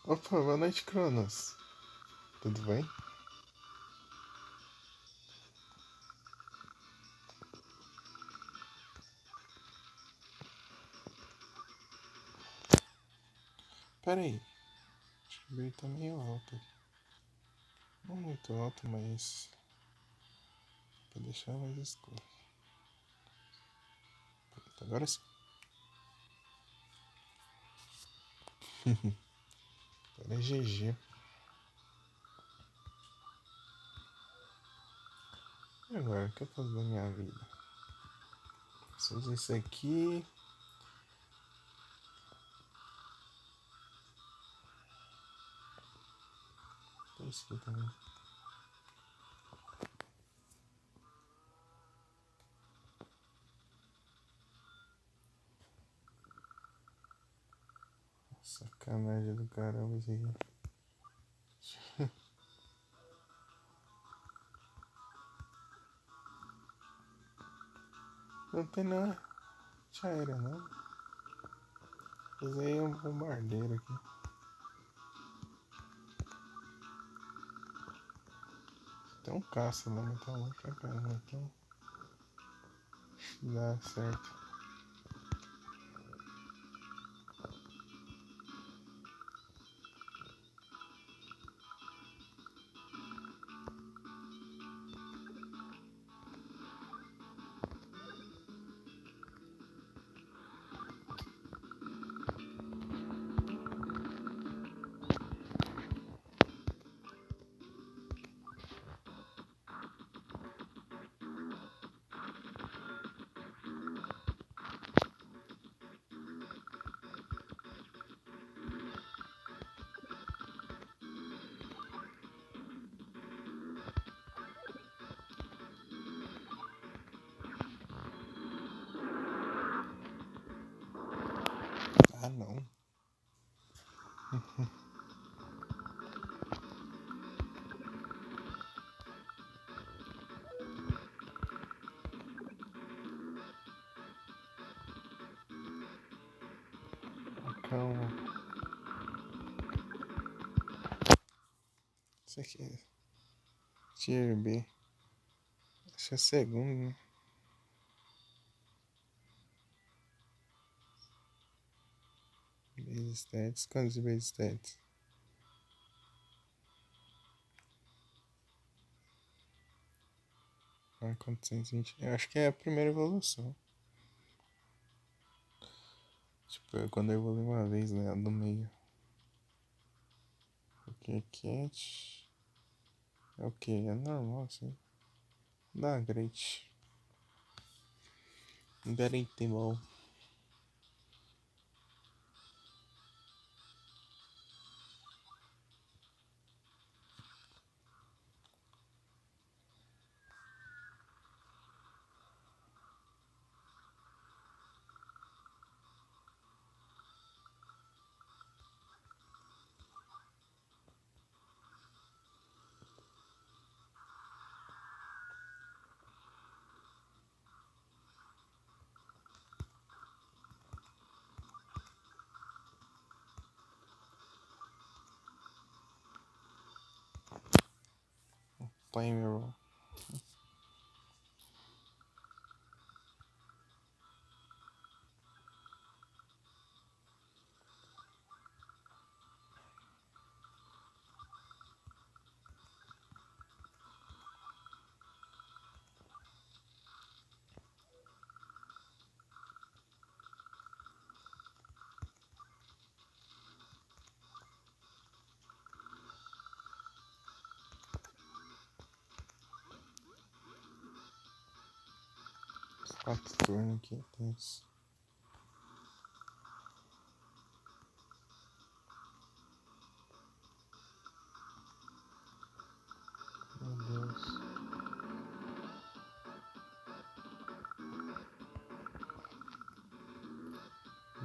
Opa, boa noite, Cronos. Tudo bem? Pera aí. Acho que o brilho tá meio alto. Não muito alto, mas... pra deixar mais escuro. Pronto, agora sim. Agora é GG. E agora, o que eu faço da minha vida? Preciso usar isso aqui. Tem isso aqui também. Sacanagem do caramba isso aqui. Não tem nada de aérea, não. Usei um bombardeiro aqui. Tem um caça lá, mas tá longe pra caramba. Então, dá certo. Ah, não. Calma. Isso aqui é Tier B. Acho que é segundo, né? Base stats. Quantos de base stats? Ah, 420. Eu acho que é a primeira evolução. Tipo, é quando eu evolui uma vez, né? Do meio. Porque cat. É o que? É normal, assim. Dá great. Garante bom. Time roll. Os 4 turnos aqui. Tem isso. Meu Deus.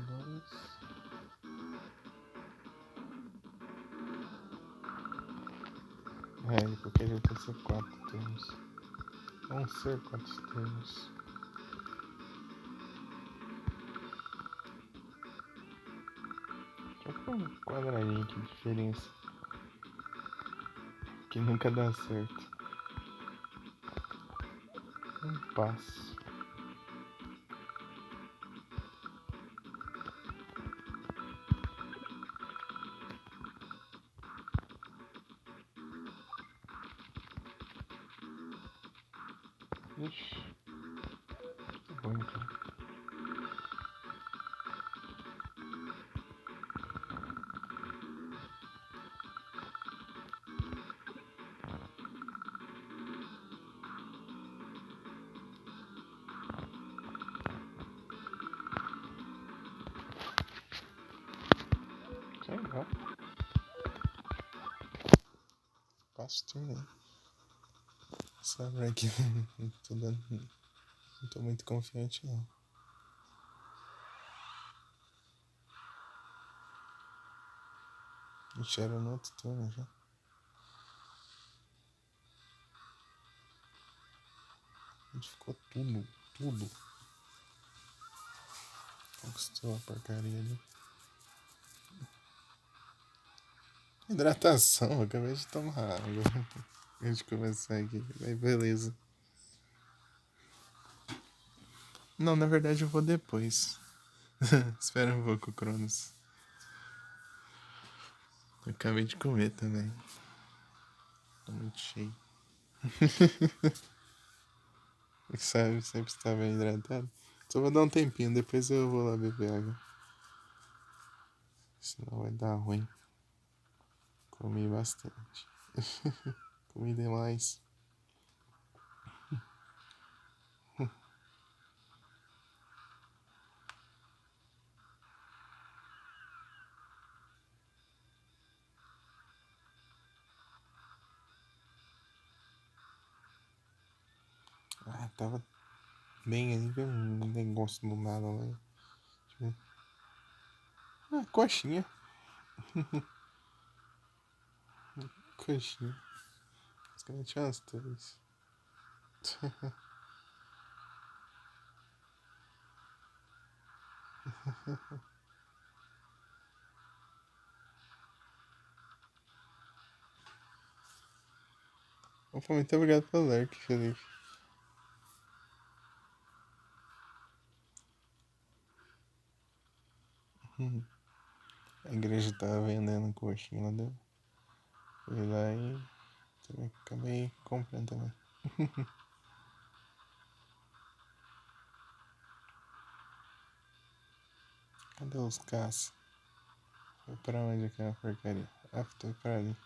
Dois. É, de qualquer jeito vai ser 4 turnos. Vão ser 4 turnos. Só que um quadradinho aqui de diferença. Que nunca dá certo. Um passo. Ixi. Tá ruim, cara. Sei lá. Passo turno aí. Essa rank não tô dando. Não tô muito confiante não. Ixi, era no outro turno já. A gente ficou tudo. Conquistou a porcaria ali. Hidratação, eu acabei de tomar água. Antes de começar aqui. Aí beleza. Não, na verdade eu vou depois. Espera um pouco, Cronos. Eu acabei de comer também. Tô muito cheio. Sabe, sempre está bem hidratado. Só vou dar um tempinho, depois eu vou lá beber água. Senão vai dar ruim. Comi bastante. Comi demais. Ah, tava bem ali, veio um negócio do nada lá. Deixa eu ver. Ah, coxinha. Coxinha. Os caras tinham as três. Opa, muito obrigado pelo like, Felipe. A igreja tava vendendo coxinha lá dentro. Fui lá e também acabei comprando também. Cadê os caça? Foi pra onde aquela porcaria? Ah, foi pra ali.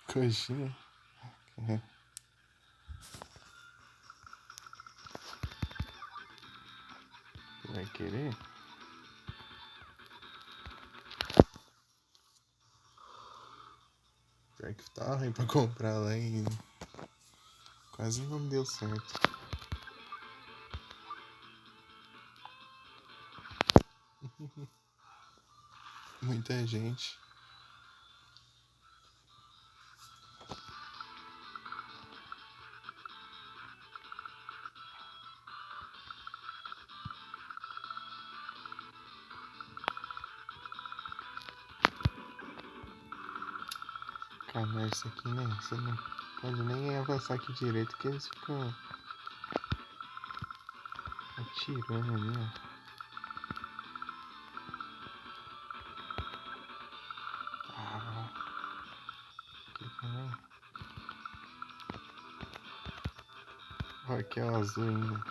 Coxinha? É. Vai querer? Pior que tava ruim pra comprar lá e quase não deu certo. Muita gente. Cara, isso aqui, né? Você não pode nem avançar aqui direito que eles ficam atirando ali, ó. Ah, aqui também. Olha que é o azul ainda.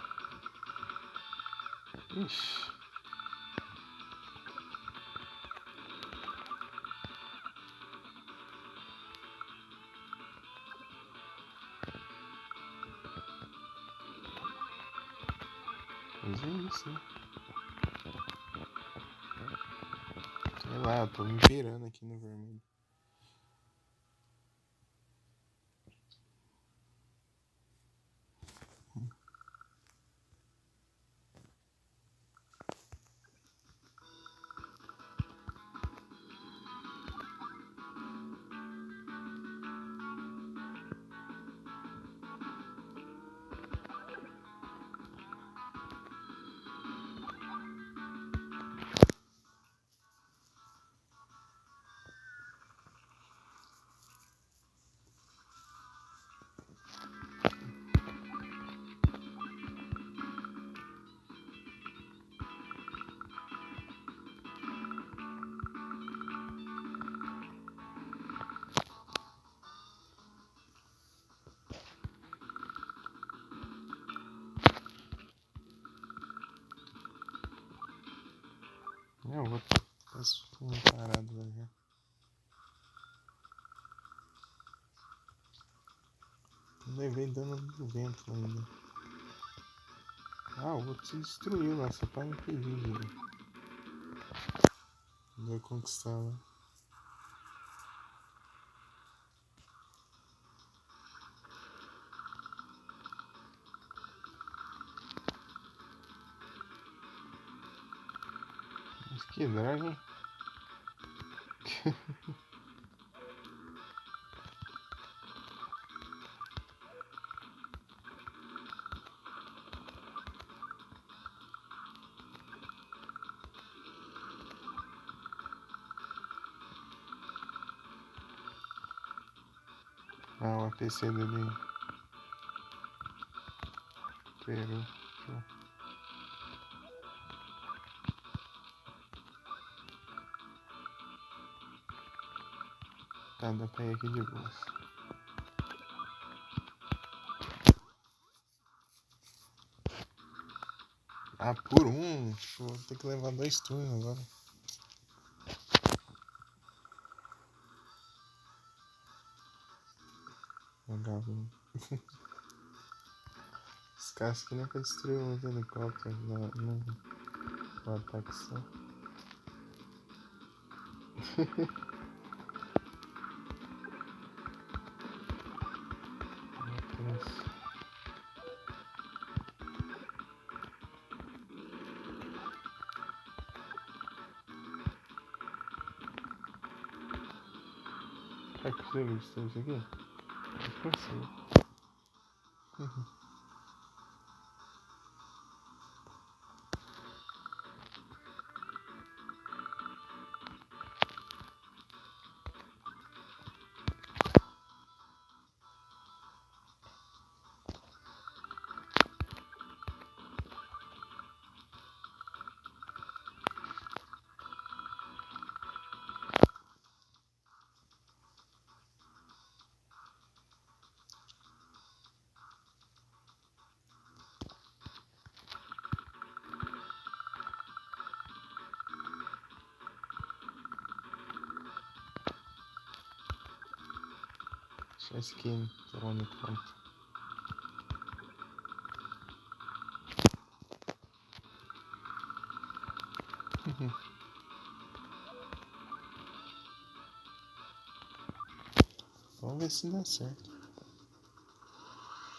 Ixi. Mas é isso, né? Sei lá, eu tô me virando aqui no vermelho. o outro. Parece um parado lá já. Não vem dando do vento ainda. Ah, o outro se destruiu lá, só pra impedir de eu conquistar lá. Mas que droga, hein? Ah, o APC dele Peru. Show. Tá, dá pra ir aqui de boas. Ah, por um? Vou ter que levar 2 turnos agora. Vagabundo. Os caras que nem pra destruir os helicópteros no ataque só. É possível destruir isso aqui? É possível. Deixa esse aqui tomando conta. Vamos ver se dá certo.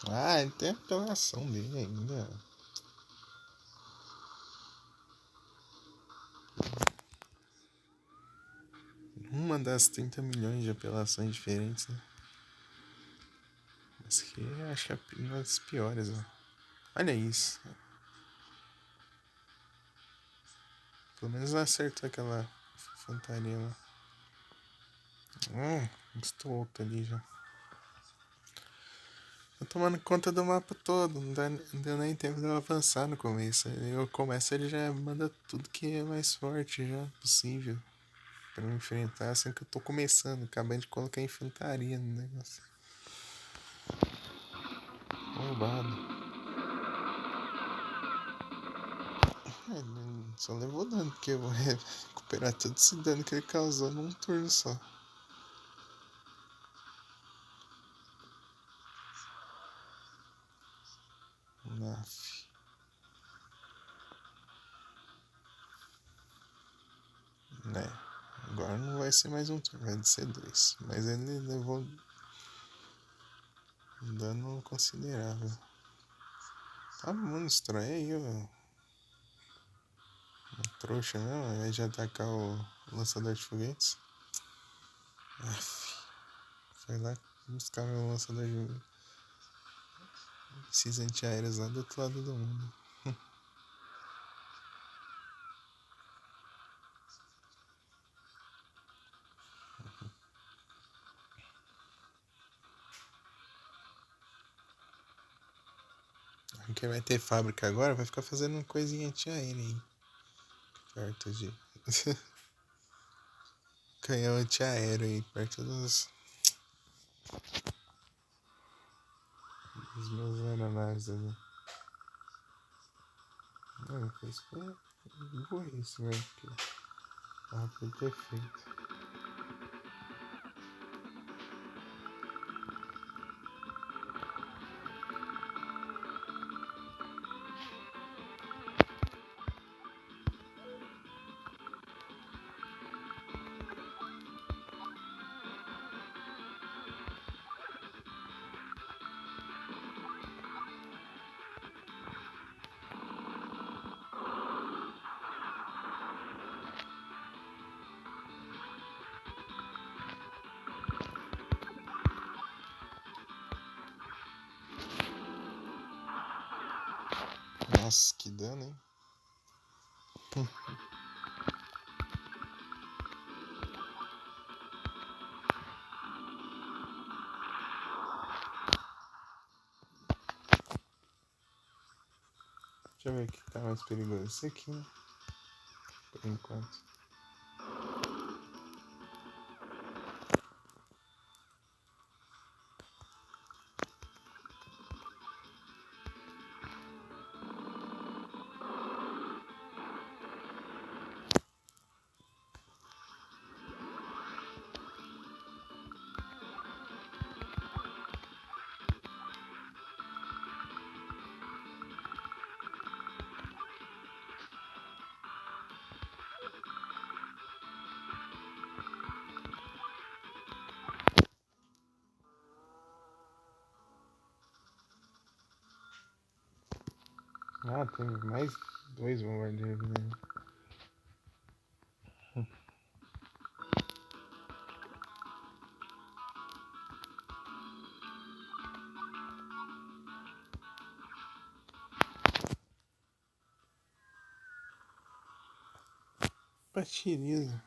Ah, ele tem a apelação dele ainda. Uma das 30 milhões de apelações diferentes, né? Mas que eu acho que é uma das piores, ó. Olha isso. Pelo menos acertou aquela infantaria lá. Estou outro ali já. Tô tomando conta do mapa todo, não deu nem tempo de eu avançar no começo. Eu começo, ele já manda tudo que é mais forte já possível pra me enfrentar, assim que eu tô começando, acabando de colocar infantaria no negócio. Roubado. Só levou dano, porque eu vou recuperar todo esse dano que ele causou num turno só. Naf. Né? Agora não vai ser mais um turno, vai ser 2. Mas ele levou um dano considerável. Tá monstro aí, ó. Trouxa mesmo, ao invés de atacar o lançador de foguetes. Foi lá buscar meu lançador de esses antiaéreos lá do outro lado do mundo. Quem vai ter fábrica agora vai ficar fazendo coisinha antiaérea aí. Perto de. Canhão antiaéreo aí, perto dos meus aeronaves ali. Não, isso foi burrice, velho. Ah, foi perfeito. Nossa, que dano, hein? Deixa eu ver o que tá mais perigoso. Esse aqui, né? Por enquanto. Ah, tem mais dois bombardeiros, né? Patiriza.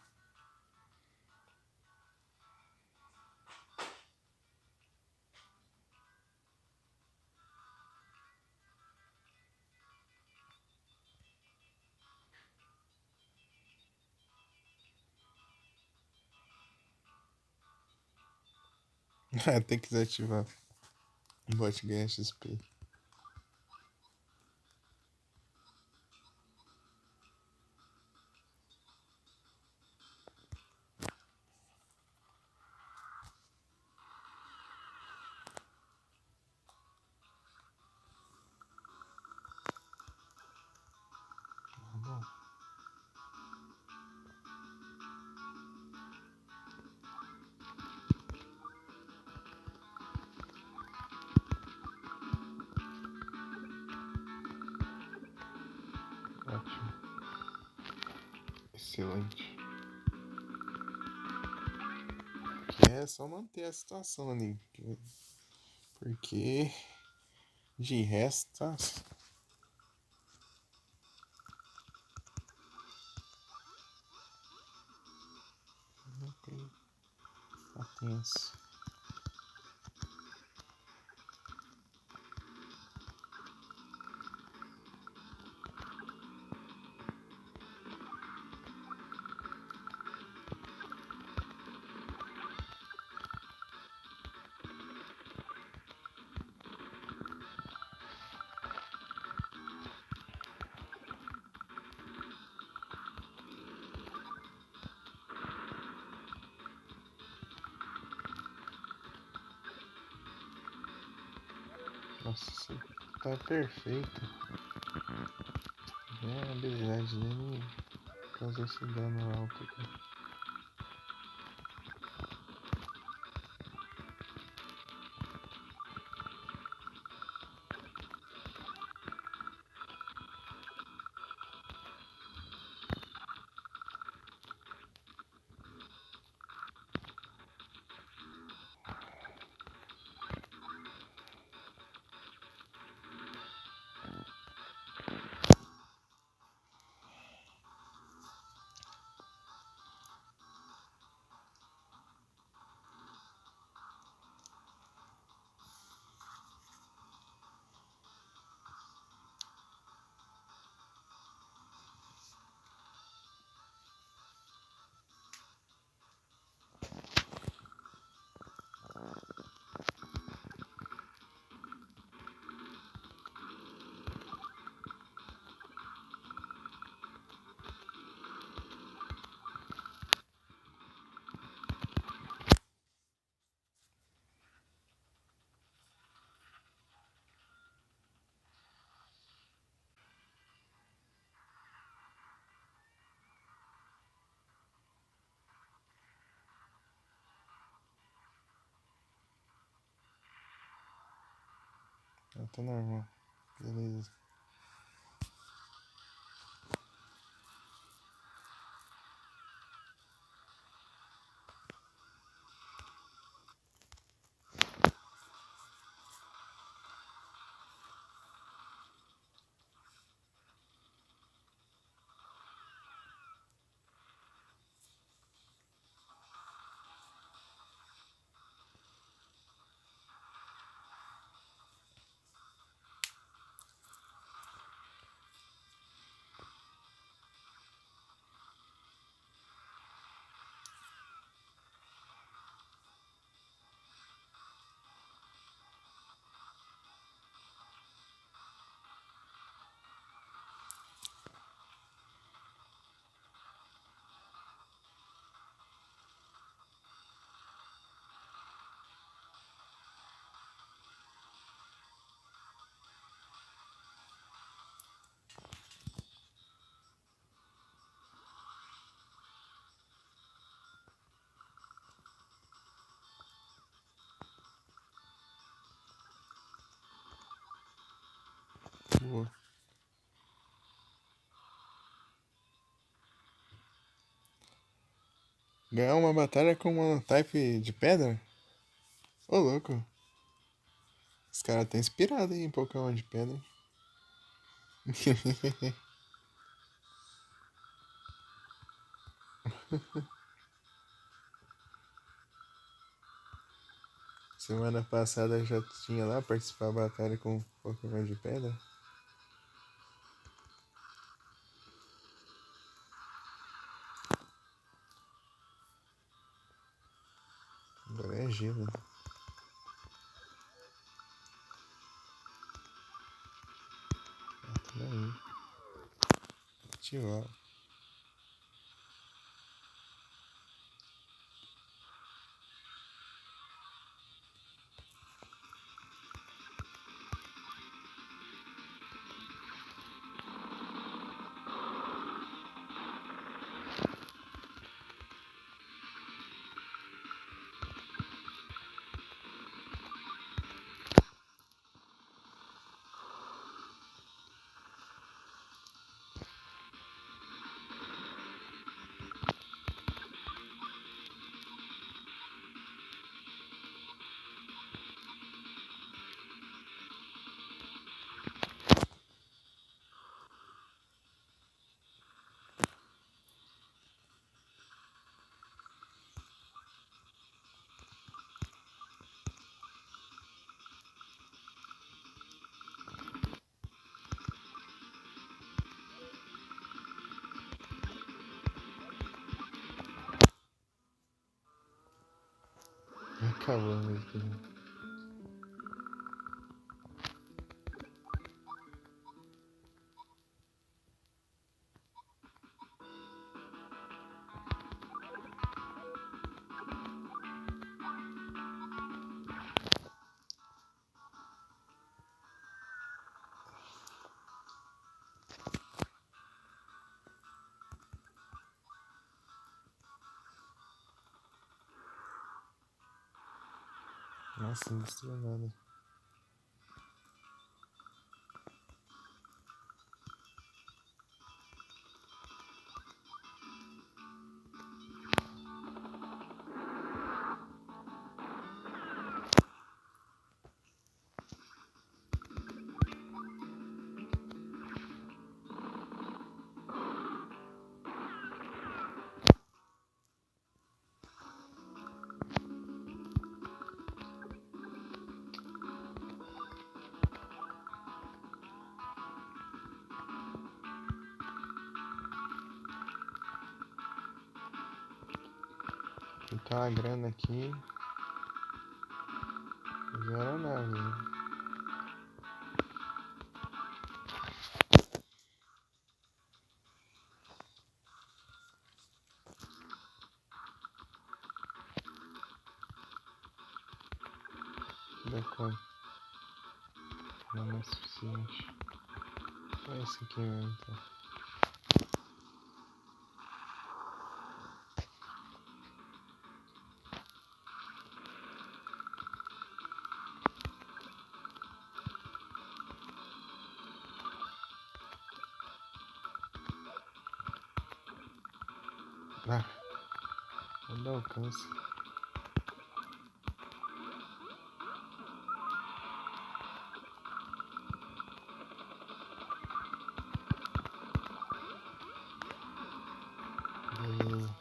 Ah, tem que desativar. O bot ganha XP. Ótimo. Excelente. Que é só manter a situação ali. Porque de resto tá. Tá tenso. Nossa, isso tá perfeito. É a habilidade dele fazer esse dano alto aqui. tá normal. Beleza. Boa. Ganhar uma batalha com uma type de pedra? Ô, louco. Os caras estão inspirados em Pokémon de pedra. Semana passada eu já tinha lá participar da batalha com Pokémon de pedra. Agora é gelo. Tudo aí. Ativar. Acabou mesmo. Nossa, não destruiu nada. Então a grana aqui. Zero nave. Dá quanto? Não é suficiente. É esse aqui mesmo, então. Ah, não dá alcance. Beleza.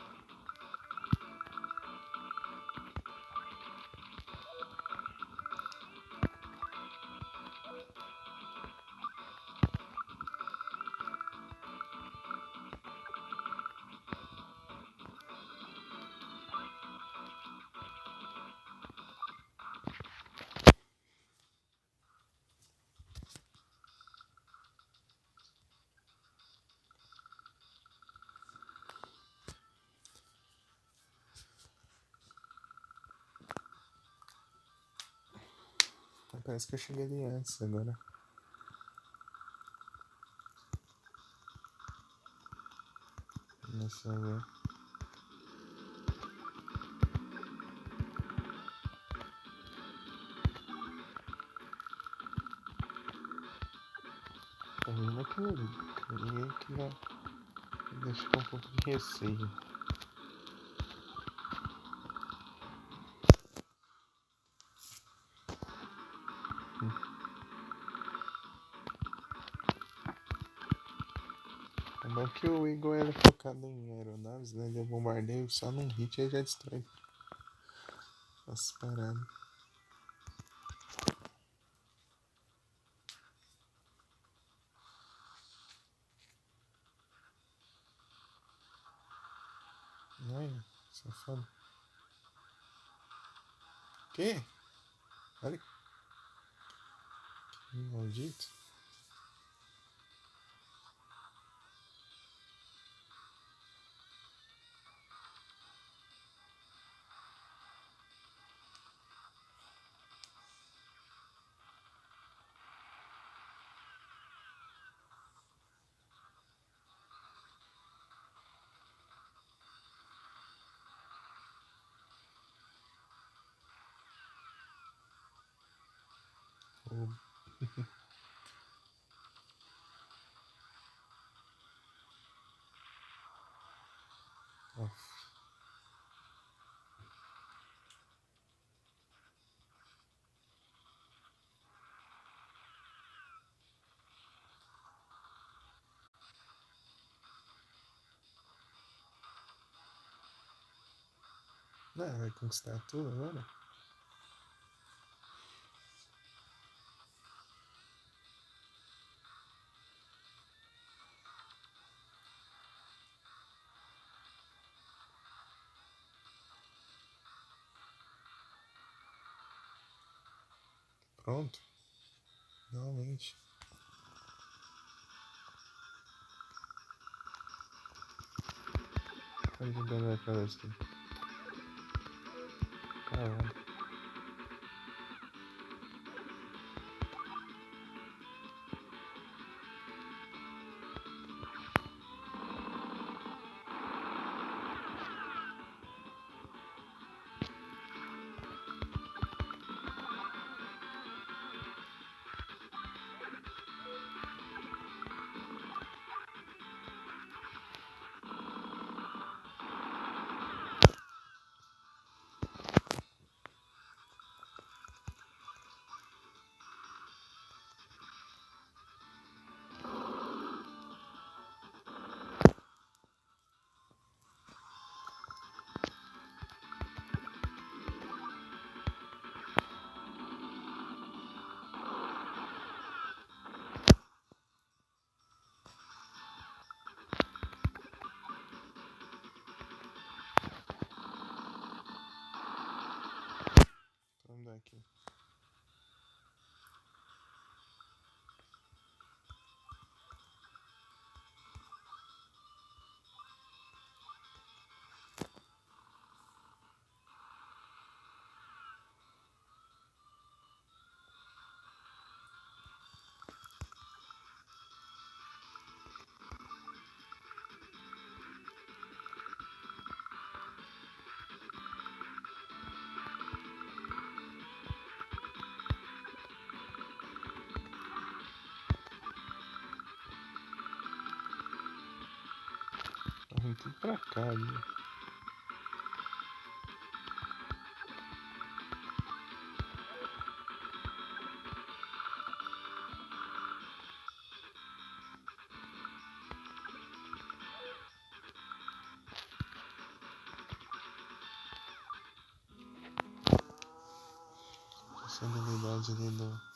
Parece que eu cheguei ali antes agora. Deixa eu ver. Tá vendo aquilo ali? Aquilo que já deixa com um pouco de receio. É bom que o Igor era focado em aeronaves, né? Ele bombardeio só num hit e já destrói as paradas. Olha, safado. Que? Olha que maldito. Oh. Não, vai conquistar tudo agora? Pronto. Realmente. Onde o dano vai aparecer? Caramba. Vamos dar aqui. Vamos tudo pra cá ali. essa habilidade ali do...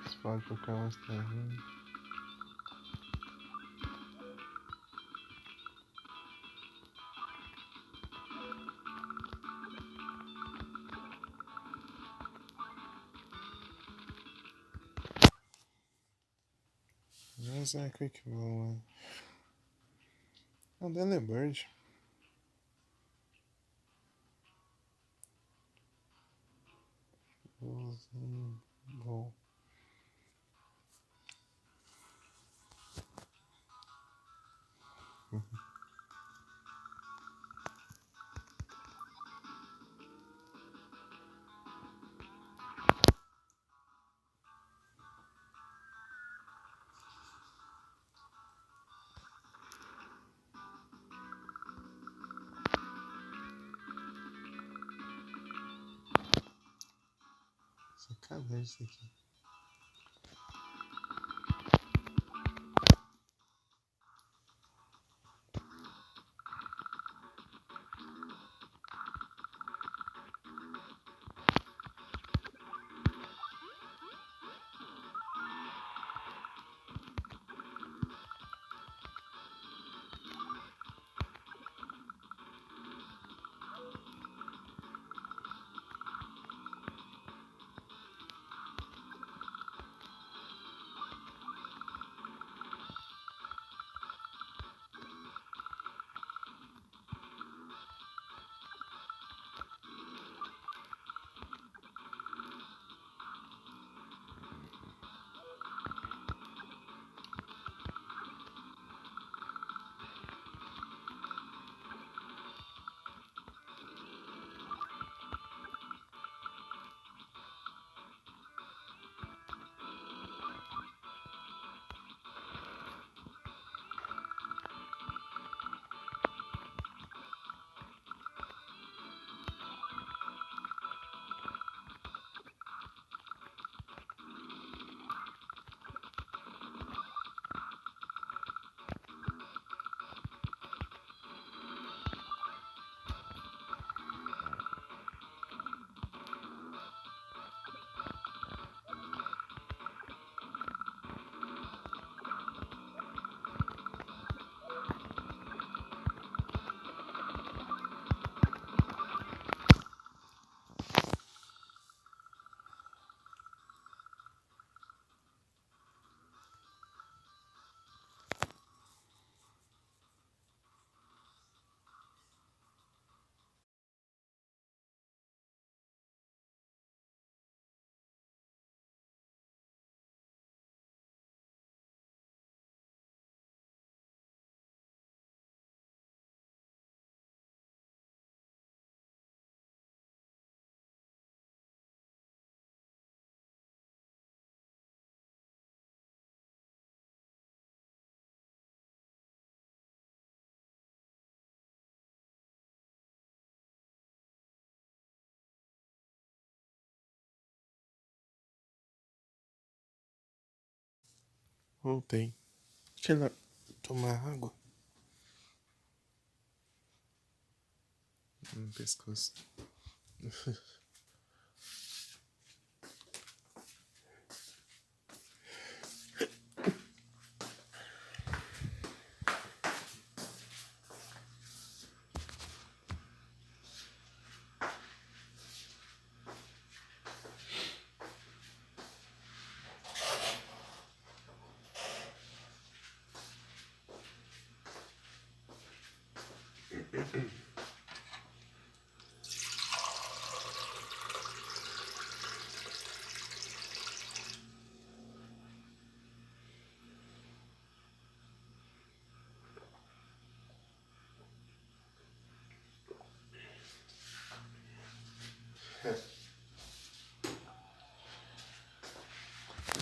Você pode colocar umas terrinhas. Mas é quick voa. É o Delibird. Bom. Sacanagem isso aqui. Voltei. Deixa eu tomar água no pescoço.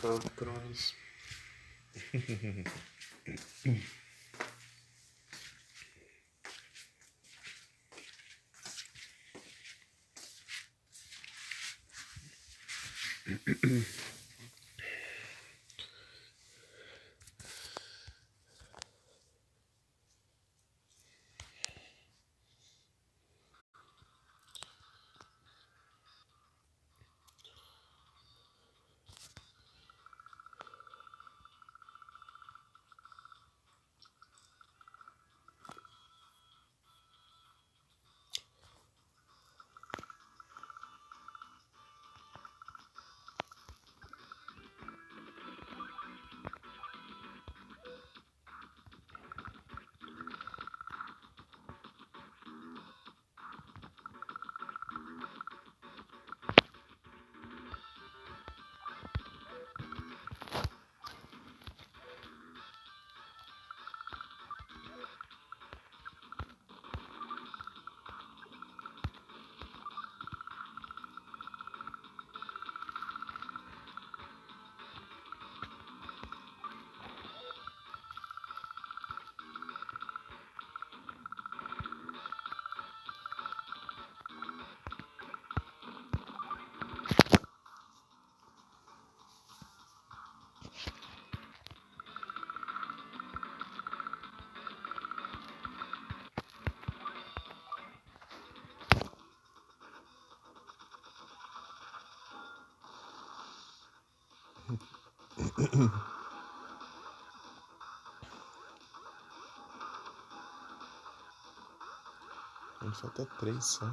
patrões. Falta 3 só.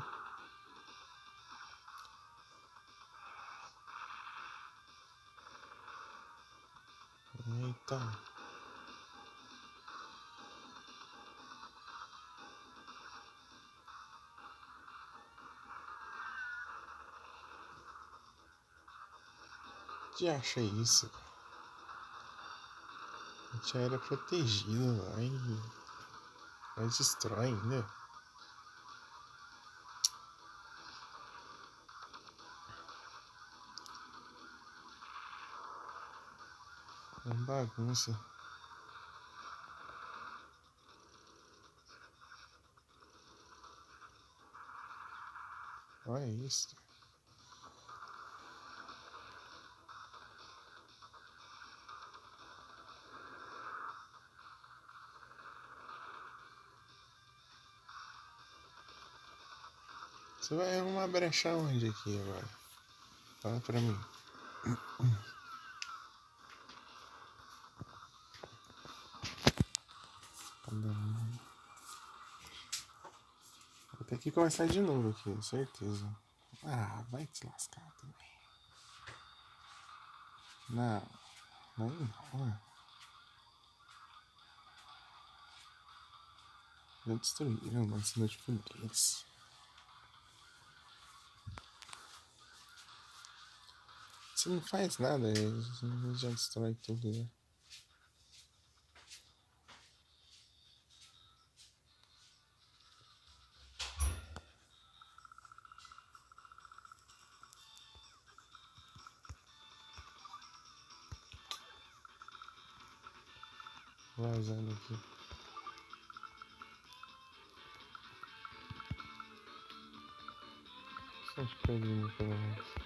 Eita. Que acha isso? A gente era protegido, vai destrói ainda. É uma bagunça. Olha isso. Você vai arrumar brecha onde aqui agora? Fala pra mim. Vou ter que começar de novo aqui, certeza. Ah, vai te lascar também. Não, não. Já destruíram nossa noite deles. Você não faz nada, eles já destrói tudo, né? Vazando aqui. Só te pedindo pelo menos.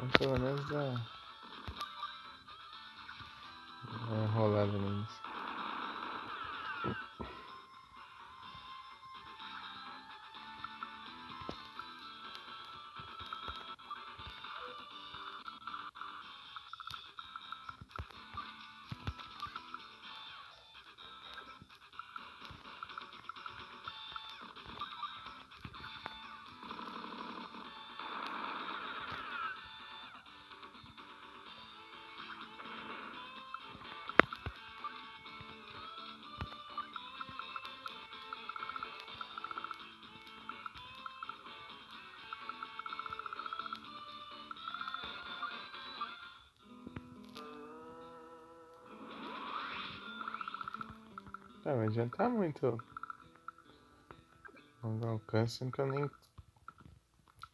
Então, pelo menos dá uma rolada nisso. Ah, vai adiantar muito longo alcance, sendo que eu nem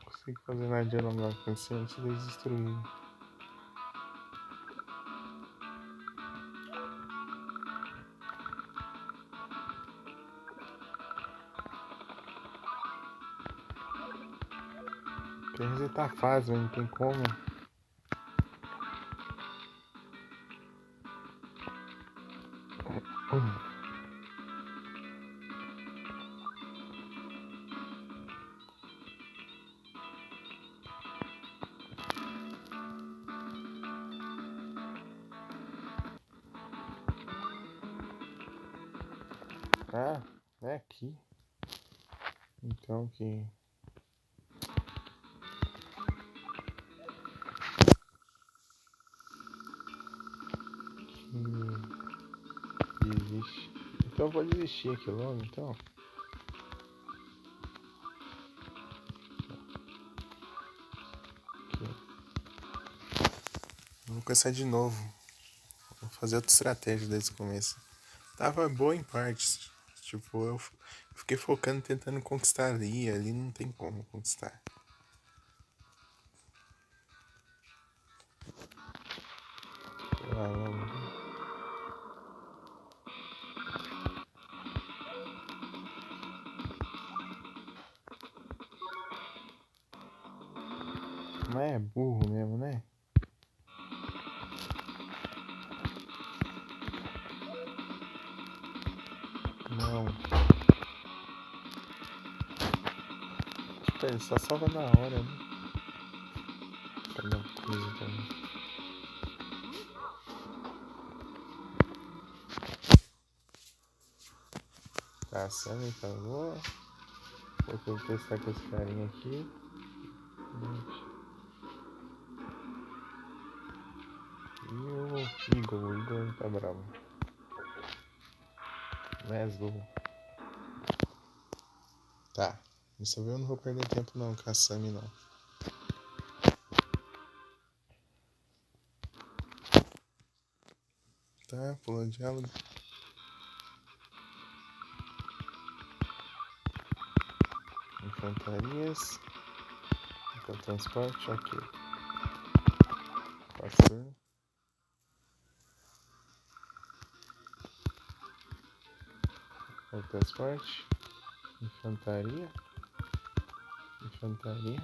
consigo fazer nada de longo alcance antes deles destruírem. Quer resetar a fase, mas não tem como. Ah, é aqui. Então que desiste. Então eu vou desistir aqui logo, então. Aqui. Vou começar de novo. Vou fazer outra estratégia desde o começo. Tava boa em partes. Tipo, eu fiquei focando, tentando conquistar ali não tem como conquistar. Mas é burro mesmo, né? Não. Tipo, ele só salva na hora, né? Cada coisa também. Tá, Sammy acabou. Vou testar com esse carinha aqui. E o Igor tá bravo. Mesgo. Tá. Dessa vez eu não vou perder tempo não com a Sammy não. Tá, pulando diálogo. Infantarias. Então, transporte, ok. Pastor. Transporte. Infantaria. Infantaria.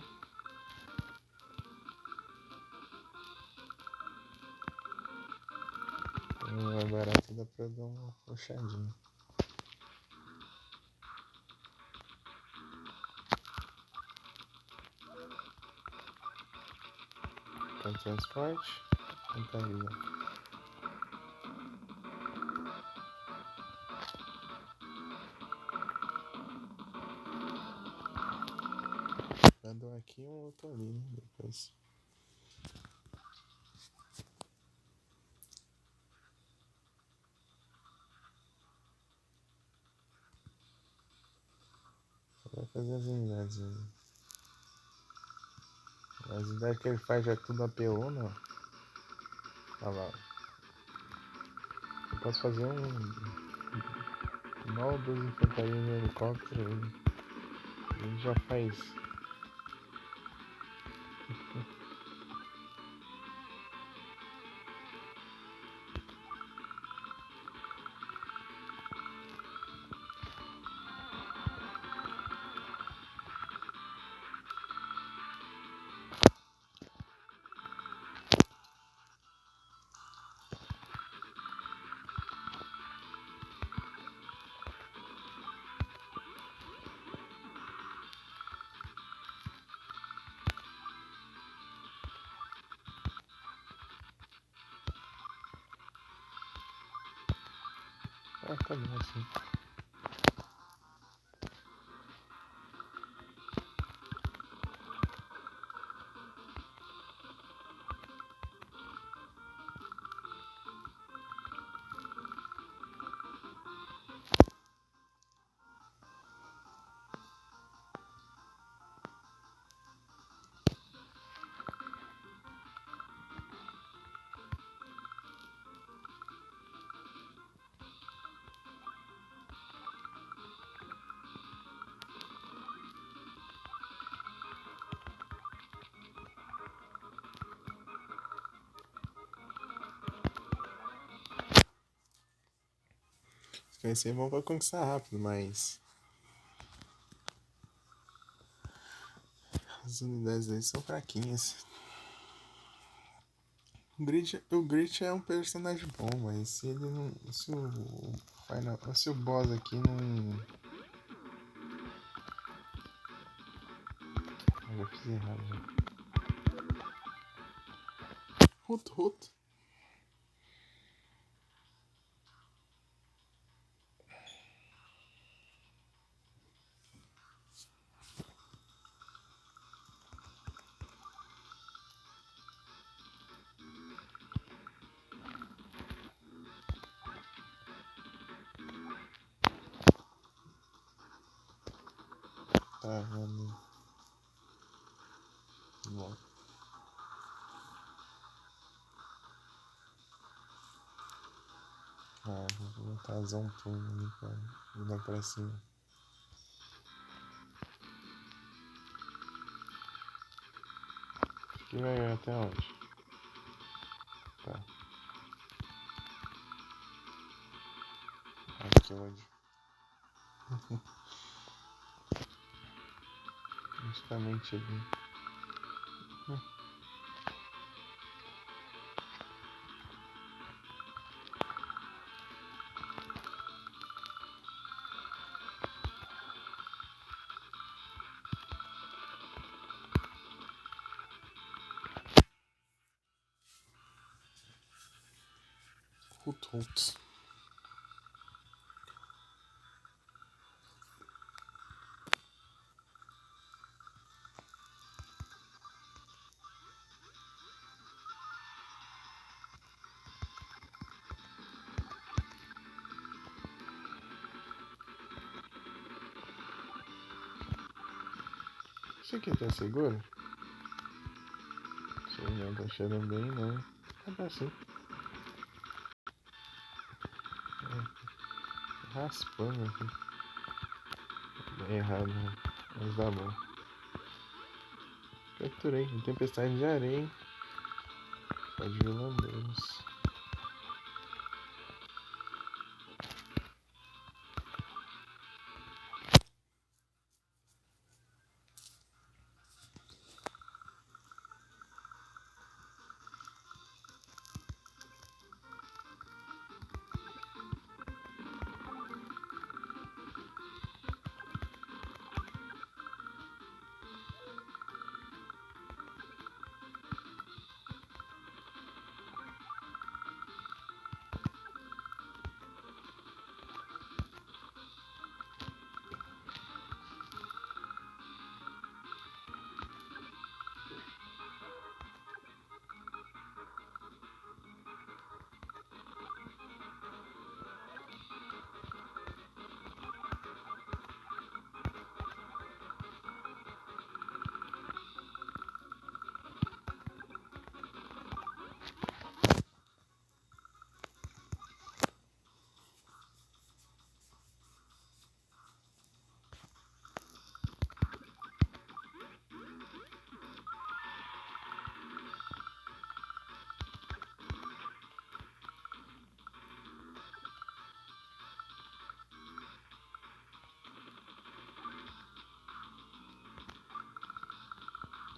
Mais barato dá pra dar uma puxadinha. Então, transporte. Infantaria. Mandou aqui um outro ali, né? Depois. Vai fazer as unidades aí. As unidades que ele faz já é tudo APO, não? Olha lá. Eu posso fazer um mal dos infantaria no helicóptero. Ele já faz. Ah, tá bom assim. Vai ser bom pra conquistar rápido, mas as unidades deles são fraquinhas. O Grit é um personagem bom, mas se ele não. Se o boss aqui não. Eu já fiz errado já. Rut. Tá, vamos. Bom. Vou botar Zontum ali pra mudar pra cima. Acho que vai até onde? Tá. Aqui onde? Justamente ali. Rut. Isso aqui tá seguro? Sei não, tá cheirando bem não. Tá assim. Raspando aqui. Bem errado, né? Mas dá bom. Capturei. Em tempestade de areia, hein? Pode ver lambeiros.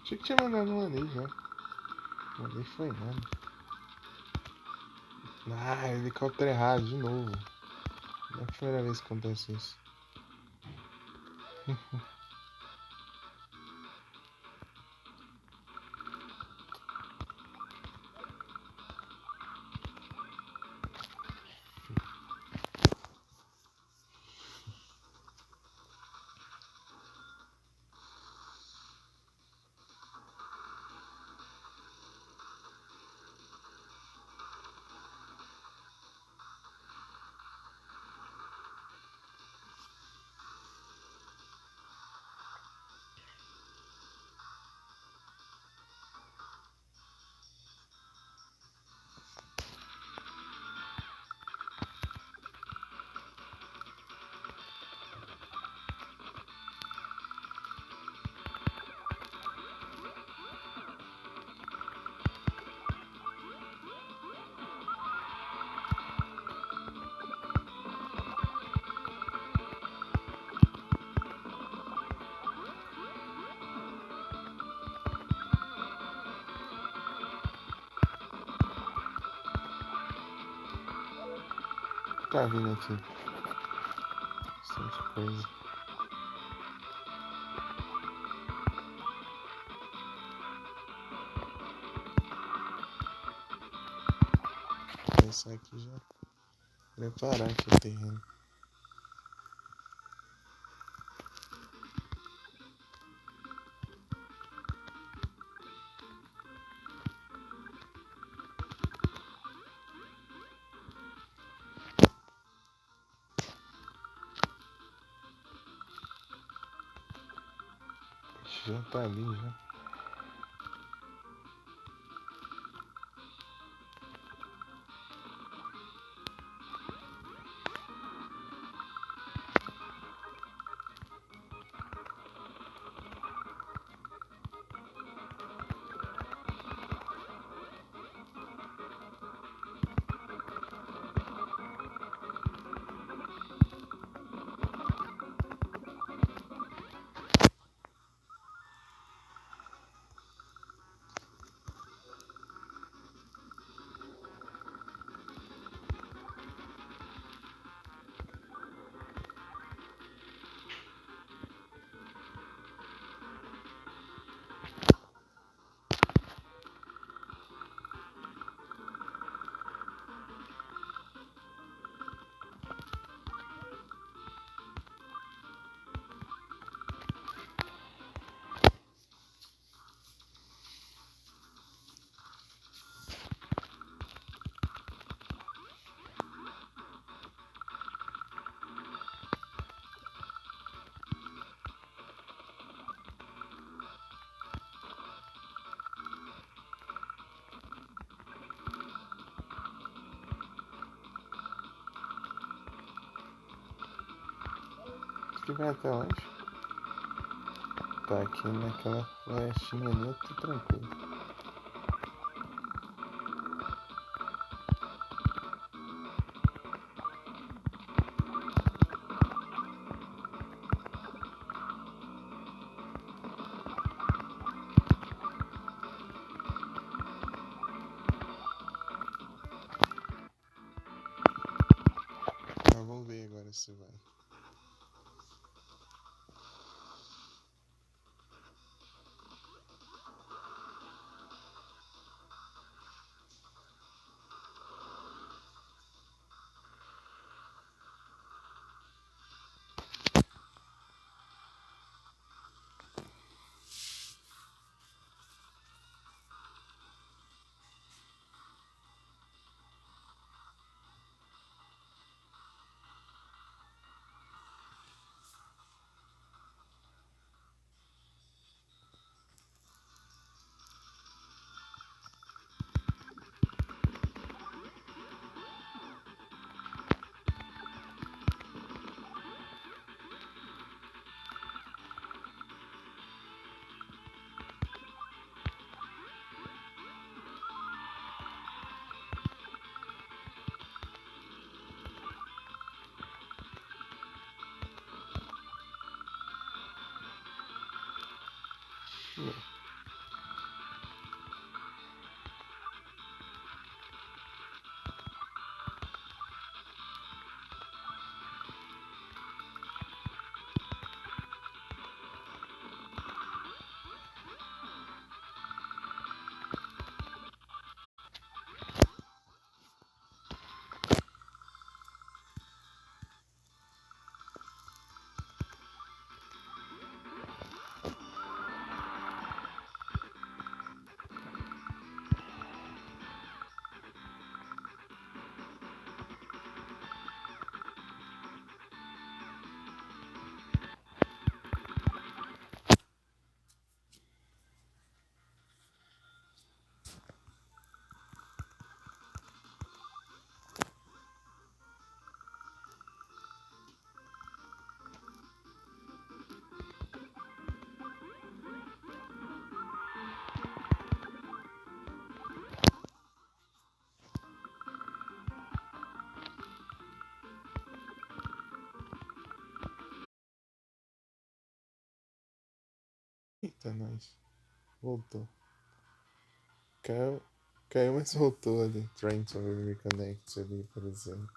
Achei que tinha mandado uma ali já. Mandei foi nada. Helicóptero errado de novo. Não é a primeira vez que acontece isso. Tá vindo aqui. Bastante coisa. Vou começar aqui já. Preparar aqui o terreno. Já tá ali já. Acho que vai até onde? Tá aqui naquela florestinha ali, eu tô tranquilo. Mas vamos ver agora se vai. Eita, nós. Voltou. Caiu, caiu, mas voltou ali. Trying to reconnect ali, por exemplo.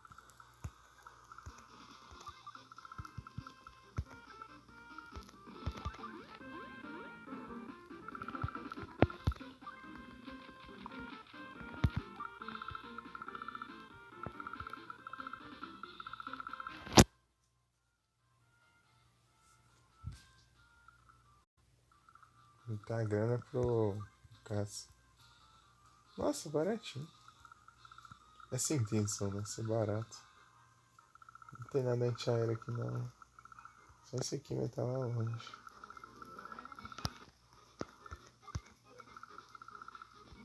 Tá a grana pro caça. Nossa, baratinho. É sem intenção, né? Ser barato. Não tem nada antiaéreo aqui não. Só esse aqui vai estar lá longe.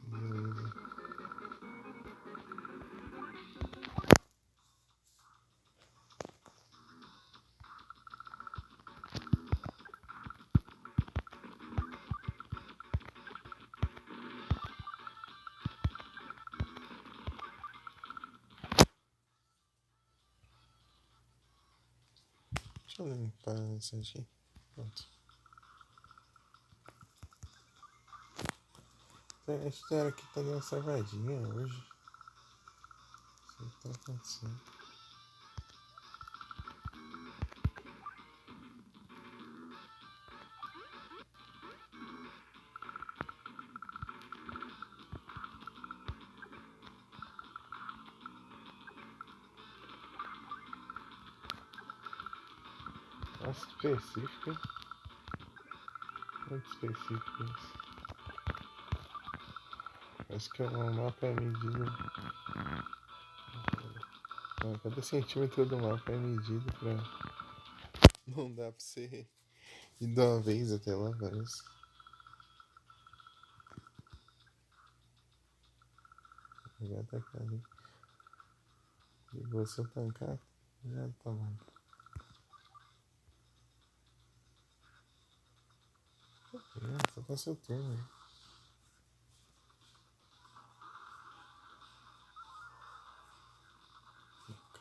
Beleza. Deixa eu limpar isso aqui. Pronto. A internet aqui tá dando uma travadinha hoje. Não sei o que tá acontecendo. Nossa, específico, hein? Muito específico isso. Parece que o mapa é medido. Cada centímetro do mapa é medido pra. Não dá pra você ir de uma vez até lá, parece. Já tá ali. E você tancar, já tá bom. Só tá seu turno aí.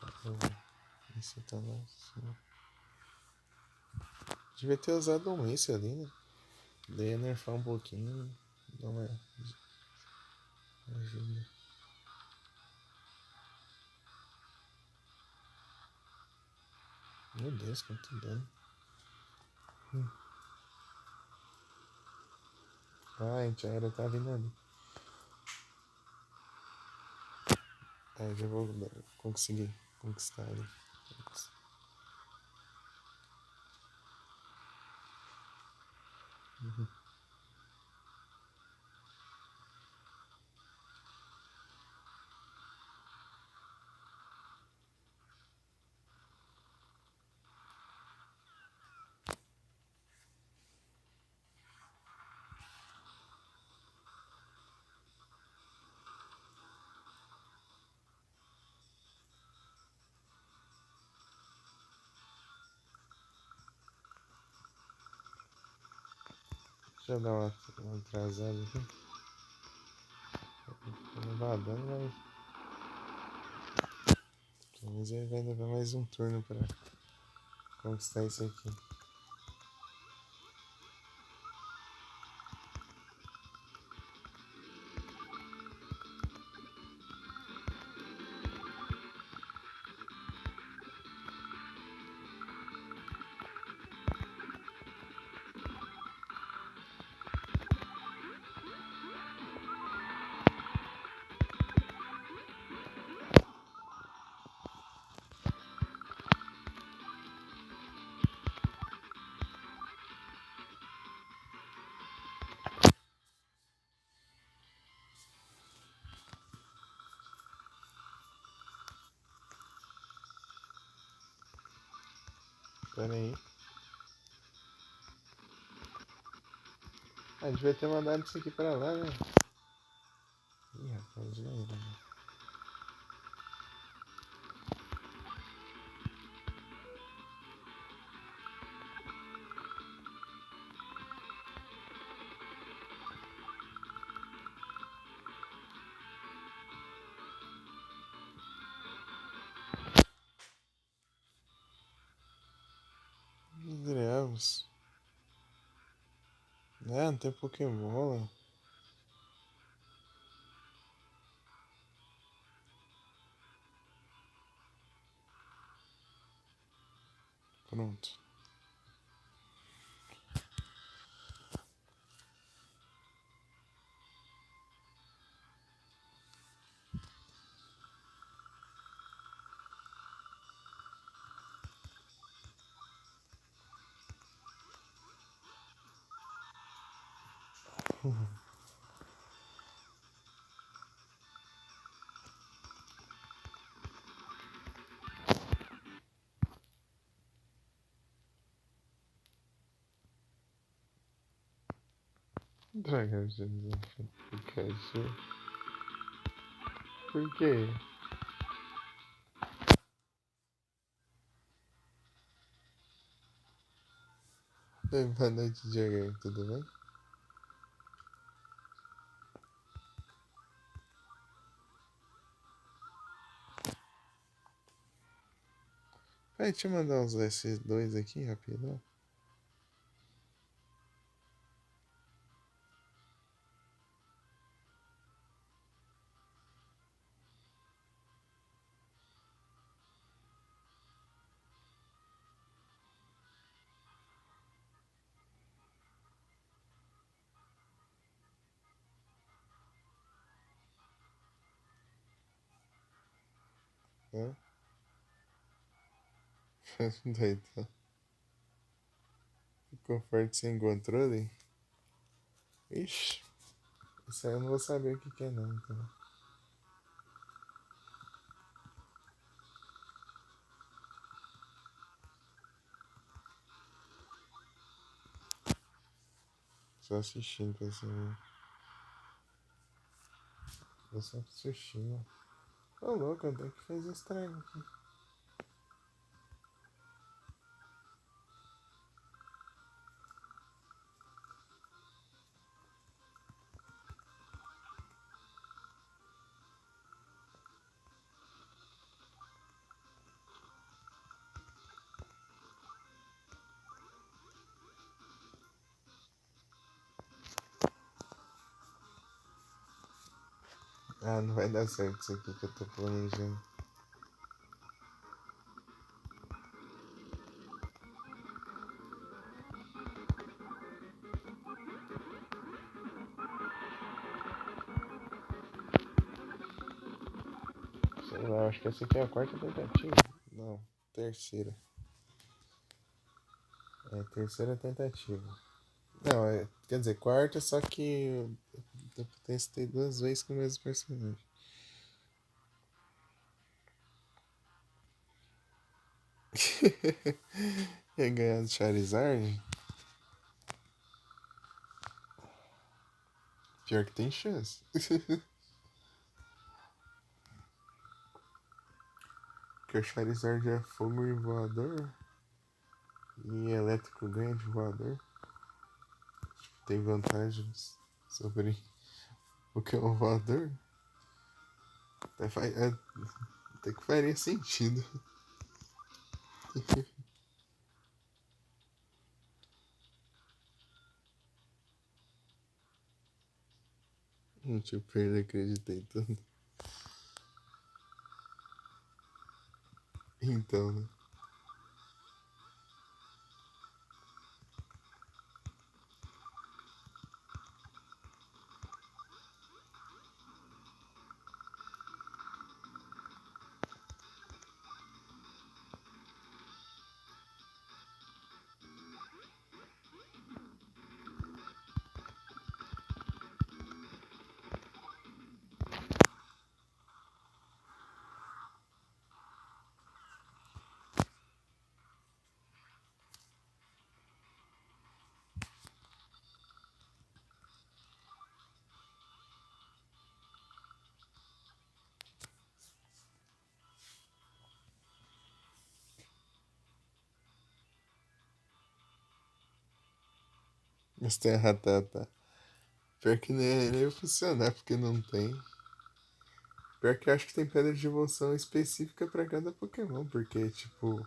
Caramba, isso tá lá assim. Devia ter usado um Ace ali, né? Daí ia nerfar um pouquinho. Não é. Ajuda. Meu Deus, quanto dano. Ah, a gente já tá vindo ali. Ah, já vou conseguir conquistar ali. Deixa eu dar uma atrasada aqui. Não vai dando, mas. Mas aí vai levar mais um turno pra conquistar isso aqui. Pera aí. Ah, devia ter mandado isso aqui pra lá, né? Ih, rapaz, já era, né? Miseráveis. Não tem Pokémon. Pronto. Dragões de Pikachu. Por quê? Boa noite, Diego. Tudo bem? Peraí, deixa eu mandar uns S2 aqui, rapidão. Hã? Doido. Ficou forte sem controle? Ixi, isso aí eu não vou saber o que que é não, então. Só assistindo pra assim. Vou só assistindo. Ô louco, até que fez estranho aqui. Ah, não vai dar certo isso aqui que eu tô planejando. Sei lá, acho que essa aqui é a quarta tentativa. Não, terceira. É, terceira tentativa. Não, quer dizer, quarta, só que eu testei duas vezes com o mesmo personagem. Ia ganhar do Charizard? Pior que tem chance. Porque o Charizard é fogo e voador. E elétrico ganha de voador. Tem vantagens sobre o que é um voador. Até que faria sentido. Tipo, eu acreditei tudo. Então, né? Mas tem a ratata. Pior que nem ia funcionar, porque não tem. Pior que eu acho que tem pedra de evolução específica pra cada Pokémon, porque, tipo.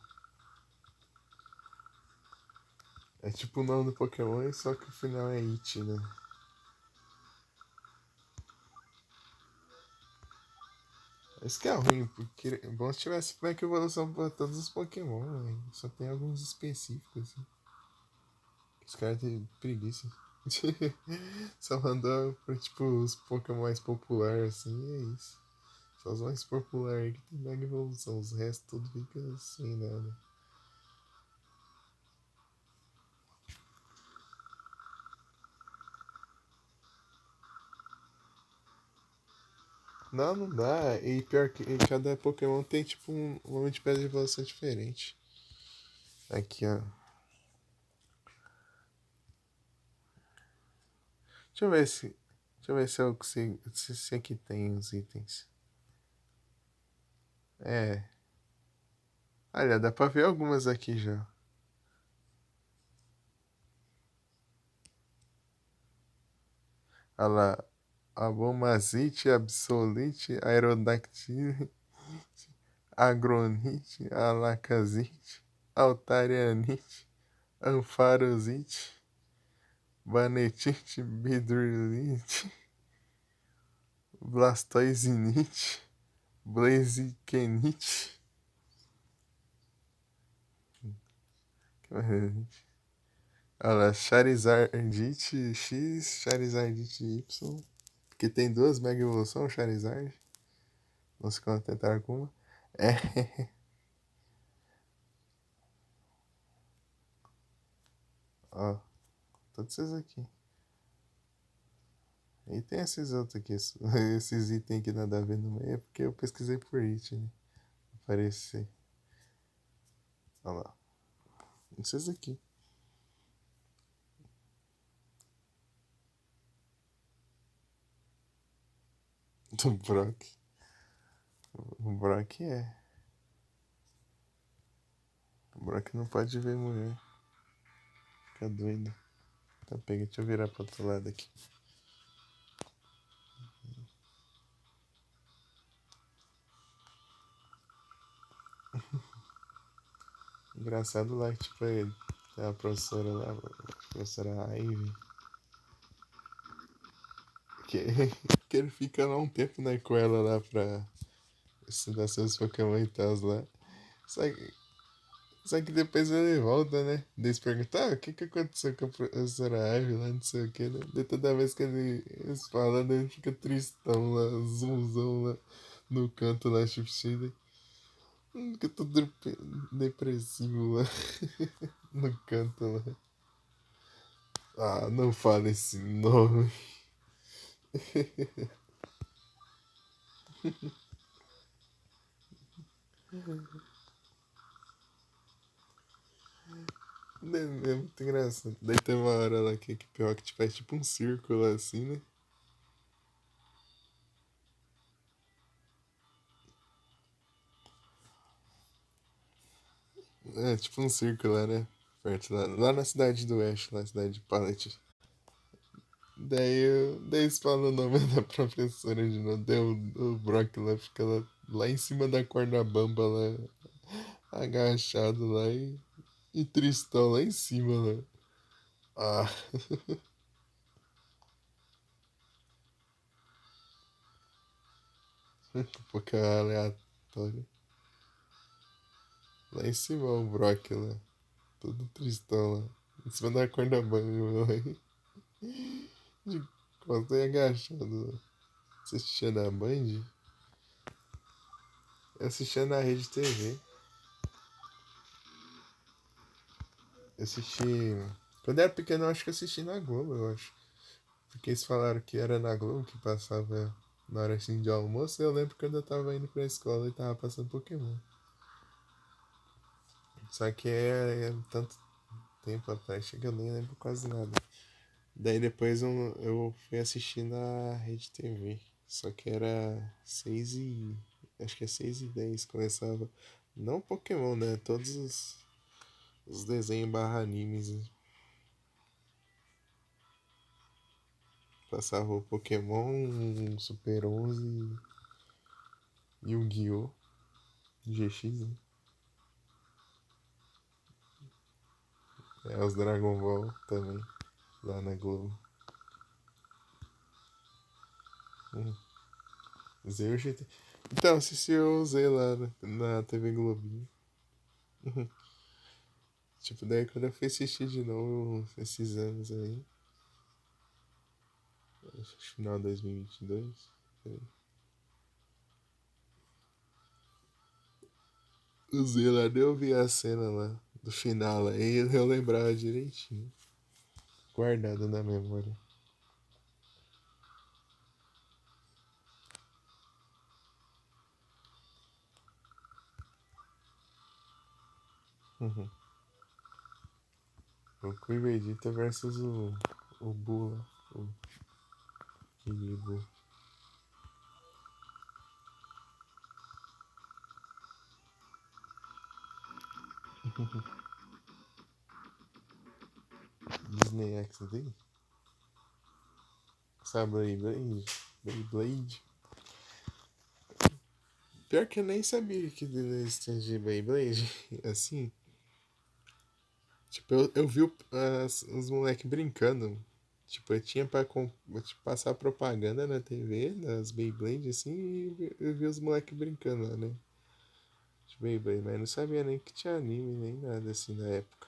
É tipo o nome do Pokémon, só que o final é It, né? Isso que é ruim, porque é bom se tivesse Mega Evolução pra todos os Pokémon, né? Só tem alguns específicos, assim. Os caras têm preguiça. Só mandou pra, tipo, os Pokémon mais populares, assim, e é isso. Só os mais populares aí que tem Mega Evolução, os restos tudo fica sem nada. Não, não dá. E pior que cada Pokémon tem tipo um nome de pedra de evolução diferente. Aqui, ó. Deixa eu ver se. Deixa eu ver se eu consigo. Se aqui tem os itens. É. Olha, dá pra ver algumas aqui já. Olha lá. Abomazite, Absolite, Aerodactyl, Agronite, Alakazite, Altarianite, Ampharosite, Banetite, Bidrilite, Blastoisinite, Blazikenite. Olha lá, Charizardite X, Charizardite Y. Porque tem duas Mega Evolução, Charizard. Não se contentaram com uma. É. Ó, todos esses aqui. E tem esses outros aqui. Esses itens aqui nada a ver no meio. É porque eu pesquisei por item, né? Aparecer. Olha lá. Esses aqui. Do Brock. O Brock é. O Brock não pode ver mulher. Fica doido. Tá, pega. Deixa eu virar pro outro lado aqui. Engraçado lá que, tipo, tem a professora lá, a professora Ivy, que, que ele fica lá um tempo, né, com ela lá pra estudar seus Pokémon e tal lá. Só que, só que depois ele volta, né? Daí eles perguntam, o que aconteceu com a professora Ivy lá, não sei o que, né? Daí toda vez que eles falam, né, ele fica tristão lá, zumzão lá no canto lá, tipo, fica todo depressivo lá no canto lá. Ah, não fala esse nome. É muito engraçado. Daí tem uma hora lá que pior que faz tipo um círculo assim, né? É, tipo um círculo lá, né? Perto lá na cidade do Oeste, na cidade de Pallet. Daí eles falam o nome da professora de novo. Daí o Brock lá fica lá em cima da corda bamba lá, agachado lá e tristão lá em cima lá. Ah, porque é aleatório. Lá em cima o Brock lá, todo tristão lá. Em cima da corda bamba lá. De costas e agachado. Você assistia na Band? Eu assistia na Rede TV. Eu assisti. Quando eu era pequeno, eu acho que eu assisti na Globo, eu acho. Porque eles falaram que era na Globo que passava na hora assim de almoço. Eu lembro quando eu tava indo pra escola e tava passando Pokémon. Só que é tanto tempo atrás que eu nem lembro quase nada. Daí depois eu fui assistir na Rede TV. Só que era 6 e. Acho que é 6:10 começava. Não Pokémon, né? Todos os desenhos barra animes. Né? Passava o Pokémon, Super 11, Yu-Gi-Oh! GX, né? É, os Dragon Ball também, lá na Globo. Usei o GT. Então, assisti eu usei lá na TV Globinho. Tipo, daí quando eu fui assistir de novo esses anos aí, acho que final de 2022, usei lá, daí eu vi a cena lá do final aí, eu lembrava direitinho, guardado na memória. Goku e Vegeta versus o Buu, o Kid Buu. Disney XD? Sabe Beyblade? Beyblade? Pior que eu nem sabia que existia Beyblade. Assim, tipo, eu vi os moleques brincando. Tipo, eu tinha pra tipo, passar propaganda na TV, das Beyblade, assim, e eu vi os moleques brincando lá, né? De Beyblade, mas eu não sabia nem que tinha anime, nem nada assim na época.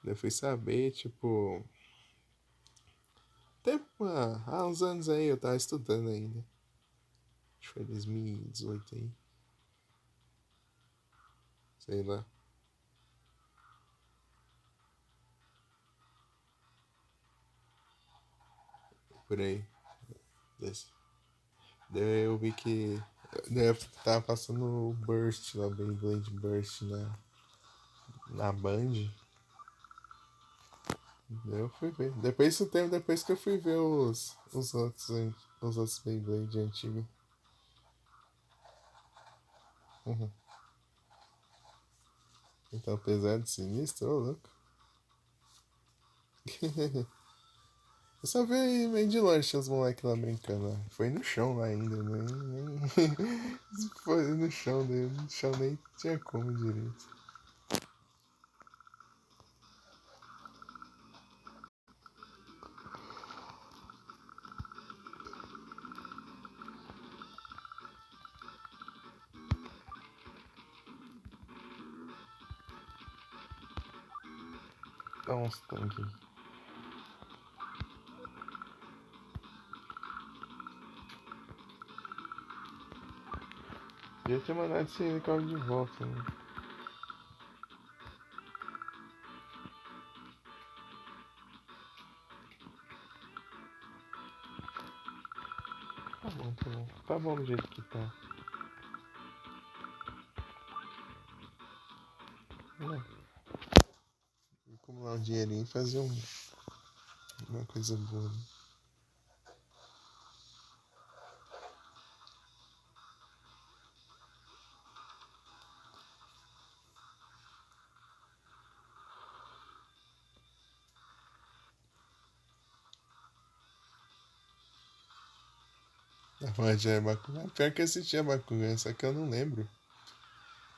Eu fui saber, tipo. Tempo, há uns anos aí eu tava estudando ainda. Acho que foi 2018 aí. Sei lá, por aí. Desse. Daí eu vi que. Daí eu tava passando o Burst lá, Beyblade Burst na Band. Daí eu fui ver. Depois do tempo, depois que eu fui ver os outros Beyblade antigos. Uhum. Então pesado, sinistro, ô louco. Eu só vi meio de longe os moleques lá brincando lá. Foi no chão lá ainda, nem... Foi no chão, né? No chão nem tinha como direito. Dá uns tanques. Devia ter mandado esse carro de volta, né? Tá bom, tá bom. Tá bom do jeito que tá. É, acumular um dinheirinho e fazer uma coisa boa, né? Mas já é Bakugan. Pior que eu assisti a Bakugan, só que eu não lembro.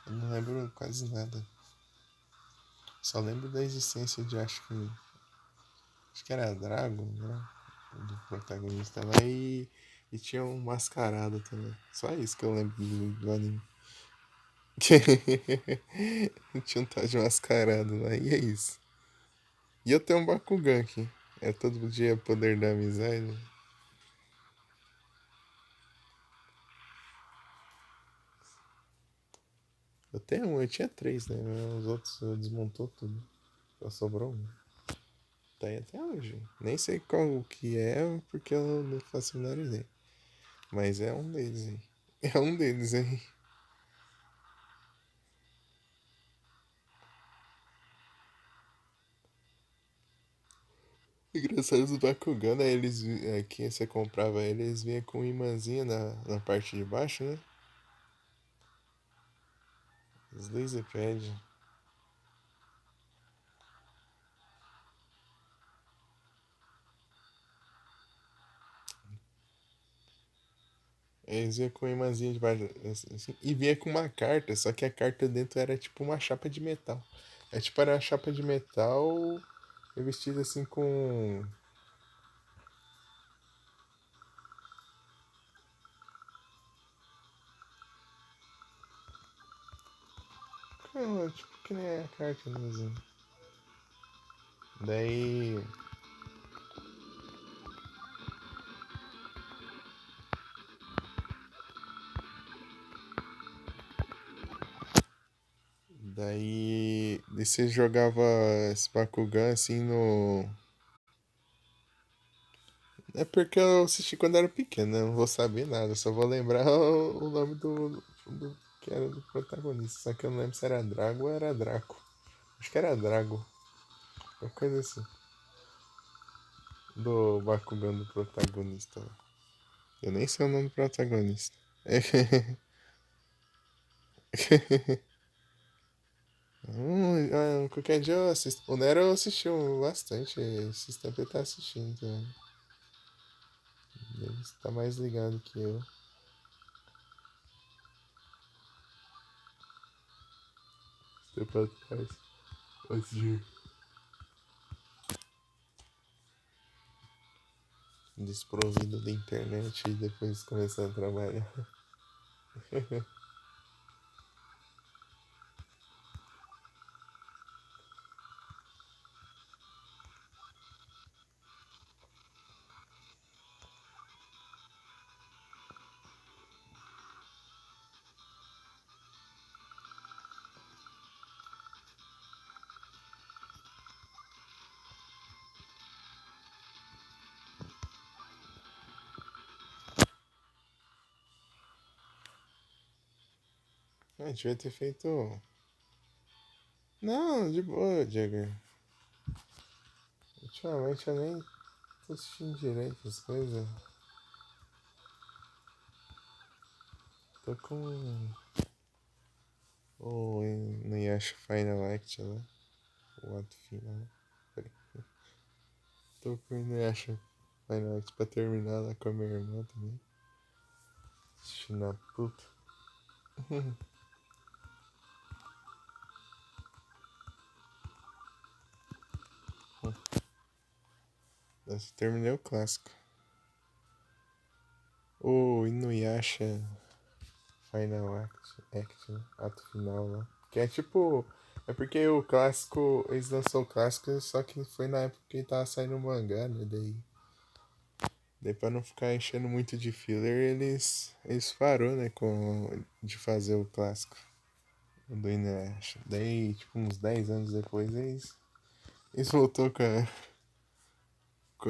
Eu não lembro quase nada. Só lembro da existência de acho que era Dragon, né? Do protagonista lá e tinha um mascarado também. Só isso que eu lembro do anime. Tinha um tal de mascarado lá, e é isso. E eu tenho um Bakugan aqui. É todo dia poder da amizade. Eu tenho um, eu tinha três, né? Os outros desmontou tudo. Só sobrou um. Tá aí até hoje. Nem sei qual que é, porque eu não faço a menor ideia. Mas é um deles aí. É um deles aí. Engraçado dos Bakugan, né? Quem você comprava eles vinha com um imãzinho na parte de baixo, né? Os Laserpad. Eles vinham com uma imãzinha de baixo, assim, e vinha com uma carta, só que a carta dentro era tipo uma chapa de metal. É tipo, era uma chapa de metal revestida assim com. Tipo, que nem a carta mesmo. Daí. Daí você jogava esse Bakugan assim no. É porque eu assisti quando era pequeno, né? Eu não vou saber nada, só vou lembrar o nome do que era do protagonista. Só que eu não lembro se era Drago ou era Draco. Acho que era Drago. Uma coisa assim. Do Bakugan do protagonista. Eu nem sei o nome do protagonista. Qualquer dia eu assisto. O Nero assistiu bastante. Esses tempos ele tá assistindo também. Ele tá mais ligado que eu. Tempo atrás. Antes de desprovido da internet e depois começar a trabalhar. Devia ter feito. Não, de boa, Diego. Ultimamente eu nem tô assistindo direito as coisas. Tô com o Inuyasha Final Act lá. O ato final. Peraí. Tô com o Inuyasha Final Act pra terminar lá com a minha irmã também. Assistindo a puta. Nossa, terminei o clássico. O Inuyasha Final Act, né? Ato final lá. Que é tipo. É porque o clássico. Eles lançou o clássico, só que foi na época que tava saindo o mangá, né? Daí pra não ficar enchendo muito de filler, eles parou, né? De fazer o clássico do Inuyasha. Daí, tipo, uns 10 anos depois, eles voltou com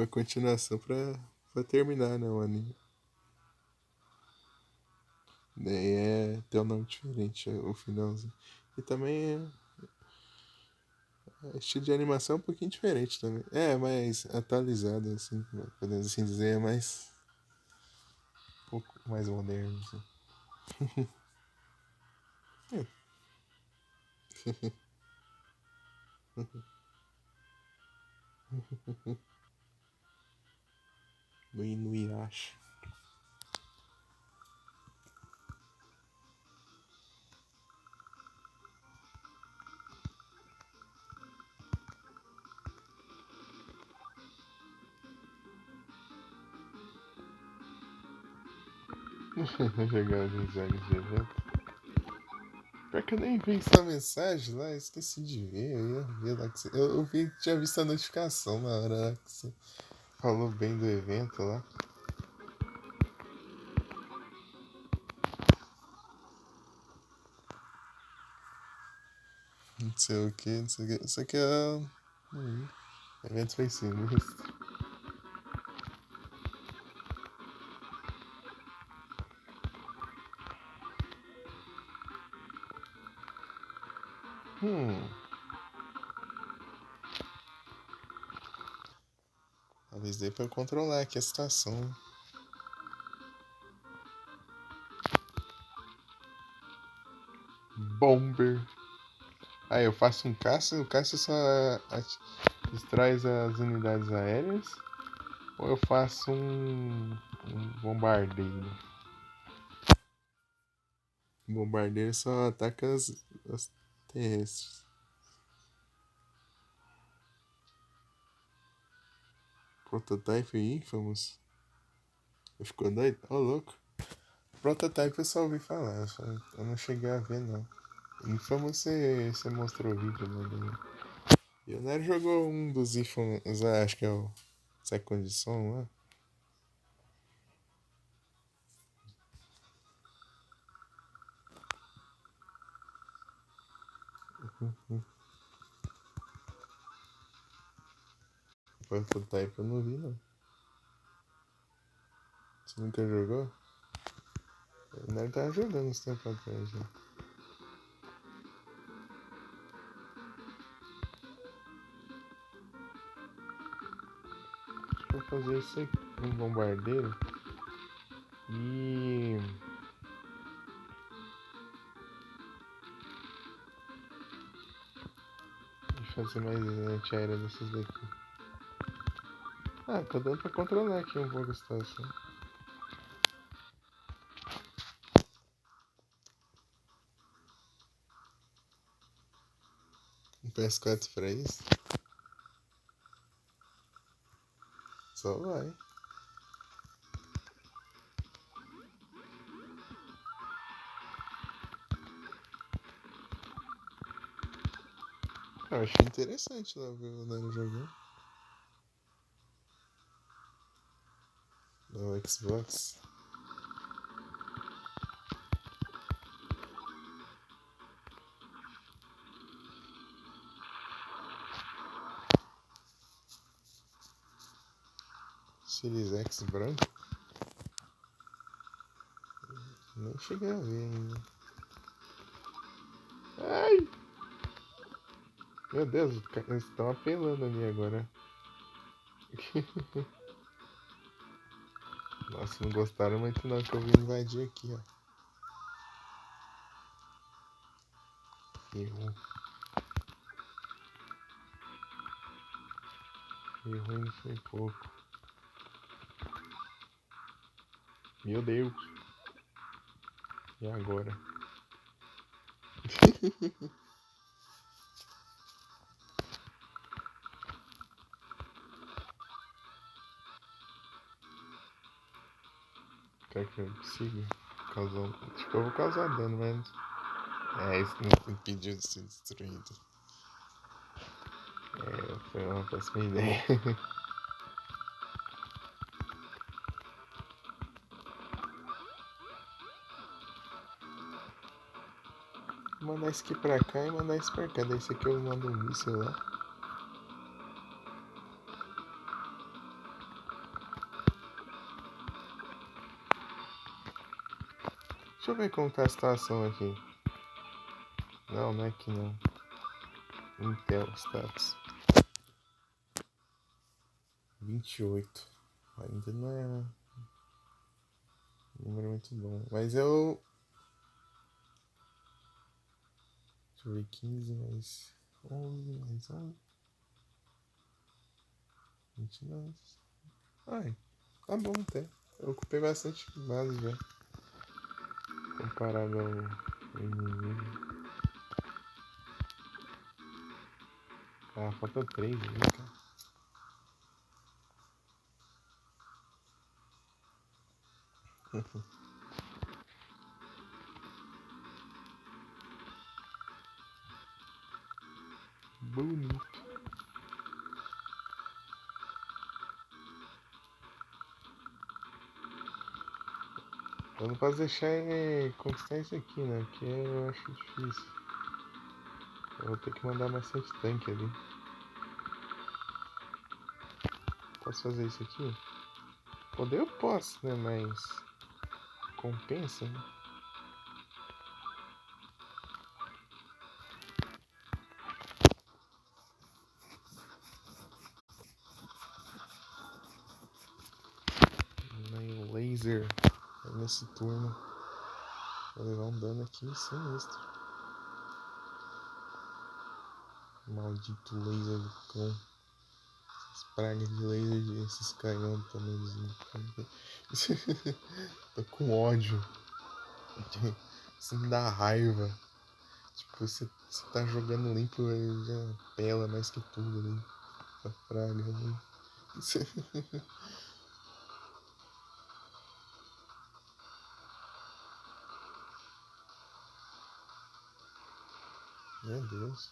a continuação pra terminar, né? O anime. Daí tem um nome diferente, o finalzinho. E também estilo de animação é um pouquinho diferente também. É mais atualizado, assim, podemos assim dizer, é mais. Um pouco mais moderno, assim. No Inuyasha. Jogar alguns jogos de evento. Pior que eu nem vi sua mensagem lá, esqueci de ver. Eu ia ver lá que você. Eu vi, tinha visto a notificação na hora lá que você falou bem do evento lá. Não sei o que, não sei o que. Isso aqui é. O evento foi sinistro. Hum. Talvez dê pra eu controlar aqui a situação. Bomber. Aí eu faço um caça, o caça só destrói as unidades aéreas. Ou eu faço um bombardeio. O bombardeio só ataca as terrestres. Prototype Infamous. Ficou doido? Ô, louco. Prototype eu só ouvi falar, eu não cheguei a ver, não. Infamous você mostrou o vídeo, né? E o Nero jogou um dos Infamous, acho que é o Second Son lá. Prototype eu não vi, não. Você nunca jogou? O Nero tava jogando uns tempos atrás já. fazer isso aqui, um bombardeiro. E fazer mais antiaérea dessas daqui. Ah, tá dando pra controlar aqui um pouco a situação. Um PS4 pra isso? Só vai. Eu achei interessante lá ver o Nano jogando. No Xbox. Series X branco? Nem cheguei a ver ainda. Ai! Meu Deus, eles estão apelando ali agora. Nossa, não gostaram muito não que eu vim invadir aqui, ó. Errou. Errou e não foi pouco. Meu Deus. E agora? Será que eu consigo causar... Acho que eu vou causar dano, mas... É, isso não impediu de ser destruído. É, foi uma péssima ideia. Vou mandar isso aqui pra cá e mandar isso pra cá. Daí esse aqui eu mando um míssil lá. Deixa eu ver como tá a situação aqui. Não, não é aqui não. Intel status 28. Ainda não é um número muito bom. Mas eu... Deixa eu ver, 15 mais 11 mais 11. 29. Ai, tá bom até. Eu ocupei bastante base já. Comparado ao inimigo. Ah, falta 3 ali, cara. Bonito. Eu não posso deixar conquistar isso aqui, né? Porque eu acho difícil. Eu vou ter que mandar bastante tanque ali. Posso fazer isso aqui? Poder eu posso, né? Mas... compensa, né? Meio laser nesse turno. Vou levar um dano aqui sinistro. Maldito laser do cão. Essas pragas de laser, esses canhão também. Tô com ódio. Isso me dá raiva. Tipo, você tá jogando limpo, ele já pela mais que tudo ali. Essa praga ali. Meu Deus.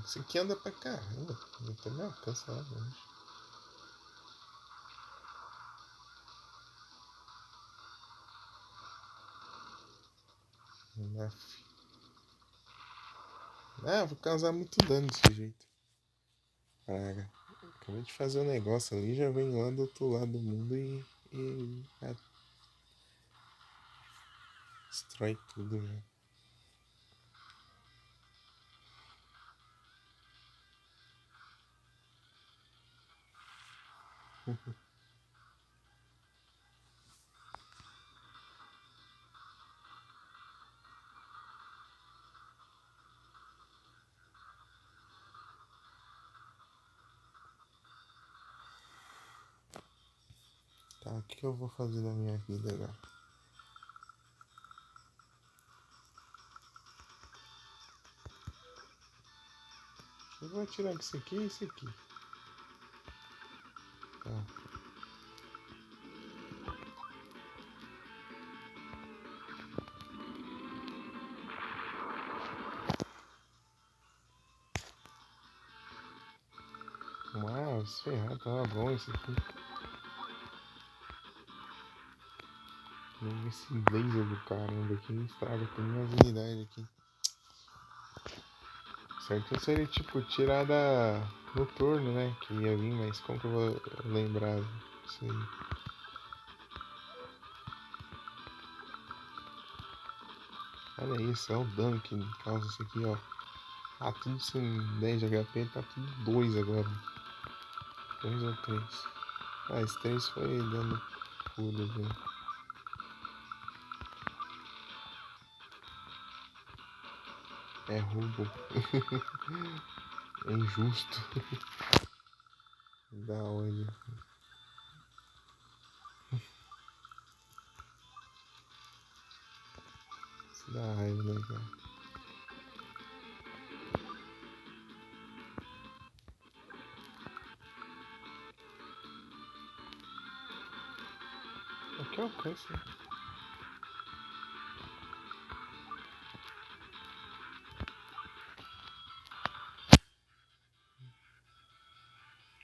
Isso aqui anda pra caramba. Até me alcança lá longe. Ah, vou causar muito dano desse jeito. Praga. Acabei de fazer um negócio ali, já vem lá do outro lado do mundo e destrói tudo, né? Tá, o que eu vou fazer na minha vida agora? Eu vou tirar isso aqui e isso aqui. Tá. Mas, ferrado, tava bom esse aqui. Esse laser do caramba aqui estraga todas minhas unidades aqui. Certo seria tipo tirada noturno, né? Que ia vir, mas como que eu vou lembrar isso aí? Olha isso, é o dano que causa isso aqui, ó. Ah, tudo sem 10 de HP, tá tudo 2 agora. 2 ou 3. Ah, esse 3 foi dano puro, velho. É roubo. É injusto. Da onde? Isso dá raiva, né, cara? Aqui alcança, né?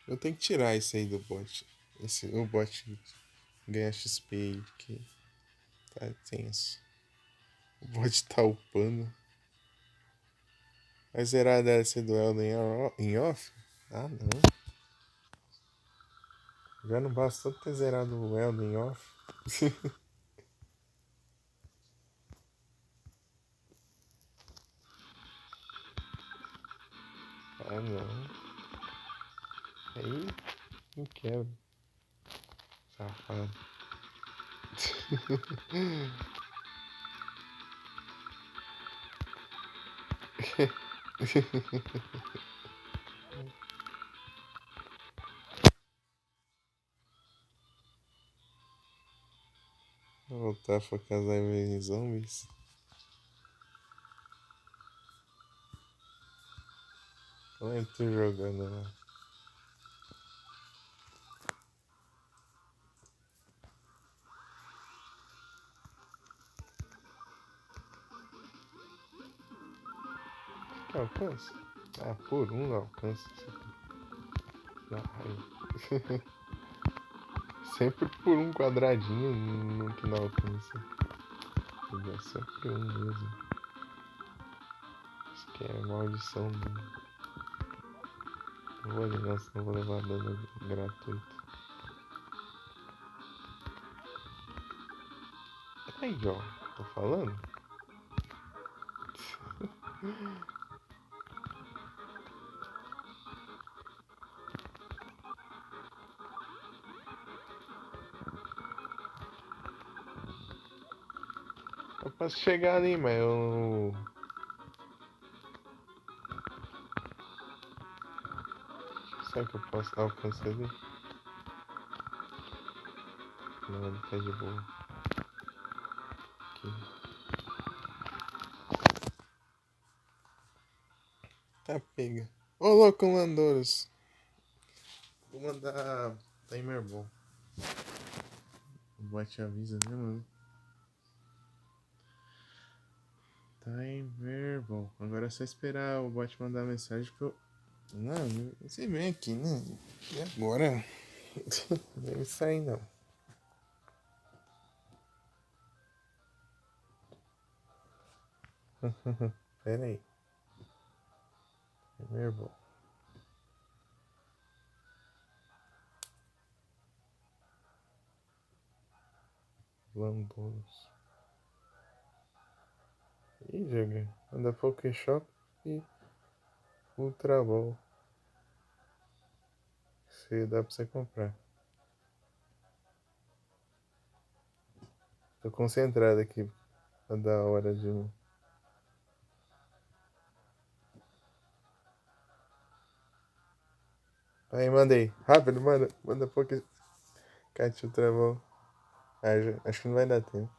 Eu tenho que tirar isso aí do bot. O bot ganha XP aí, que tá tenso. O bot tá upando. Vai zerar a DLC do Elden em off? Ah, não. Já não basta ter zerado o Elden em off. Ah, não. Aí não quero. Safado. Vou voltar a focar em zombies. Olha tu jogando lá. Que alcança? Ah, por um alcança. Dá raiva. Sempre por um quadradinho no que não alcança. É sempre um mesmo. Isso que é maldição do. Não vou ligar, senão vou levar dano gratuito. Aí, ó. Tô falando? Eu posso chegar ali, mas eu. Será que eu posso alcançar ali? Não, ele tá de boa. Aqui. Tá pega. Ô louco, Landouros. Vou mandar timer bom. O bot avisa, né, mano? Timer bom. Agora é só esperar o bot mandar mensagem que eu. Não, você vem aqui, né? E agora? Não deve sair, não. Pera aí. Timer bom. Landouros. Ih, joga. Anda Pokéshop e Ultra Ball. Você dá pra você comprar. Tô concentrado aqui pra dar a hora de um. Aí, mandei. Rápido, manda. Manda pouco. Cat o travão. Acho que não vai dar tempo.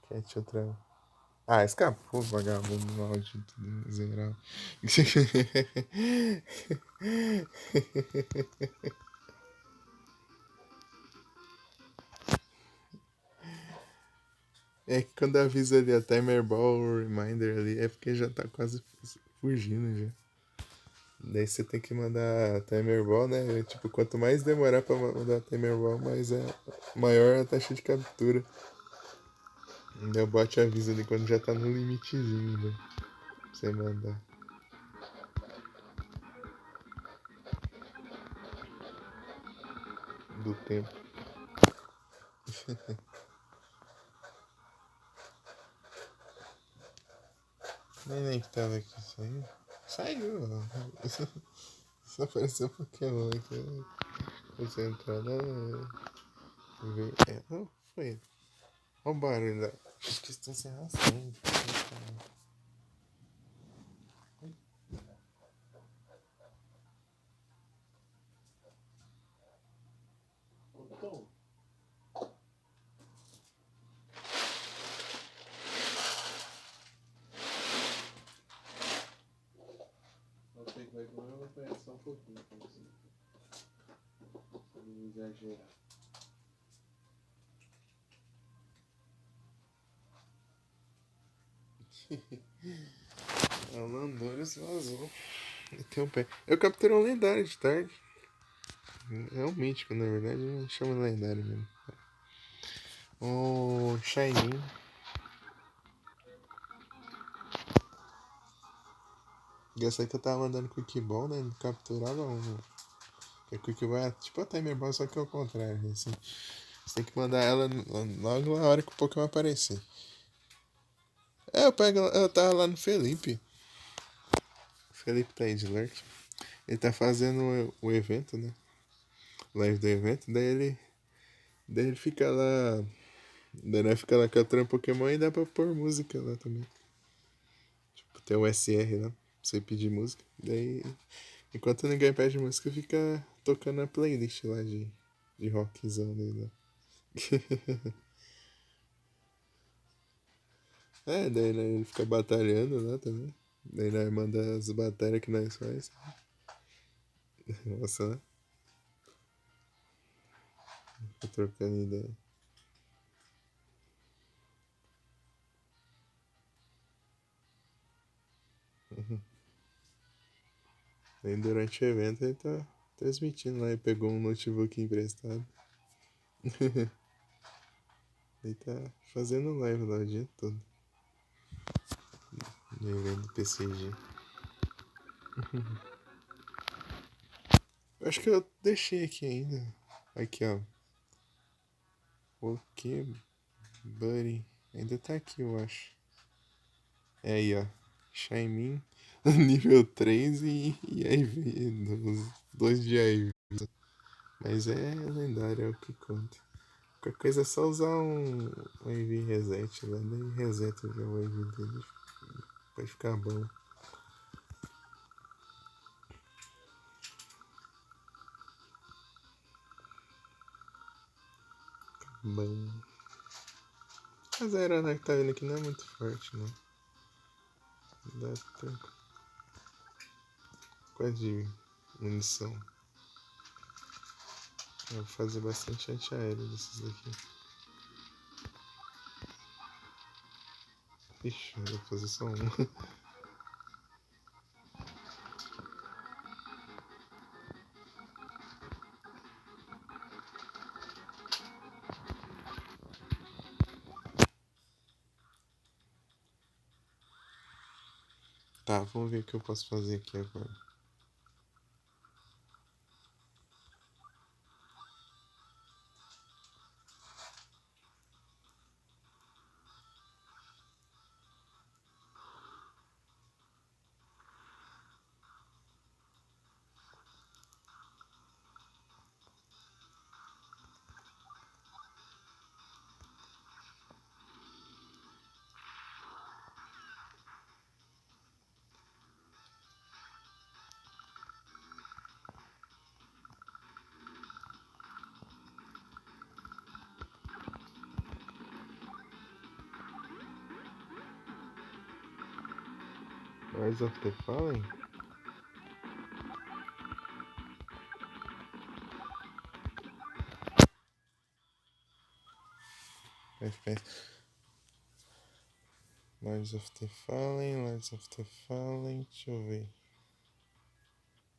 Cat o travão. Ah, escapou, vagabundo maldito miserável. É que quando avisa ali a timer ball ou reminder ali, é porque já tá quase fugindo já. Daí você tem que mandar a timer ball, né? Tipo, quanto mais demorar pra mandar a timer ball, mais é maior a taxa de captura. Daí o bot avisa ali quando já tá no limitezinho, né? Pra você mandar do tempo. Nem que tava aqui, saiu. Saiu, ó. Só apareceu Pokémon aqui. Você entrar na. Não, foi. Olha o barulho lá. Acho que estão sem ração. Não sei que vai comer, eu vou apanhar só um pouquinho. Pra não exagerar. A Landorus vazou. Tem um pé. Eu capturei um lendário de tarde. É um mítico, na verdade, mas chama lendário mesmo. O Shiny. Essa aí que eu tava mandando Quick Ball, né? Não capturava um. Porque Quick Ball é tipo a Timer Ball, só que é o contrário. Assim. Você tem que mandar ela logo na hora que o Pokémon aparecer. É, eu tava lá no Felipe. Felipe tá aí de lurk. Ele tá fazendo o evento, né? Live do evento. Daí ele fica lá. Daí nós fica lá capturando Pokémon e dá pra pôr música lá também. Tipo, tem o SR lá. Pra você pedir música. Daí, enquanto ninguém pede música, fica tocando a playlist lá de rockzão dele lá. É, daí né, ele fica batalhando lá também. Daí nós manda as batalhas que nós faz. Nossa, né? Fica trocando ideia. Aí durante o evento ele tá transmitindo lá. Ele pegou um notebook emprestado. Ele tá fazendo live lá o dia todo. No evento do PCG. Eu acho que eu deixei aqui ainda. Aqui, ó. Ok, buddy. Ainda tá aqui, eu acho. É aí, ó. Shaimin, nível 3 e IV. Dois de IV. Mas é lendário, é o que conta. Qualquer coisa é só usar um IV reset lá, daí reseta já o IV dele. Vai ficar bom. Bom. Mas a Aeronaut que tá vindo aqui não é muito forte, não. Dá tranquilo. Quase de munição. Eu vou fazer bastante antiaéreo desses daqui. Ixi, eu vou fazer só um. Tá, vamos ver o que eu posso fazer aqui agora. Rise of the Fallen? FPS. Lords of the Fallen, Lords of the Fallen, deixa eu ver.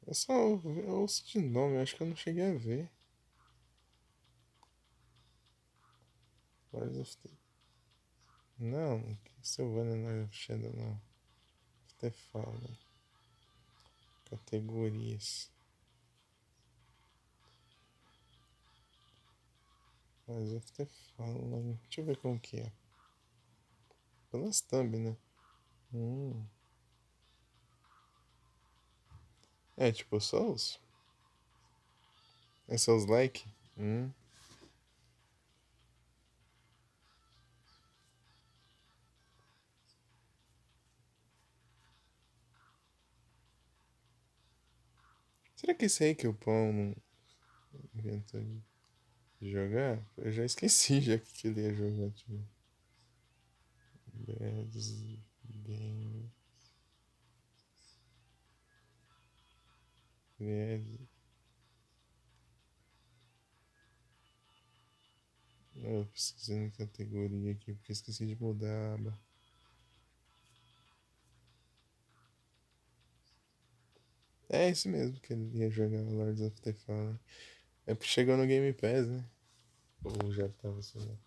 Eu só ouço de nome, acho que eu não cheguei a ver. Lords of the... Não, Castlevania Lords of Shadow não. Of the Fallen. Categorias. Lords of the Fallen. Deixa eu ver como que é. Pelas thumb, né? É tipo Souls? É Souls like? Será que esse aí que o Pão não inventou de jogar? Eu já esqueci já que ele ia jogar. Tipo. Brads Game. Brads. Eu pesquisei na categoria aqui porque esqueci de mudar a aba. É esse mesmo que ele ia jogar Lords of the Fallen. É porque chegou no Game Pass, né? Ou já tava assim, né?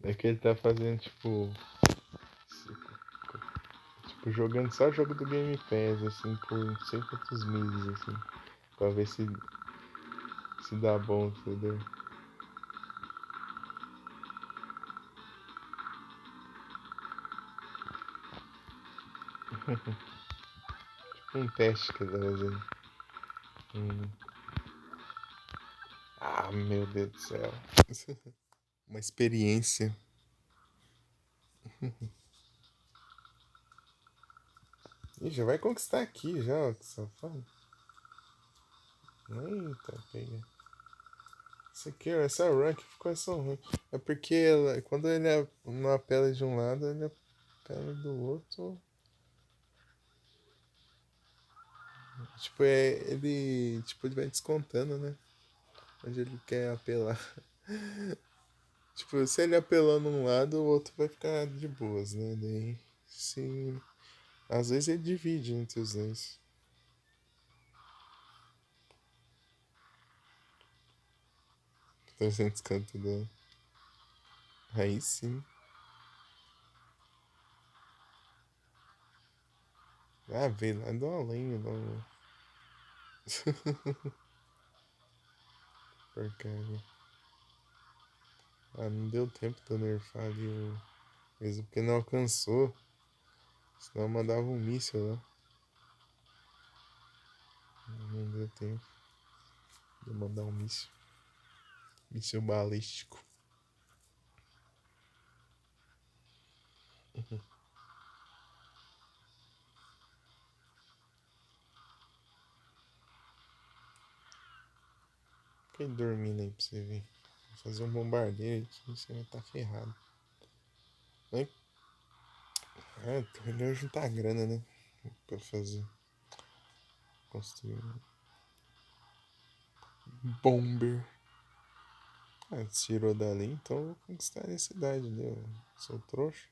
É que ele tá fazendo tipo jogando só jogo do Game Pass, assim, por não sei quantos meses, assim. Pra ver se dá bom, entendeu? Tipo um teste que ele tá fazendo. Hum. Ah, meu Deus do céu. Uma experiência. Ih, já vai conquistar aqui já, ó, que safado. Eita, pega. Isso aqui, ó, essa run que ficou essa ruim. É porque quando ele não apela de um lado, ele apela do outro. Tipo, ele vai descontando, né? Onde ele quer apelar. Tipo, se ele apelou num lado, o outro vai ficar de boas, né? Daí, se... Às vezes ele divide entre os dois. 300 canto da... Aí sim. Ah, veio lá do além, não. Porcaria. Ah, não deu tempo de eu nerfar ali o... Mesmo porque não alcançou. Senão eu mandava um míssil lá. Não deu tempo de eu mandar um míssil. Míssil balístico. Fiquei dormindo aí pra você ver. Vou fazer um bombardeio aqui, você vai estar ferrado. Tô melhor juntar grana, né? Pra fazer. Construir um bomber. Ah, tirou dali, então eu vou conquistar a cidade, né? Eu sou trouxa.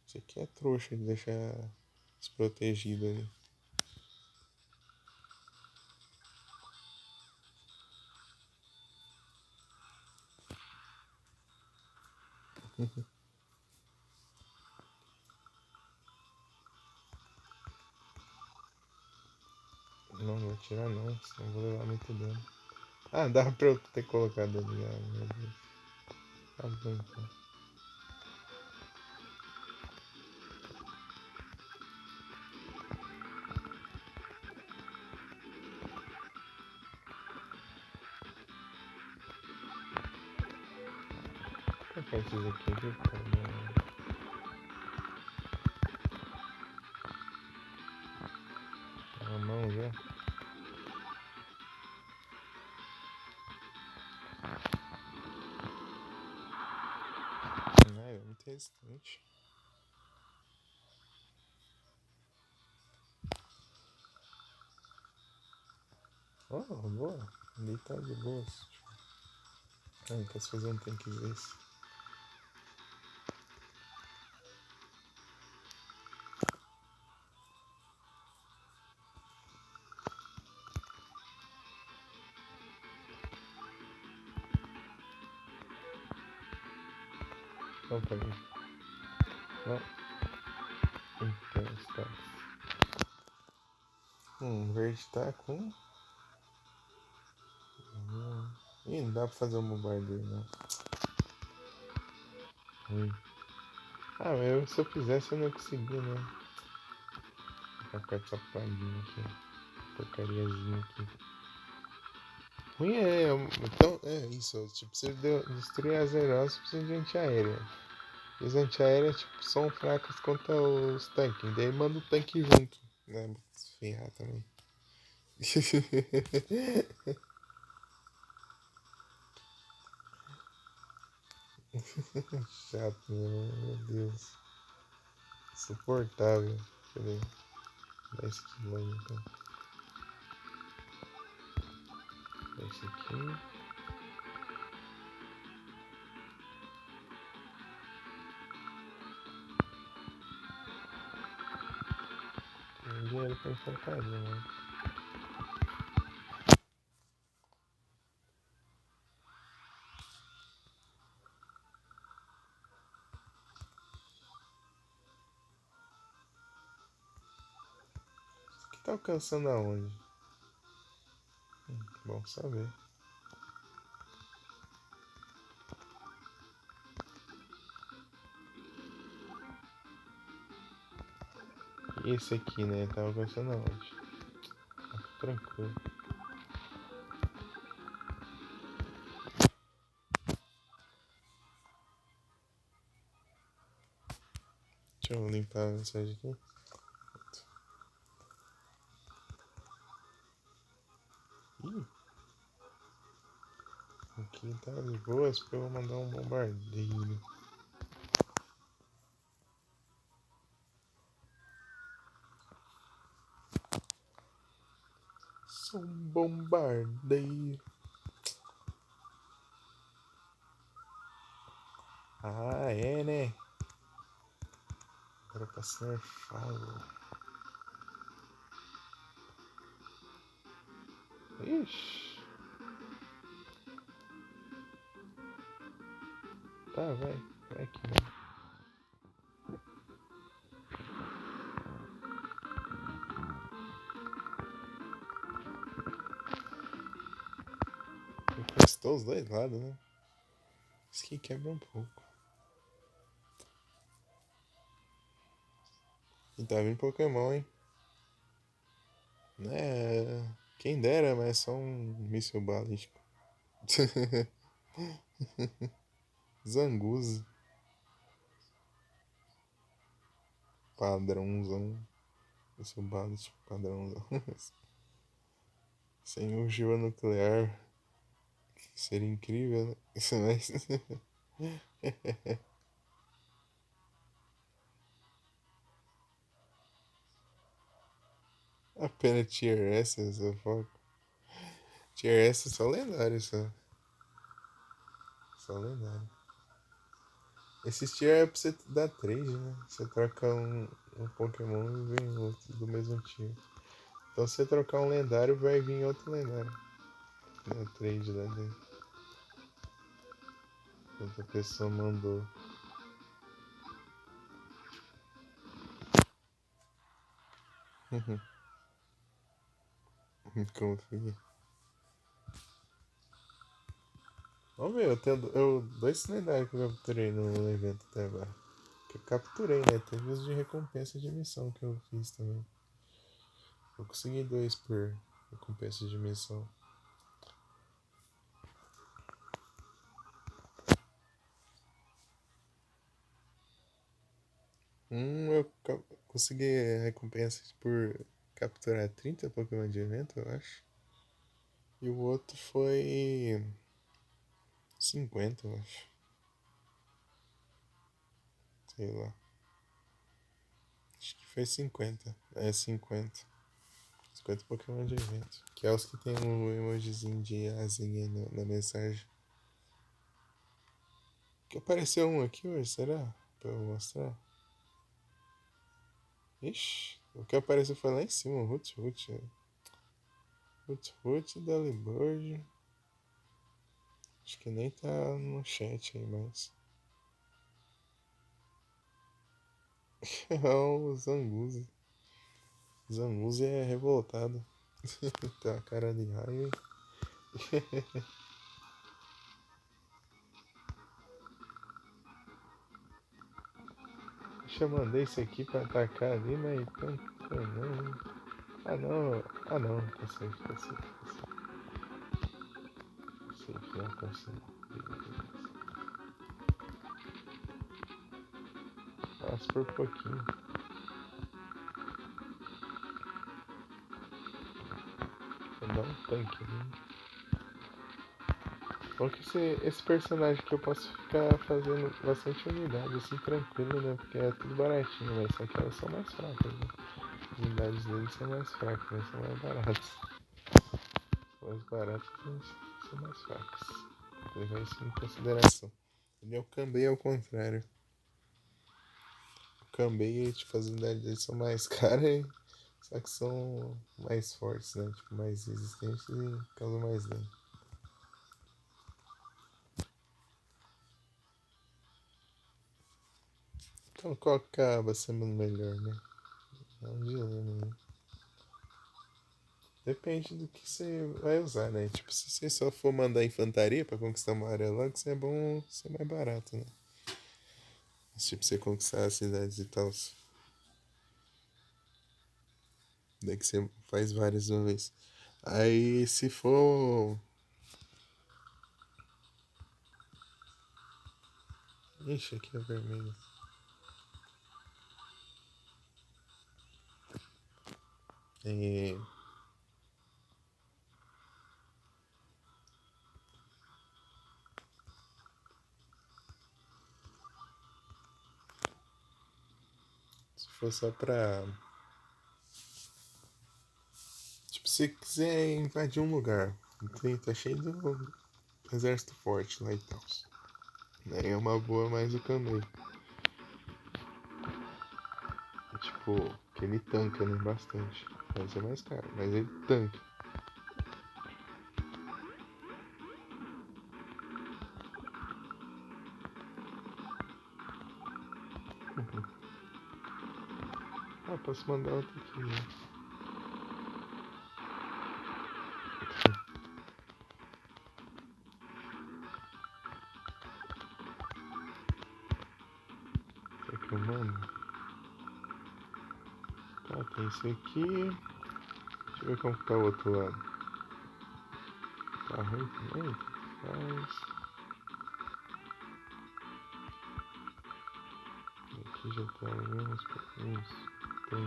Você aqui é trouxa de deixar desprotegido ali. Não vou tirar não, senão vou levar muito dano. Ah, dava pra eu ter colocado ali, ah, meu Deus. Tá bom então. Vou colocar esses aqui, viu? Tá na mão já. Ah, é muito resistente. Oh, boa. Deitar de boas. Ah, posso fazer um tanque desse. Não, peraí. Não. Então, está. Verde tá com. Ih, não dá pra fazer um bombardeio, não. Ah, mas se eu fizesse eu não conseguia, né? Vou ficar com essa praguinha aqui. Porcariazinha aqui. Ruim então, é isso. Tipo, você destruir as aeronaves precisa de antiaérea. E as antiaéreas, tipo, são fracas contra os tanques. Daí manda o tanque junto. Né? Se ferrar também. Chato, né? Meu Deus. Insuportável. Peraí. Dá esse aqui logo então. Dá esse aqui. Tem dinheiro pra infantaria, né? Isso aqui tá alcançando aonde? Bom saber. E esse aqui, né? Tá alcançando aonde? Tá tranquilo. Deixa eu limpar a mensagem aqui. Ih, aqui tá de boas pra eu mandar um bombardeiro. Sou um bombardeiro. Ah, é, né? Agora pra ser falo. Ixi. Tá, vai. Vai que vai. Encostou os dois lados, né? Isso aqui quebra um pouco. E tá vindo Pokémon, hein? É. Quem dera, mas é só um míssil balístico. Zanguzi. Padrãozão. Míssil balístico padrãozão. Sem ogiva nuclear. Seria incrível, né? Isso mais. Apenas Tier S, essa foco. Tier S é só lendário, só. Só lendário. Esse tier é pra você dar trade, né? Você troca um Pokémon e vem outro do mesmo tier. Então se você trocar um lendário, vai vir outro lendário. É trade lá dentro. Outra pessoa mandou. Confia. Vamos ver, eu dois lendários que eu capturei no evento até agora. Que eu capturei, né? Teve os de recompensa de missão que eu fiz também. Eu consegui dois por recompensa de missão. Eu consegui recompensa por capturar 30 Pokémon de evento, eu acho. E o outro foi 50, eu acho. Sei lá. Acho que foi 50. É 50. 50 Pokémon de evento. Que é os que tem um emojizinho de asinha na mensagem. Que apareceu um aqui hoje, será? Pra eu mostrar? Ixi, o que apareceu foi lá em cima, o Root Root. Root Root, Delibird. Acho que nem tá no chat aí, mas. É o Zanguzi. Zanguzi é revoltado. Tem a cara de raiva. Deixa eu mandar esse aqui pra atacar ali, mas tanto não. Ah não, ah não, tá safe, tá safe, tá safe. Safe, não tá safe. Nossa, por pouquinho. Vou dar um tanque ali. Bom que esse personagem que eu posso ficar fazendo bastante unidade, assim, tranquilo, né? Porque é tudo baratinho, mas só que elas são mais fracas, né? As unidades deles são mais fracas, né? São mais baratas. Mais baratas, mas são mais fracas. Vou levar isso em consideração. Ele é o Kambei ao contrário. O Kambei, tipo, as unidades deles são mais caras, só que são mais fortes, né? Tipo, mais resistentes e causam mais dano. Então qual acaba sendo melhor, né? É um dilema, né? Depende do que você vai usar, né? Tipo, se você só for mandar infantaria pra conquistar uma área logo, é bom ser mais barato, né? Mas, tipo, você conquistar as cidades e tal. Daí que você faz várias de uma vez. Aí, se for. Ixi, aqui é vermelho. É... Se for só pra. Tipo, se você quiser invadir um lugar, tá cheio do exército forte lá e tal. Aí é uma boa mais o Kambei. Tipo, que ele tanca, né? Bastante. Vai ser mais caro, mas ele tanca. Ah, posso mandar outro aqui, né? Será que eu mando? Tá, tem esse aqui. Deixa eu ver como tá o outro lado. Tá ruim também? Faz. Aqui já tá uns. Tem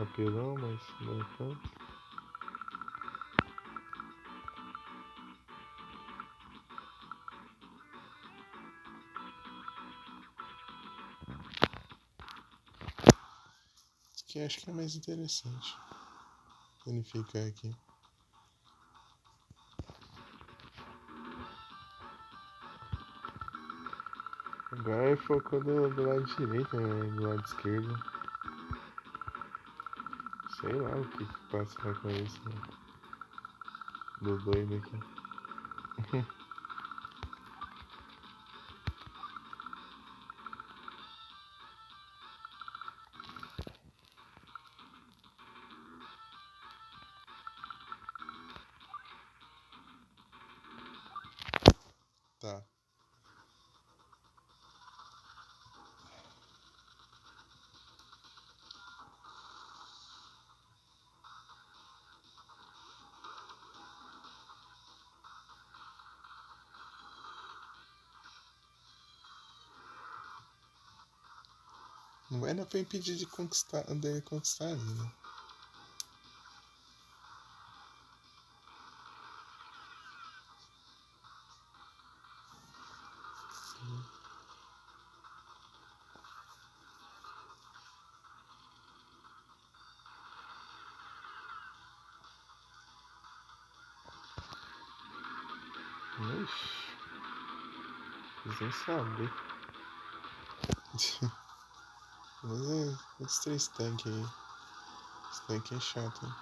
apelão, mas não é tanto. Esse aqui acho que é mais interessante. Ele fica aqui. Agora ele focou do lado direito, né? Do lado esquerdo. Sei lá o que passa na cabeça do doido aqui. Tá. Não vai dar pra impedir de conquistar ali, né? Ixi, vocês nem sabem. Mas é esses 3 tanques aí. Esse tanque é chato, hein?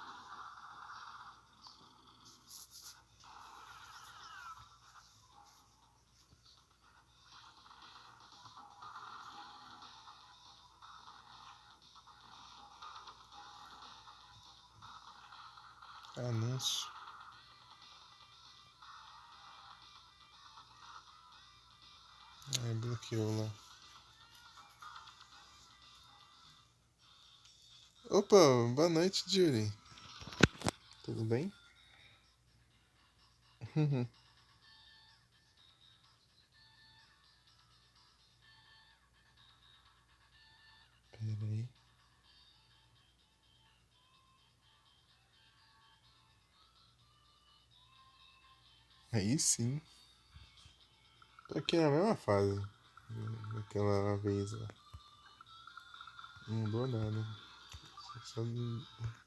Anúncio. Aí bloqueou lá. Opa, boa noite, Julie. Tudo bem? Pera aí. Aí sim. Tô aqui na mesma fase. Daquela vez lá. Não mudou nada. Só,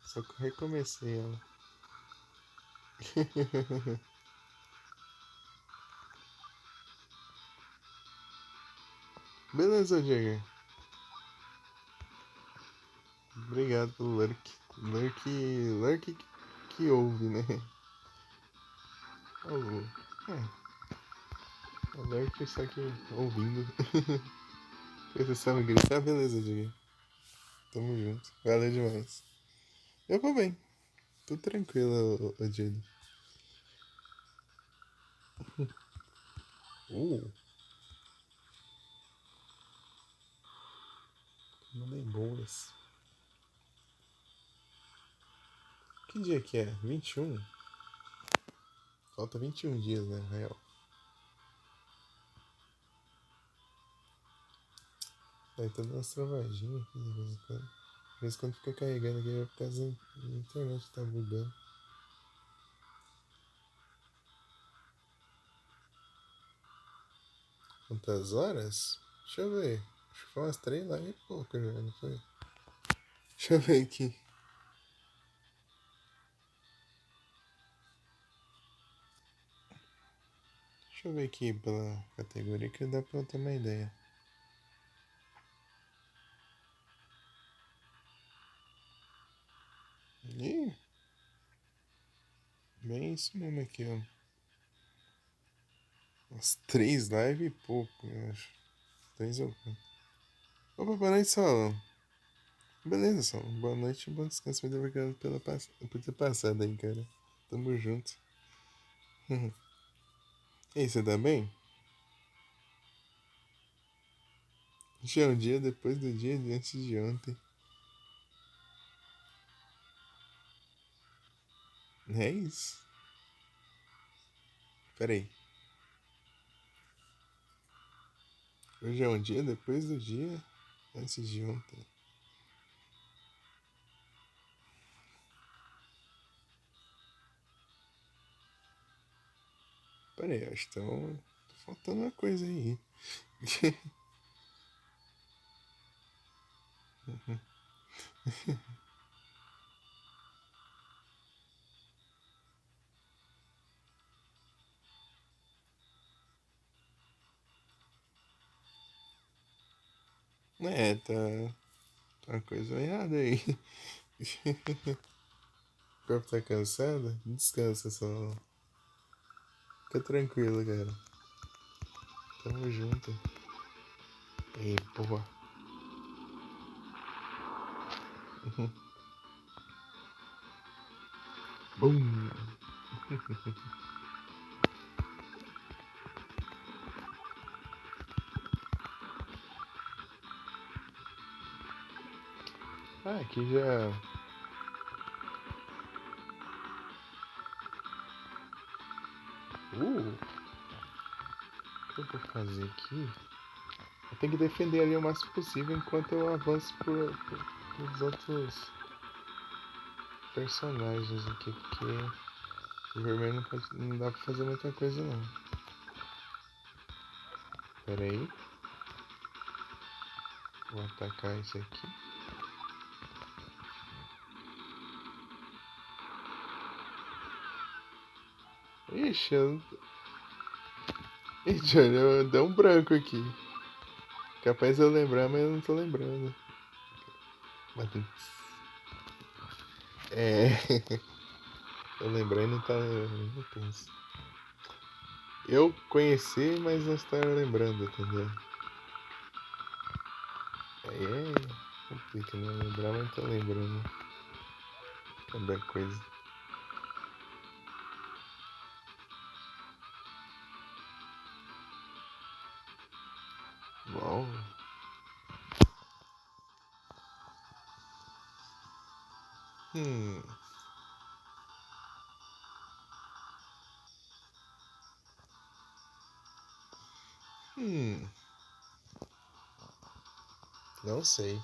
só que eu recomecei ela. Beleza, Jagger. Obrigado pelo lurk. Lurk que ouve, né? Oh, lurk só que ouvindo. Você sabe gritar? Beleza, Jagger. Tamo junto. Valeu demais. Eu vou bem. Tudo tranquilo, Julie. Mandei bolas. Que dia que é? 21? Falta 21 dias, né, real. Aí tá dando umas travadinhas aqui de vez em quando. De vez em quando fica carregando aqui, por causa da internet tá bugando. Quantas horas? Deixa eu ver. Acho que foi umas 3 lá e pouco já, não foi? Deixa eu ver aqui. Deixa eu ver aqui pela categoria que dá pra eu ter uma ideia. Ih, bem isso mesmo aqui, ó. Umas 3 lives e pouco, eu acho. 3 ou 4. Opa, boa noite, Saulo. Beleza, Saulo. Boa noite e bom descanso. Muito obrigado por ter passado aí, cara. Tamo junto. E aí, você tá bem? Já é um dia depois do dia de antes de ontem. É isso. Pera aí. Hoje é um dia depois do dia antes de ontem. Pera aí, acho que tá faltando uma coisa aí. É, tá uma coisa errada aí. O corpo tá cansado? Descansa só. Fica tranquilo, cara. Tamo junto. Ei, porra. Bum. Ah, aqui já. O que eu vou fazer aqui? Eu tenho que defender ali o máximo possível enquanto eu avanço pros outros personagens aqui, porque o vermelho não dá pra fazer muita coisa não. Pera aí. Vou atacar esse aqui. Ixi, Johnny, deu um branco aqui. Capaz de eu lembrar, mas eu não tô lembrando. É. Eu lembrei e não tá lembrando. Não penso. Eu conheci, mas não estou lembrando, entendeu? Aí complica, né? Lembrar, mas não tô lembrando. Cada coisa. Uau. Hum. Hum. Não sei.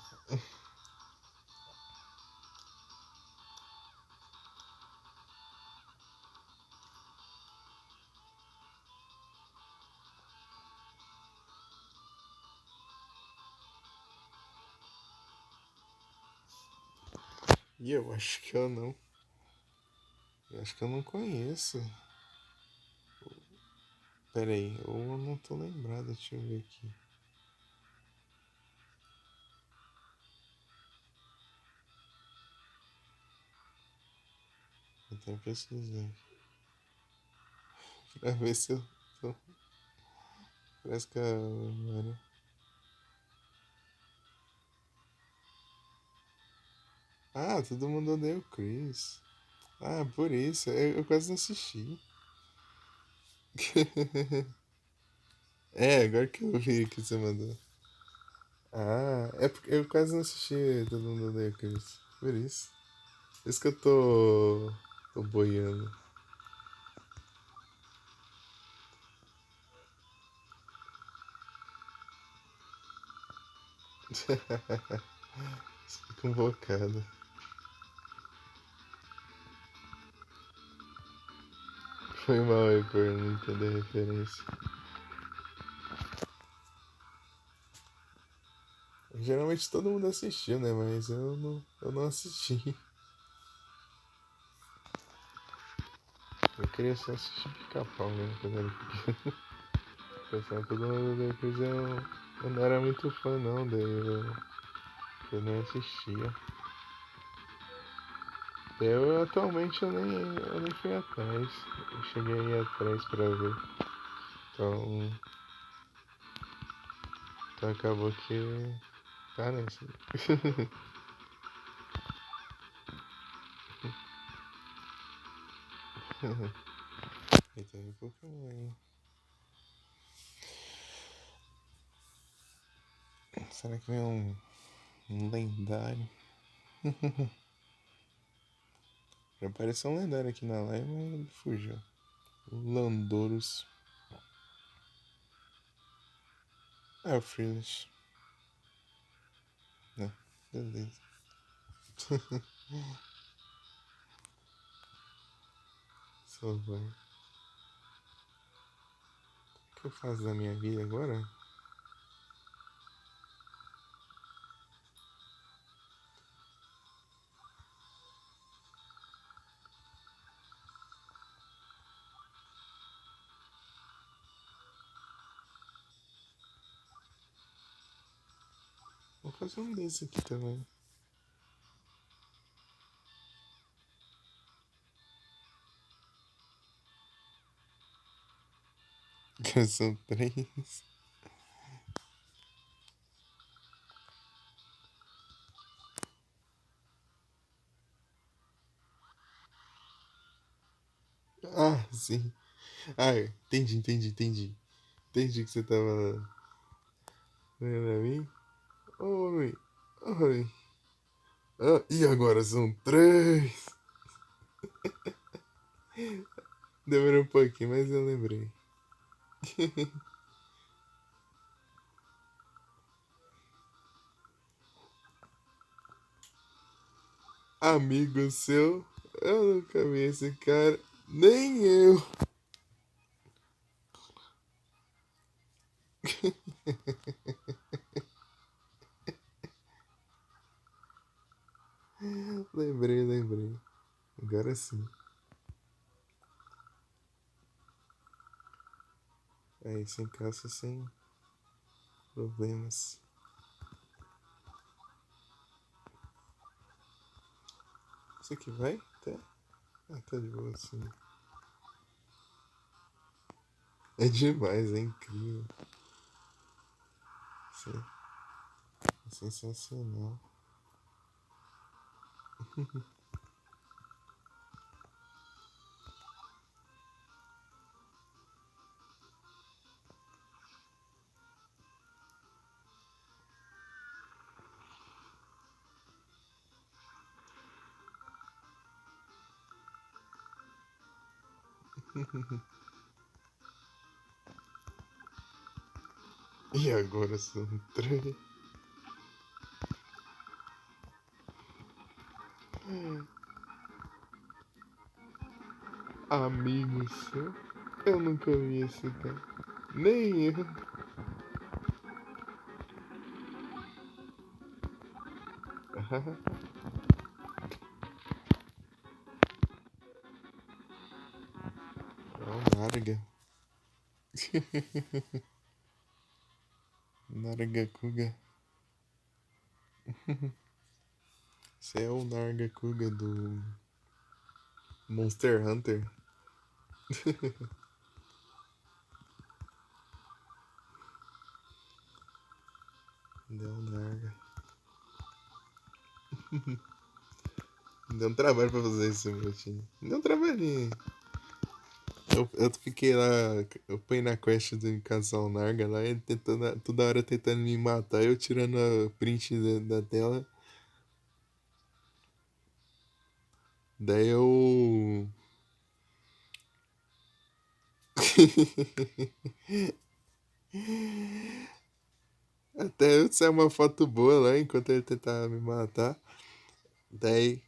E eu acho que eu não. Eu acho que eu não conheço. Pera aí, eu não tô lembrado, deixa eu ver aqui. Eu tenho que pesquisar. Pra ver se eu tô. Parece que a memória. Ah, todo mundo odeia o Chris. Ah, por isso. Eu quase não assisti. É, agora que eu vi que você mandou. Ah, é porque eu quase não assisti Todo Mundo Odeia o Chris. Por isso. Por isso que eu tô. Tô boiando. Fico invocado. Foi mal aí por não entender a referência. Geralmente todo mundo assistiu, né? Mas eu não assisti. Eu queria só assistir Pica-Pau mesmo quando era pequeno. Pensava todo mundo depois eu não era muito fã não, eu nem assistia. Eu atualmente eu nem fui atrás. Eu cheguei aí atrás pra ver. Então, então acabou que tá nessa. E teve Pokémon. Será que vem um lendário? Já apareceu um lendário aqui na live, mas ele fugiu. Landorus. É o Freelance. Né? Beleza. Só vai. O que eu faço da minha vida agora? Vou fazer um desse aqui também. Que são três. Ah, sim. Ah, entendi. Entendi que você tava vendo a mim. Oi, oi. Ah, e agora são três. Demorou um pouquinho, mas eu lembrei. Amigo seu, eu nunca vi esse cara. Nem eu. Lembrei. Agora sim. Aí sem calça, sem problemas. Isso aqui vai? Tá? Ah, tá de boa assim. É demais, é incrível. Isso é sensacional. E agora são três. Amigo seu? Eu nunca vi esse cara. Nem eu. Ó, Narga. Nargacuga. Você é o Nargacuga do Monster Hunter. Deu Narga. Deu um trabalho pra fazer esse brotinho. Deu um trabalhinho. Eu fiquei lá, eu fui na quest do casal Narga lá, ele tentando, toda hora tentando me matar, eu tirando a print da tela. Daí eu. Até eu sair uma foto boa lá enquanto ele tentava me matar. Daí.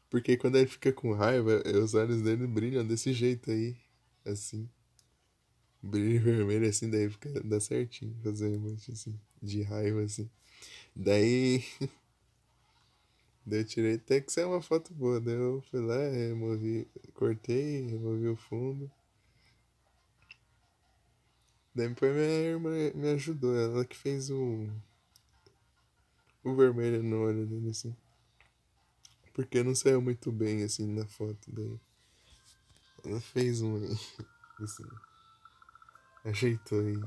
Porque quando ele fica com raiva, os olhos dele brilham desse jeito aí. Assim. Brilho vermelho assim, daí fica, dá certinho fazer emoji assim. De raiva assim. Daí. Daí eu tirei até que saiu uma foto boa. Daí eu fui lá, removi. Cortei, removi o fundo. Daí depois minha irmã me ajudou. Ela que fez o vermelho no olho dele assim. Porque não saiu muito bem assim na foto. Daí ela fez um aí. Assim. Ajeitou aí.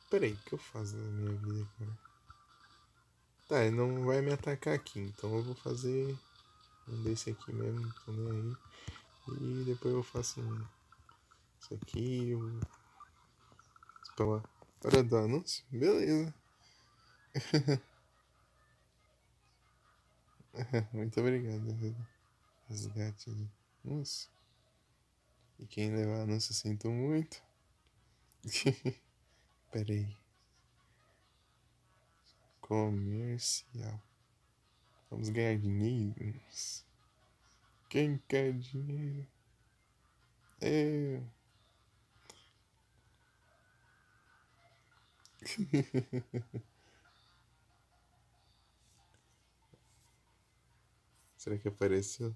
Peraí, o que eu faço na minha vida agora? Tá, ele não vai me atacar aqui, então eu vou fazer um desse aqui mesmo, não tô nem aí. E depois eu faço um. Isso aqui, um. Spamar. Hora do anúncio? Beleza. Muito obrigado. Resgate de anúncio. E quem levar anúncio, sinto muito. Peraí. Comercial. Vamos ganhar dinheiro. Quem quer dinheiro? Eu. Será que apareceu?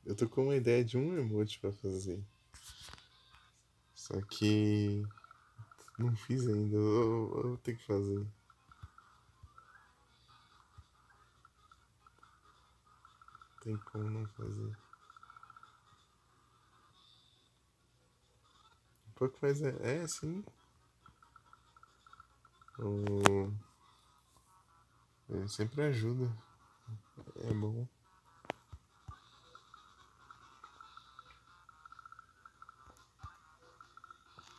Eu tô com uma ideia de um emote pra fazer. Só que não fiz ainda. Eu vou ter que fazer. Tem como não fazer. Um pouco mais é sim. O... sempre ajuda. É bom.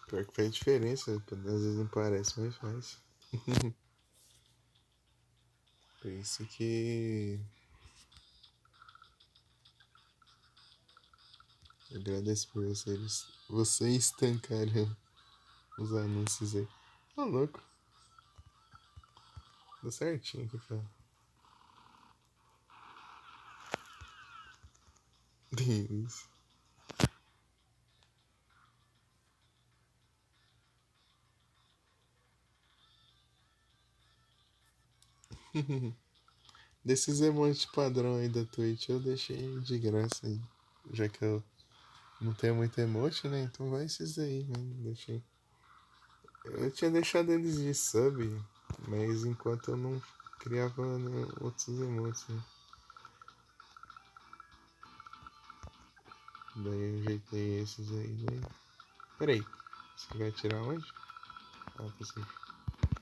Pior que faz diferença. Às vezes não parece, mas faz. Por isso que Agradeço por vocês estancarem os anúncios aí. Tá louco. Deu certinho aqui pra. Isso. Desses emotes padrão aí da Twitch eu deixei de graça aí. Já que eu não tenho muito emote, né? Então vai esses aí, mano. Deixei. Eu tinha deixado eles de sub, mas enquanto eu não criava, né, outros emotes, né? Daí eu ajeitei esses aí, daí. Peraí, você vai tirar onde? Ah, tá assim.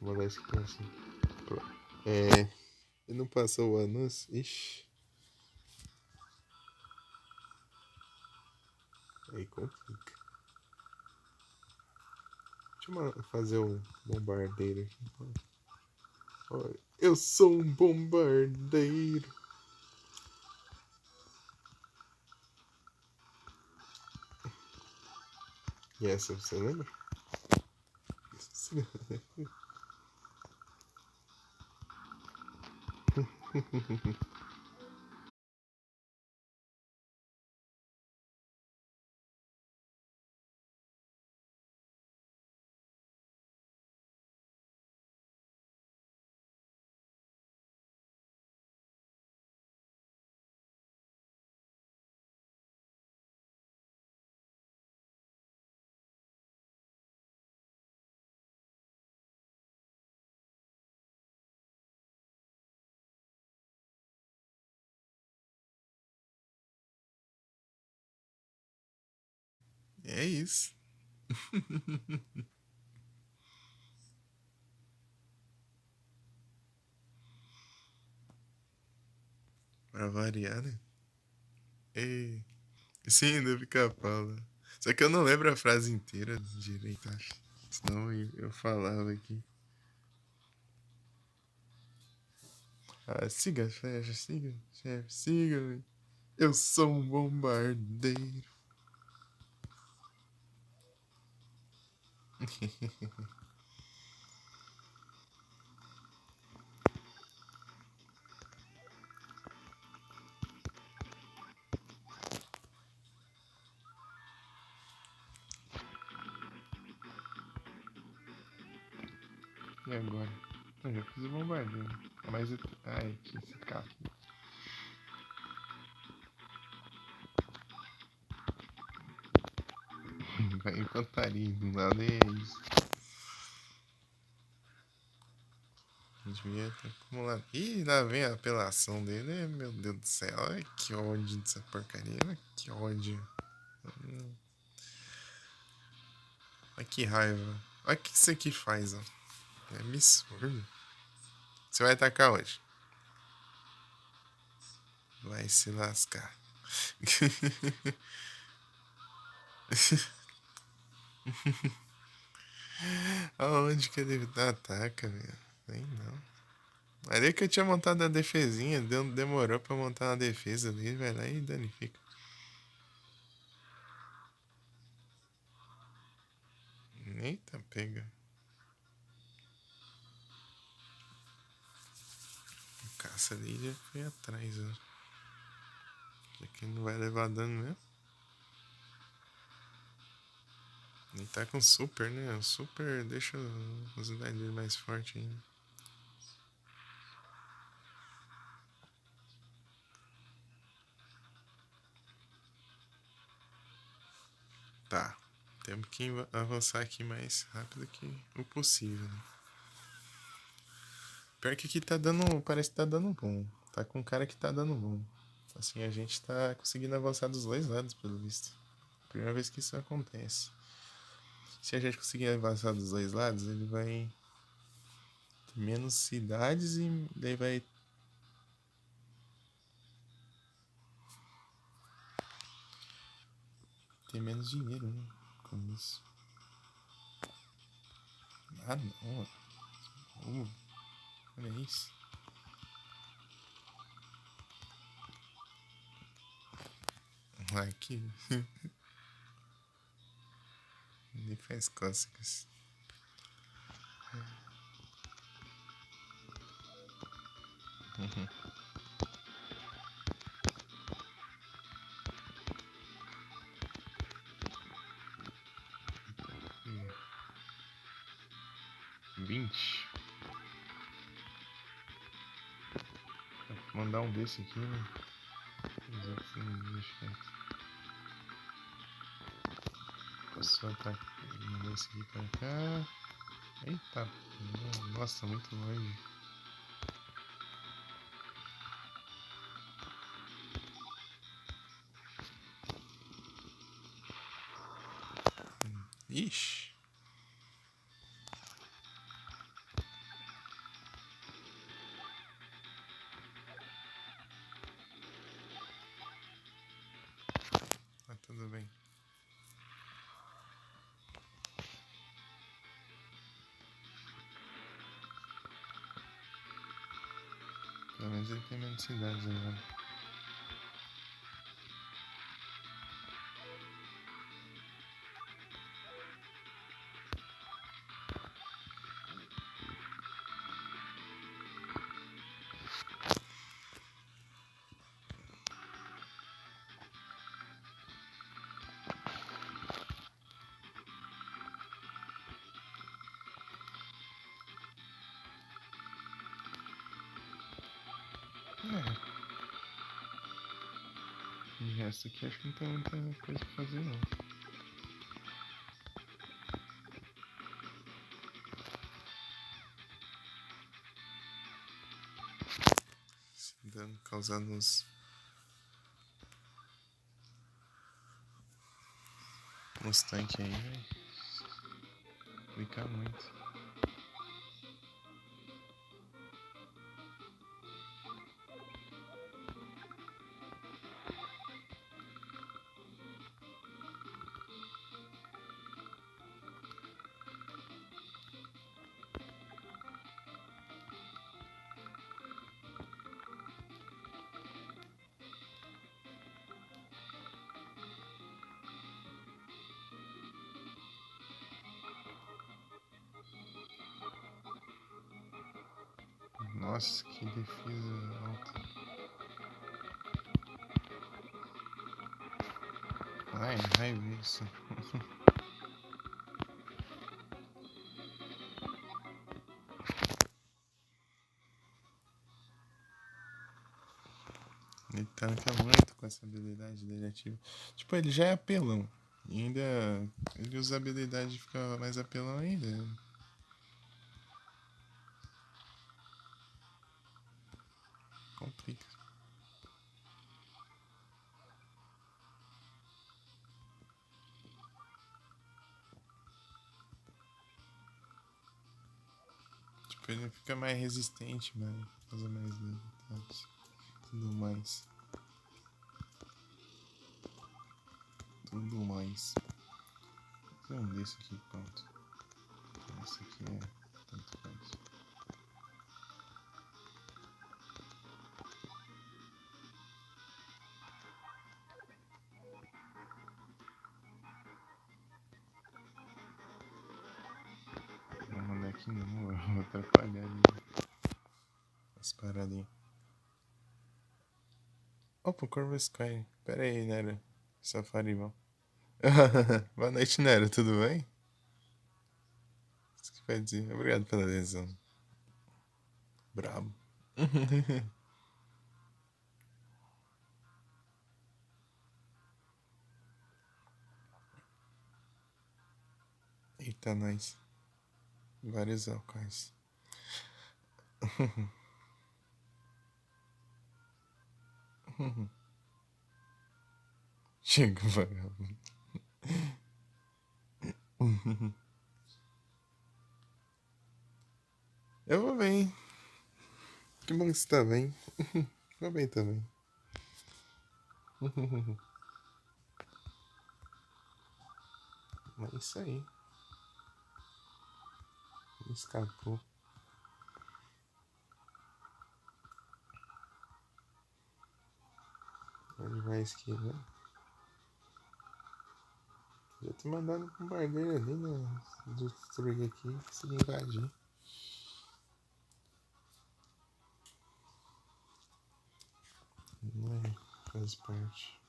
Vou mandar isso aqui pra você. Pronto. É. E não passou o anúncio? Ixi, aí complica. Deixa eu fazer um bombardeiro aqui. Olha, eu sou um bombardeiro. E essa você lembra? É isso. Pra variar, né? Ei. Sim, do pica-pau. Né? Só que eu não lembro a frase inteira direito, acho. Senão eu falava aqui. Ah, siga, fecha, siga, chefe, siga. Eu sou um bombardeiro. E agora? Eu já fiz o bombardeiro. Mas. Ai, tinha esse carro. Vai infantaria, do nada é isso. Devia ter acumulado. Ih, lá vem a apelação dele. Meu Deus do céu. Ai, que ódio dessa porcaria. Ai, que ódio. Ai, que raiva. Olha o que isso aqui faz, ó. É absurdo. Você vai atacar hoje? Vai se lascar. Aonde que ele ataca, meu? Nem não. Ali que eu tinha montado a defesinha, demorou pra montar uma defesa ali, vai lá e danifica. Eita, pega. O caça ali já foi atrás, ó. Já que não vai levar dano mesmo. Ele tá com super, né? O super deixa os unidades dele mais forte ainda. Tá. Temos que avançar aqui mais rápido que o possível, né? Pior que aqui tá dando. Parece que tá dando bom. Tá com cara que tá dando bom. Assim, a gente tá conseguindo avançar dos dois lados, pelo visto. Primeira vez que isso acontece. Se a gente conseguir avançar dos dois lados, ele vai ter menos cidades e daí vai ter menos dinheiro, né? Com isso. Ah, não. Olha isso. Aqui. Ele faz cócegas. Uhum. 20. Vou mandar um desse aqui, né? Passou, tá. Mandar esse aqui pra cá. Eita. Nossa, tá muito longe. Ixi. Tá tudo bem. Pelo menos ele tem menos cidades agora. E essa aqui acho que não tem muita coisa pra fazer não. Dando, causando uns tanques aí, velho. Fica muito. Nossa, que defesa alta. Ai, raiva isso. Ele tanca muito com essa habilidade dele ativa. Tipo, ele já é apelão. E ainda ele usa a habilidade de ficar mais apelão ainda. Complica. Tipo, ele fica mais resistente, mas usa mais dele. Tudo mais. Tudo mais. Tem um desse aqui, pronto. Esse aqui é tanto faz. Vou mandar aqui não, vou atrapalhar ali as paradinhas. Opa, Corvo Sky. Pera aí, Nero. Safari, vão. Boa noite, Nero. Tudo bem? Isso que vai dizer. Obrigado pela adesão. Brabo. Eita, nós. Vários alcais. Chega, vagabundo. Eu vou bem. Que bom que você tá bem. Vou bem também. Mas é isso aí. Escapou. Onde vai esquivar? Já te mandando pro barbeiro ali, né? Destruir aqui, consegui invadir. Não é, faz parte.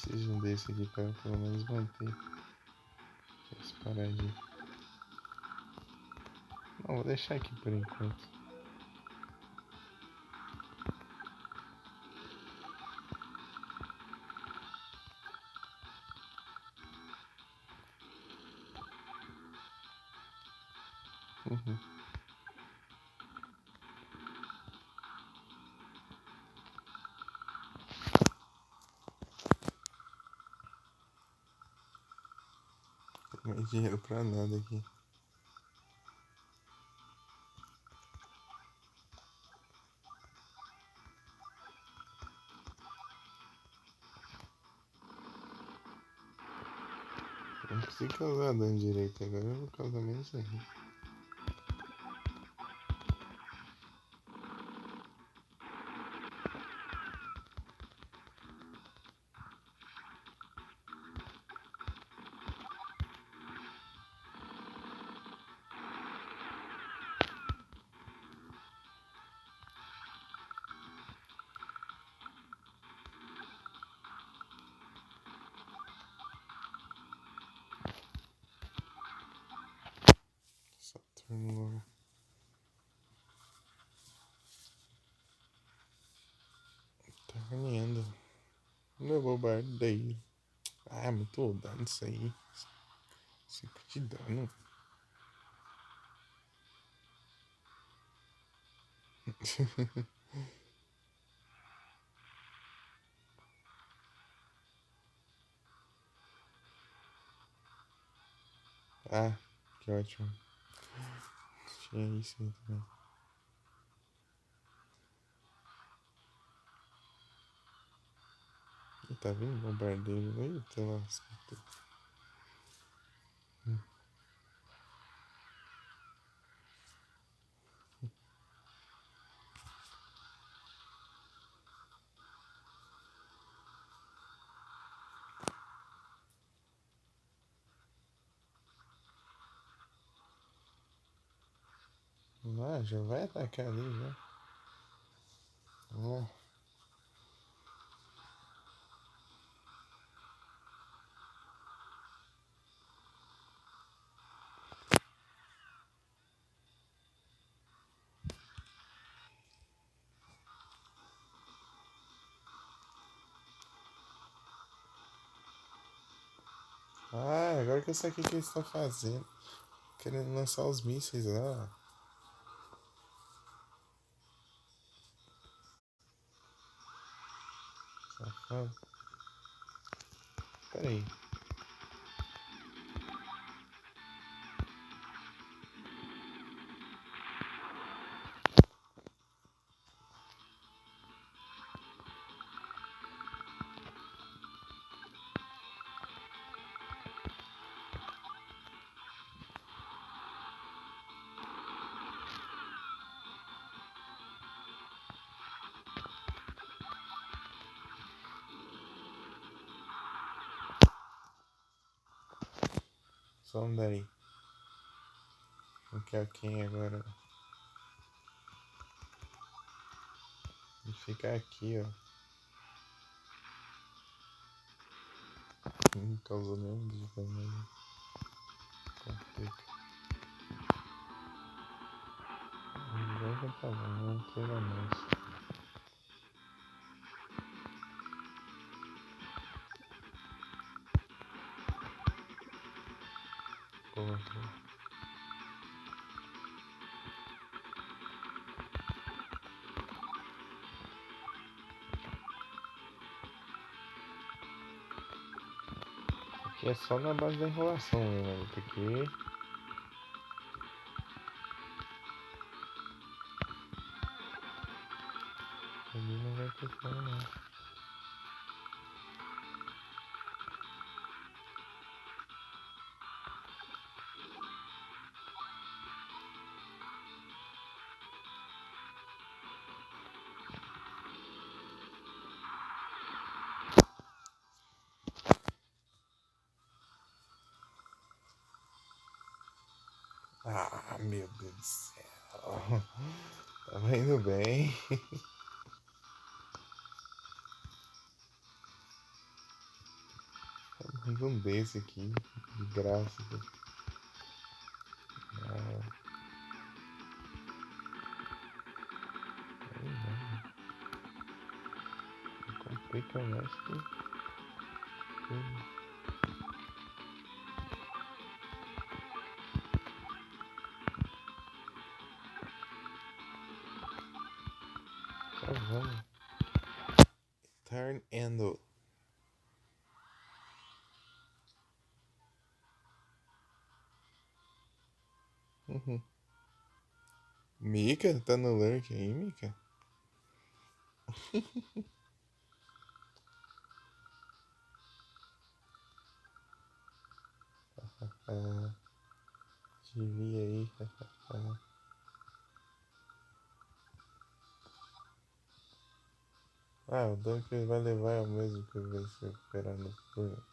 Preciso desse aqui pra pelo menos manter essa paradinha. Não, vou deixar aqui por enquanto. Uhum. Não tem mais dinheiro pra nada aqui. Eu não consigo causar dano direito, agora eu vou causar menos ainda. Saturno. Tá ganhando. Meu bombardeio. Ah, muito dano isso aí. 5 de dano. Ah, que ótimo. Tinha isso aí também. E tá vindo bombardeio. Eita lasca. Ah, já vai atacar ali já. Ó. Ah, agora que eu sei o que eles estão fazendo. Querendo lançar os mísseis lá. Safado. Pera aí. Só um daí. Não quero quem agora. E ficar aqui, ó. Não causou nenhum de dano. Complica. Agora já tá bom, não precisa mais. Porra. Aqui é só na base da enrolação, né, mano? Porque Ah, meu Deus do céu. Tava indo bem. Manda um desse aqui, de graça. Ah, aí não. Complica mais que tudo. Tá vamos. Turn handle. Mika, tá no lurk aí, Mika? Ah, te vi aí. Ah, o dano que ele vai levar é o mesmo que ele vai se recuperar no turno.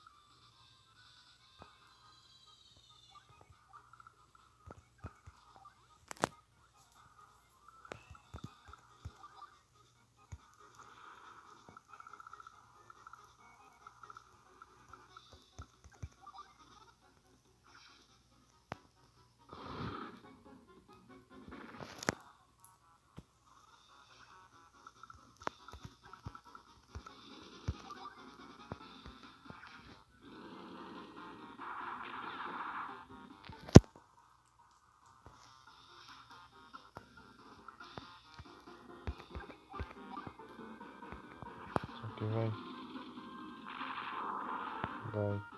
Só que vai. Vai.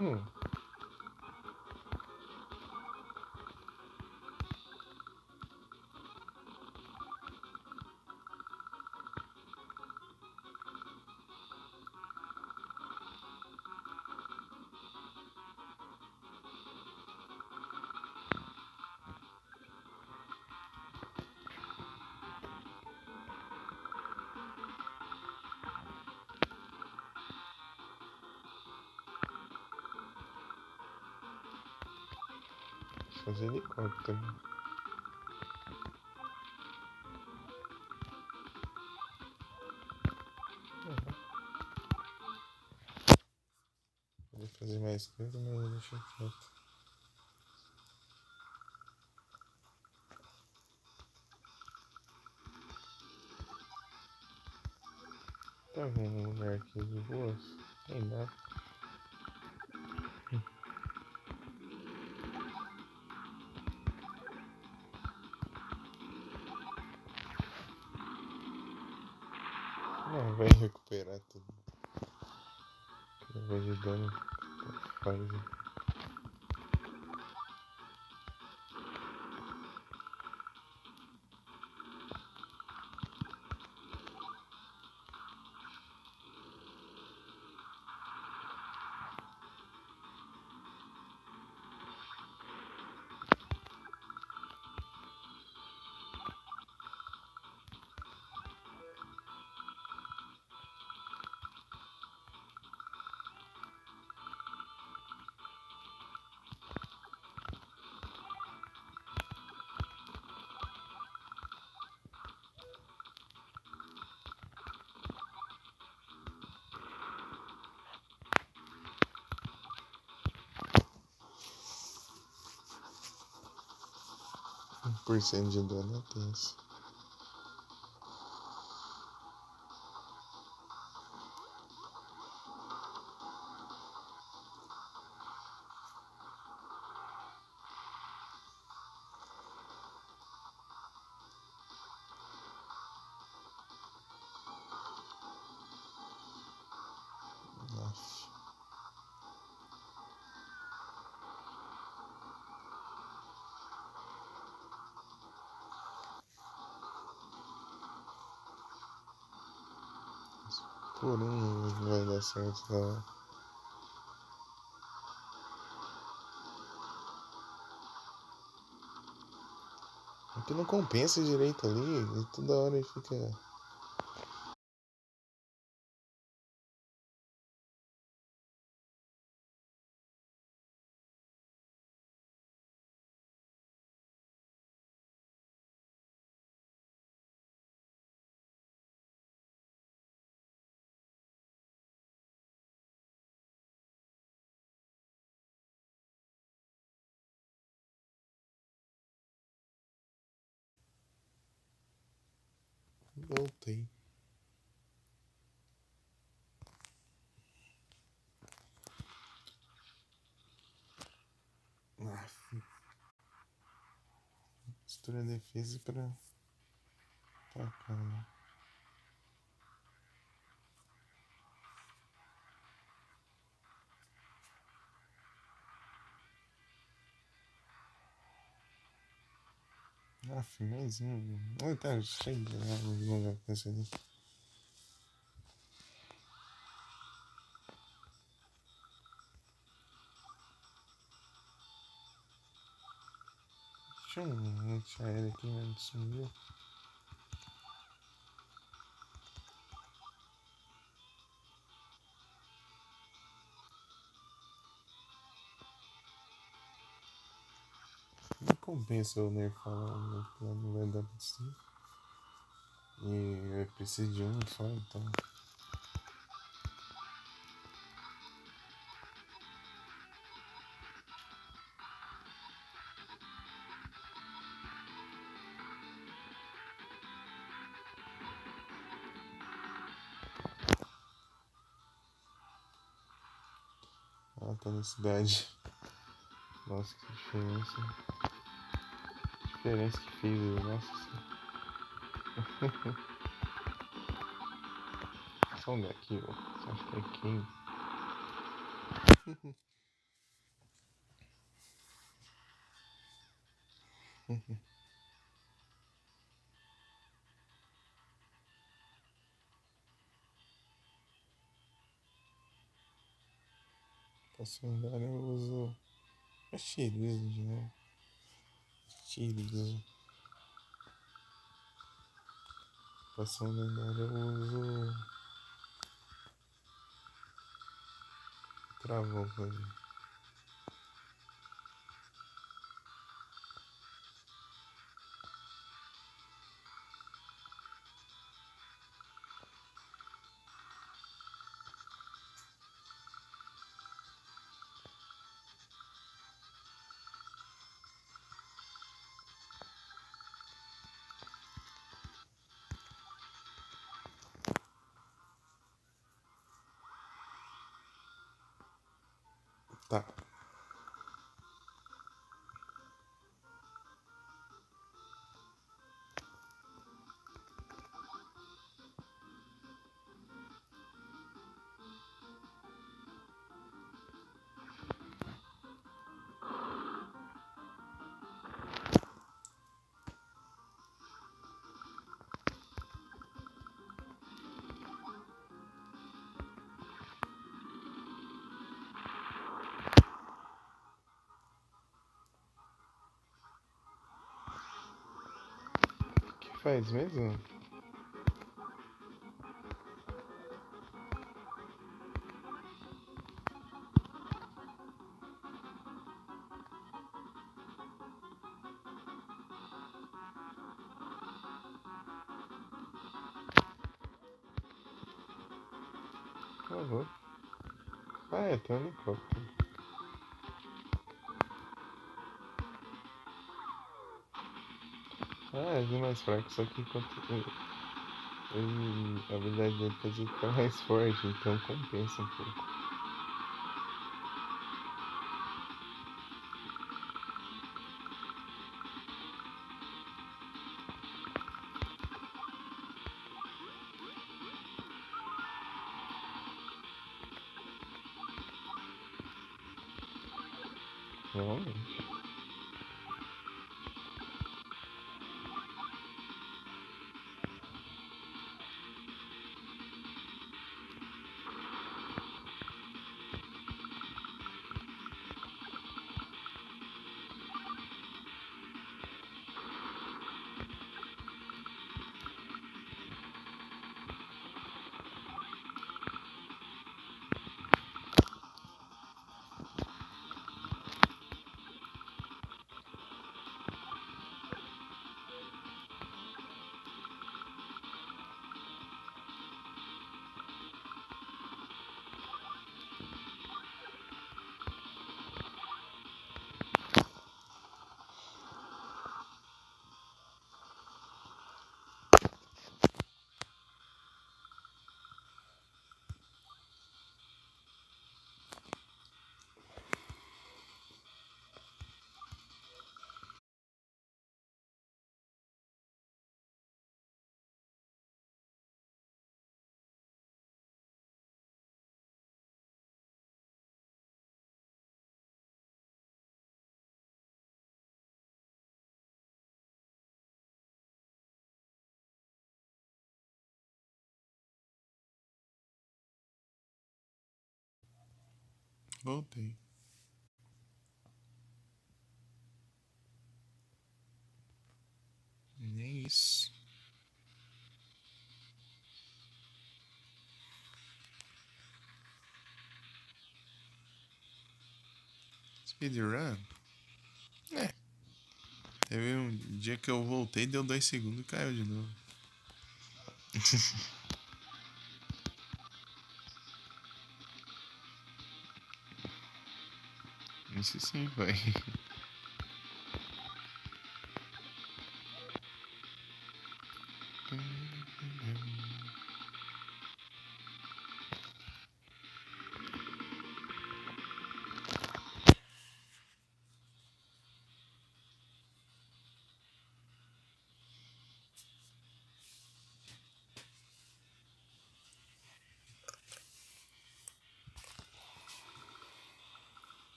Hum. Fazer helicóptero. Vou fazer mais coisa, mas deixa quieto. Tá vendo um lugar aqui de boas? Tem nada. Não, vai recuperar tudo. Que vai de dano. Faz. Por cento de dano é tenso. por um não vai dar certo, tá? Porque não compensa direito ali, e toda hora ele fica. Voltei. Ah, mistura a defesa pra cá, né? Ah, mas. Olha, tá cheio de lugar com isso ali. Tinha um antiaéreo aqui, mas sumiu. Não compensa eu nerfar o plano, não vai dar pra destruir. E eu preciso de um só, então. Ah, tá na cidade. Nossa, que diferença. Diferença que fez, nossa senhora. Só um daqui, ó. Você acha que é quem? Posso andar, eu uso. É Shirizo de novo. Shirizo. Passou lendário, eu uso. Travou pra mim. Tá. O que faz mesmo? Por favor. Ah, é, tem um helicóptero. Ah, ele é mais fraco, só que enquanto a habilidade dele faz ele ficar mais forte, então compensa um pouco. Realmente. Voltei. Nem isso. Speedrun? É. Teve um dia que eu voltei, deu 2 segundos e caiu de novo. Isso sim, vai.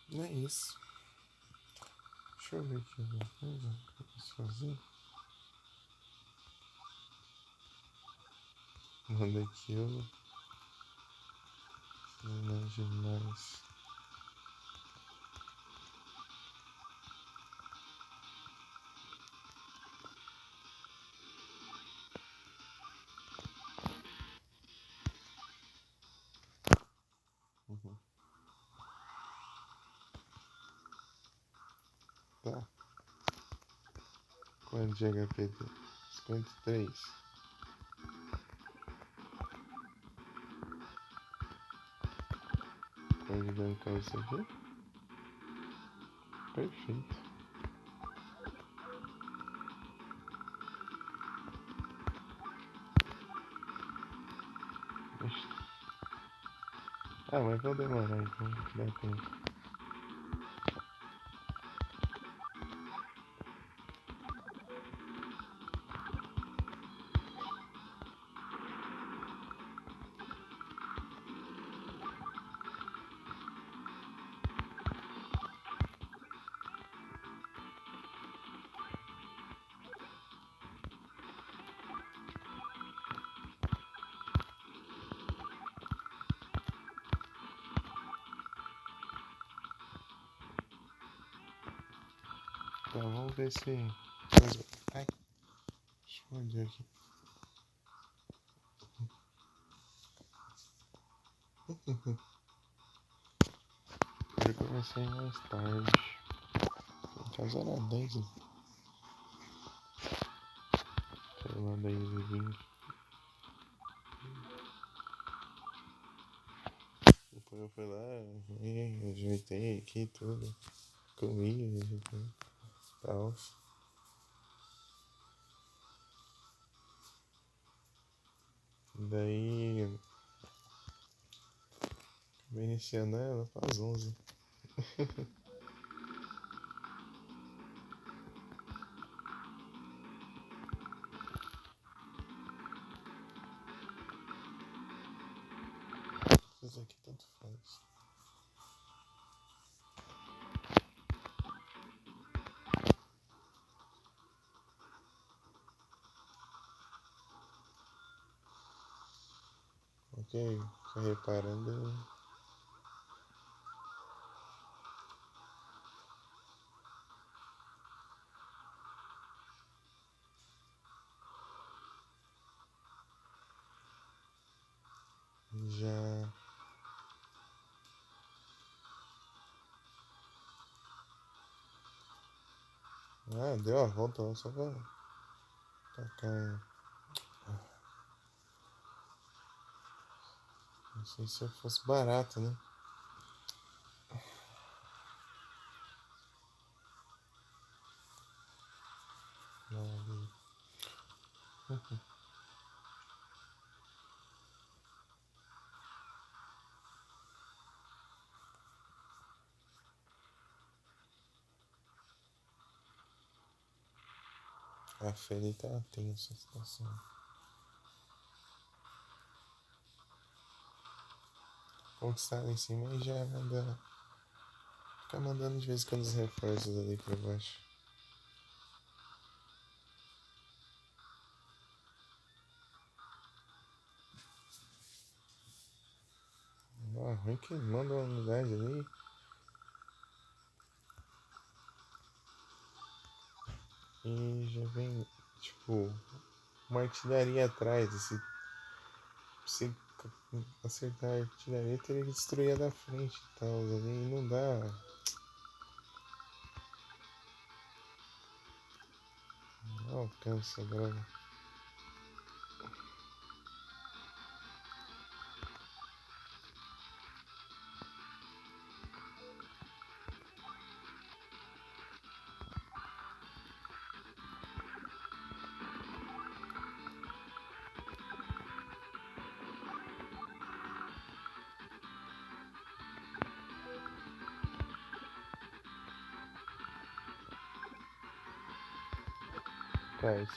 Não é isso. Deixa eu ver aqui alguma coisa que eu posso fazer. Manda aquilo. Não é demais. Uhum. Tá. Quanto de HP tem? 53. Pode gankar isso aqui? Perfeito. Ah, mas vai demorar então. Dá tempo. Tá, vamos ver se. Ai, explodiu aqui. Eu comecei mais tarde. Tá 0 a 10, né? Sei lá, 10 e 20. Depois eu fui lá, ajeitei aqui tudo. Comi, ajeitei. Tal. Daí. Acabei iniciando ela às 11. Isso aqui tanto faz. Ok, fica reparando. Já. Ah, deu a volta lá só pra tacar. Não sei se fosse barato, né? Não, a Feli tá tensa a situação. Conquistar lá em cima e já manda. Fica mandando de vez em quando os reforços ali pra baixo. ruim que manda uma unidade ali e já vem, tipo, uma artilharia atrás. Se acertar a artilharia, teria que destruir a da frente e tal. Ali não dá. Não alcança a droga. Traz.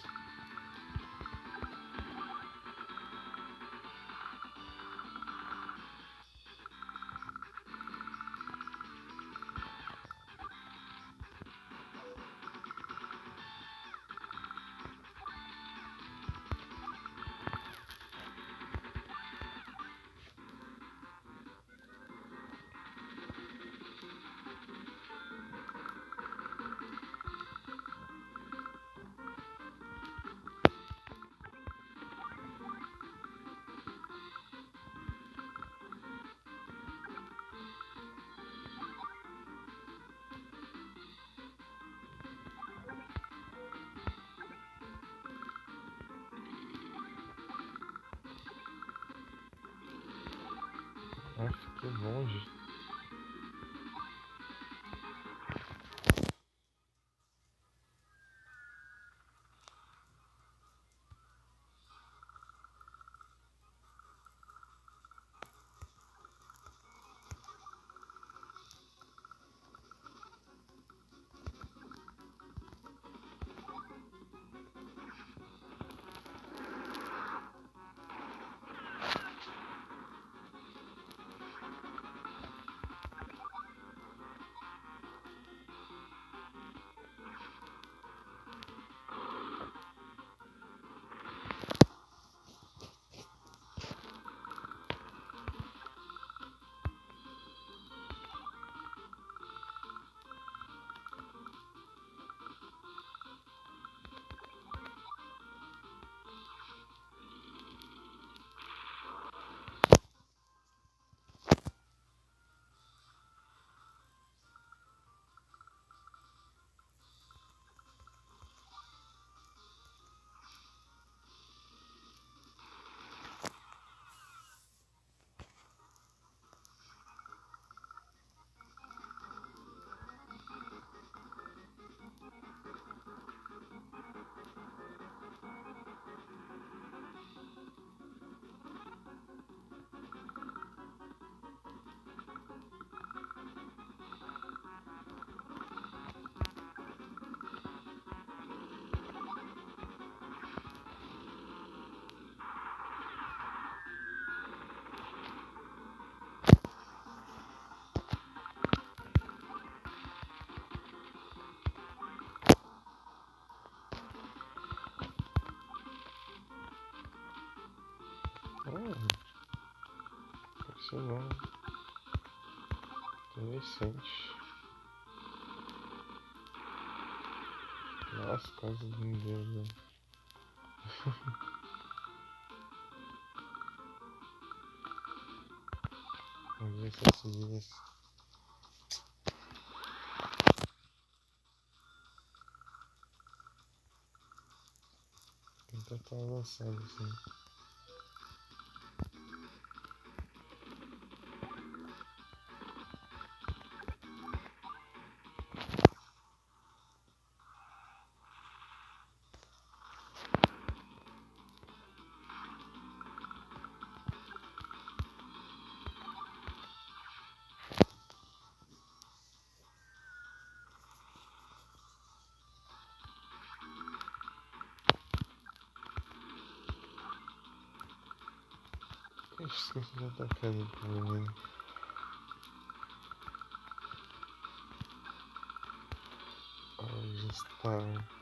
Ah, fiquei longe. Isso não. Interessante. Nossa, quase não deu, né? Vamos ver se eu consegui isso. Então tá avançado assim. Esqueci de atacar ele pro menino. Ajustar.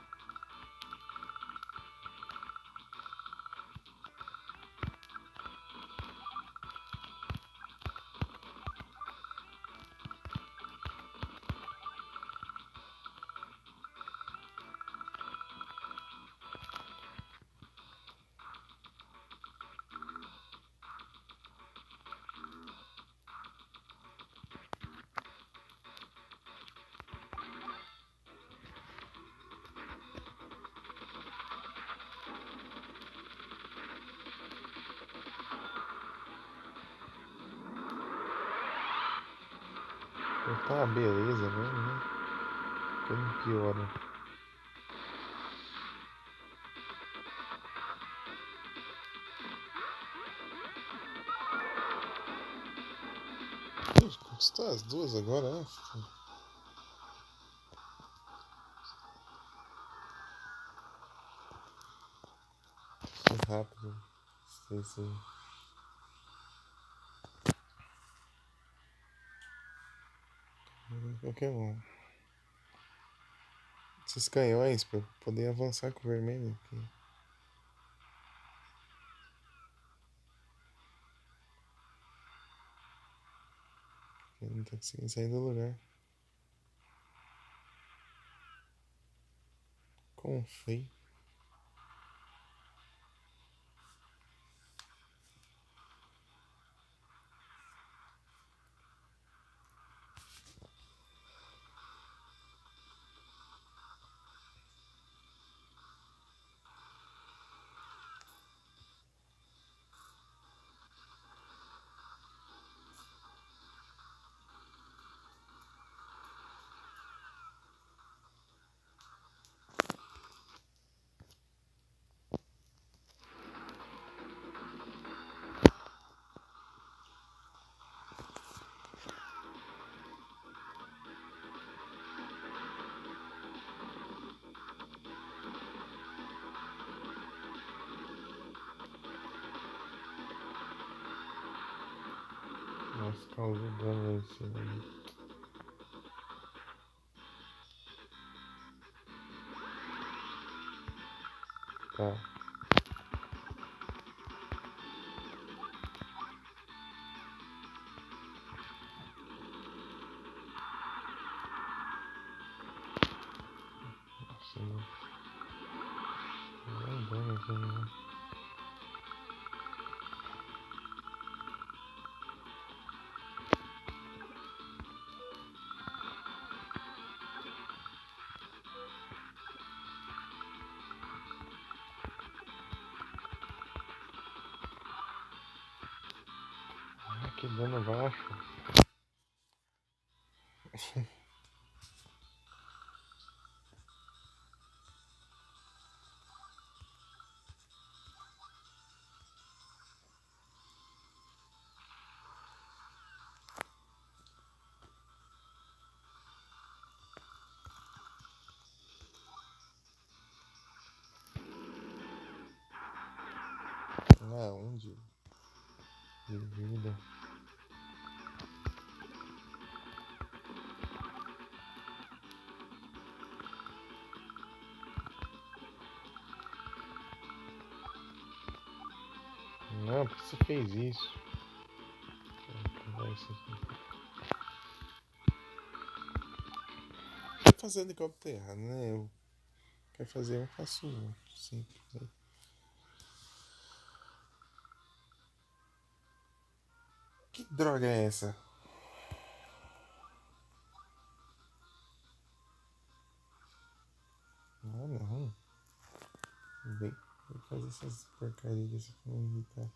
Já tá uma beleza mesmo, né? Como piora. Conquistou as duas agora, né? Isso é rápido. Isso aí. Qualquer um. Esses canhões pra poder avançar com o vermelho aqui. Ele não tá conseguindo sair do lugar. Com feio. Nossa, causou dano lá em cima. Tá. Nossa, não dano aqui, né? Ah, que dano baixo. Ah, onde? De vida. Não, por que você fez isso? Vai isso aqui. Tô fazendo igual que tá errado, né? Eu quero fazer, eu faço outro, sempre. Né? Que droga é essa? Ah, não. Vem fazer essas porcarias pra me irritar.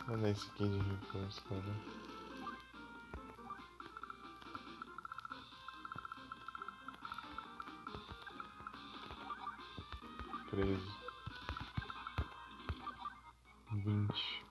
Olha esse aqui de reforço, cara. 13. 20.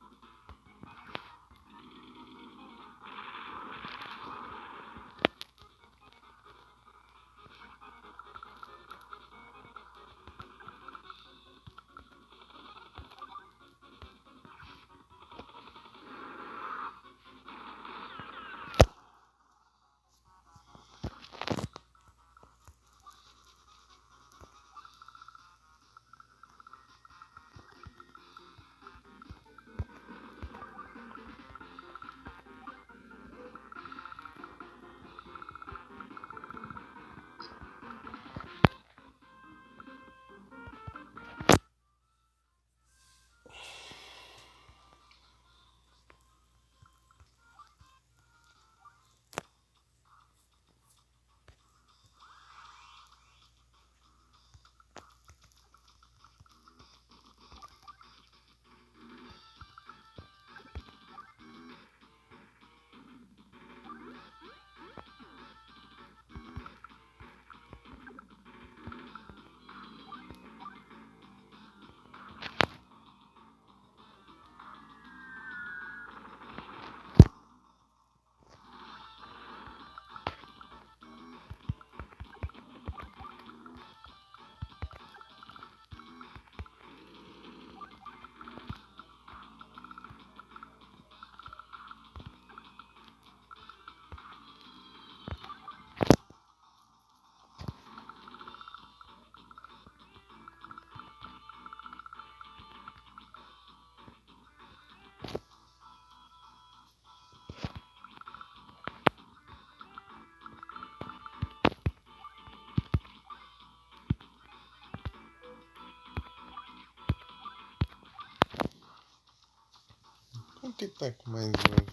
Por que tá com mais voz?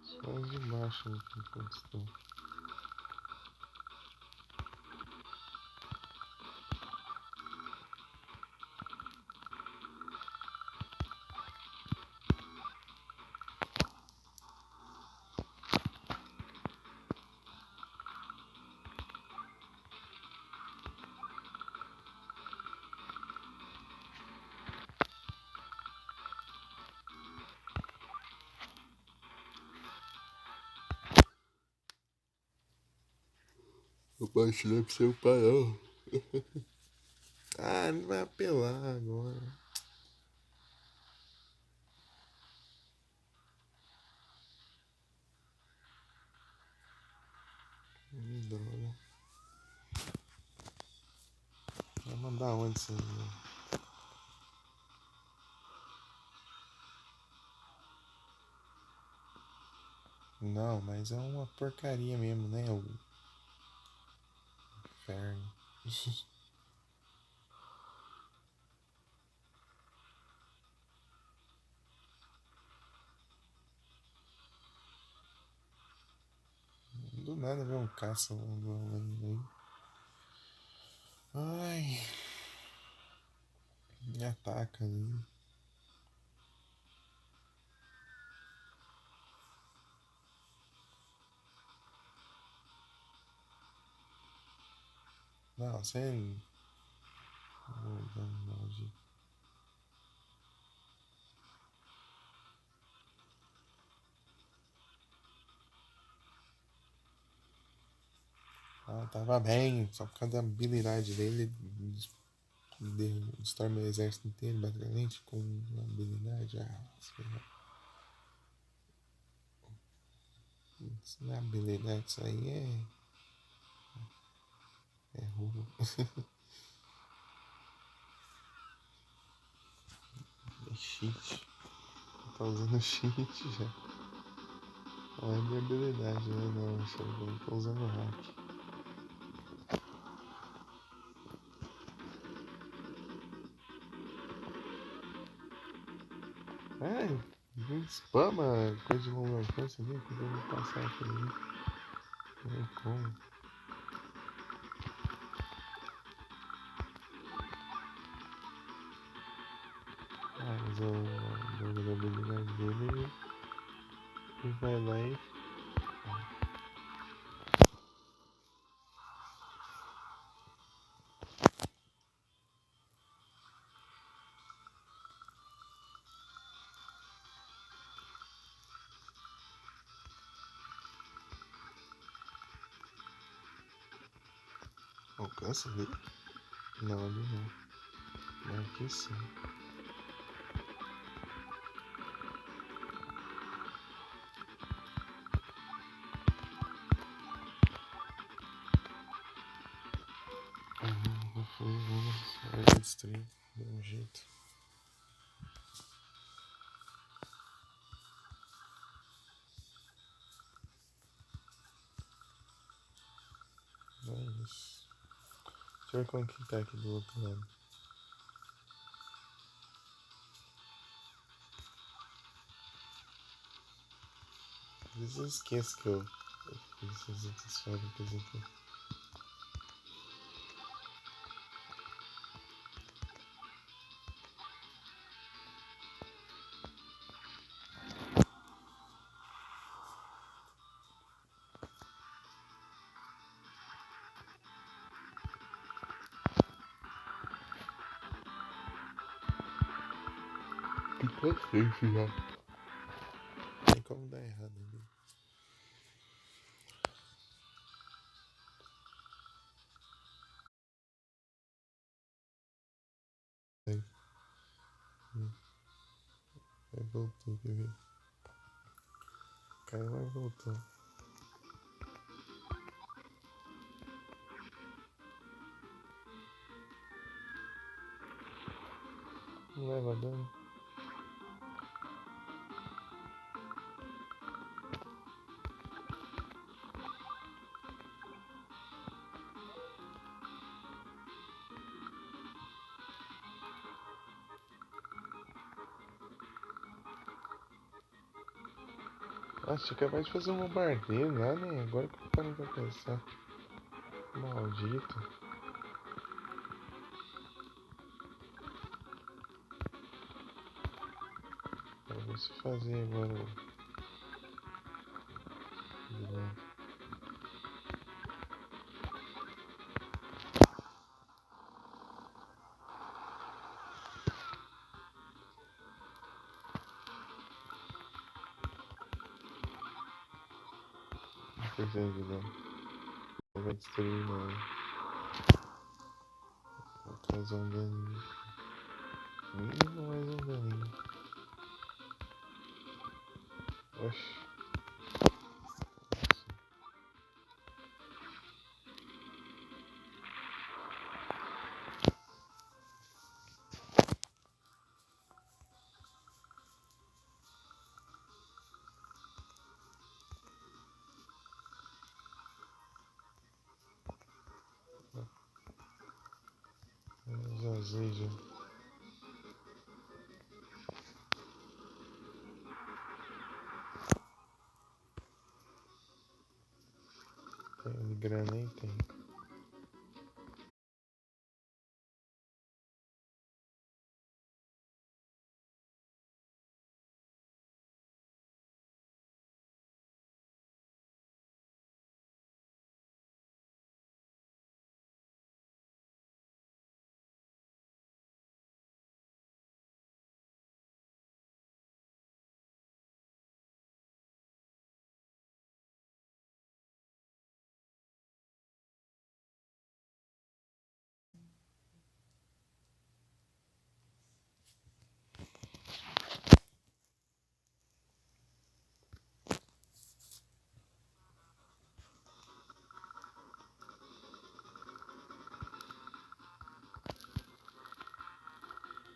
Só os de baixo que encostou. Vou baixar pra você parar. Ah, não vai apelar agora. Droga. Vai mandar onde isso aí? Não, mas é uma porcaria mesmo, né? O inferno. Do nada vem um caça voando aí. Ai. Me ataca ali. Não, você. Vou dar um balde. Ah, tava bem, só por causa da habilidade dele. Destrói meu exército inteiro, basicamente, com uma habilidade. Ah, isso não é habilidade, isso aí é roubo. É cheat. Tá usando cheat já. Não é minha habilidade, né? Não, eu tô usando hack. Ai, não spama coisa de longo alcance ali, que eu vou passar aqui ali. Não tem como. Ah, mas o nome da habilidade dele ele vai lá e. Nossa, ali. Não, ali não. Mas aqui sim. Vai destruir. Deu um jeito. É isso. Deixa eu ver como que tá aqui do outro lado. Às vezes eu esqueço que eu fiz essas outras fábricas aqui. Ficou safe já. Tem como dar errado ali. Aí voltou, quer ver? Caiu, mas voltou. Não leva dano. Nossa, acabei de fazer um bombardeio lá, né? Agora que eu parei pra pensar. Maldito. Eu vou se fazer agora o vilão. Não foi sem vilão. Não vai destruir não. Vou causar um daninho. Mínimo mais um daninho. Oxi. Já usei já. Tem grana aí? Tem.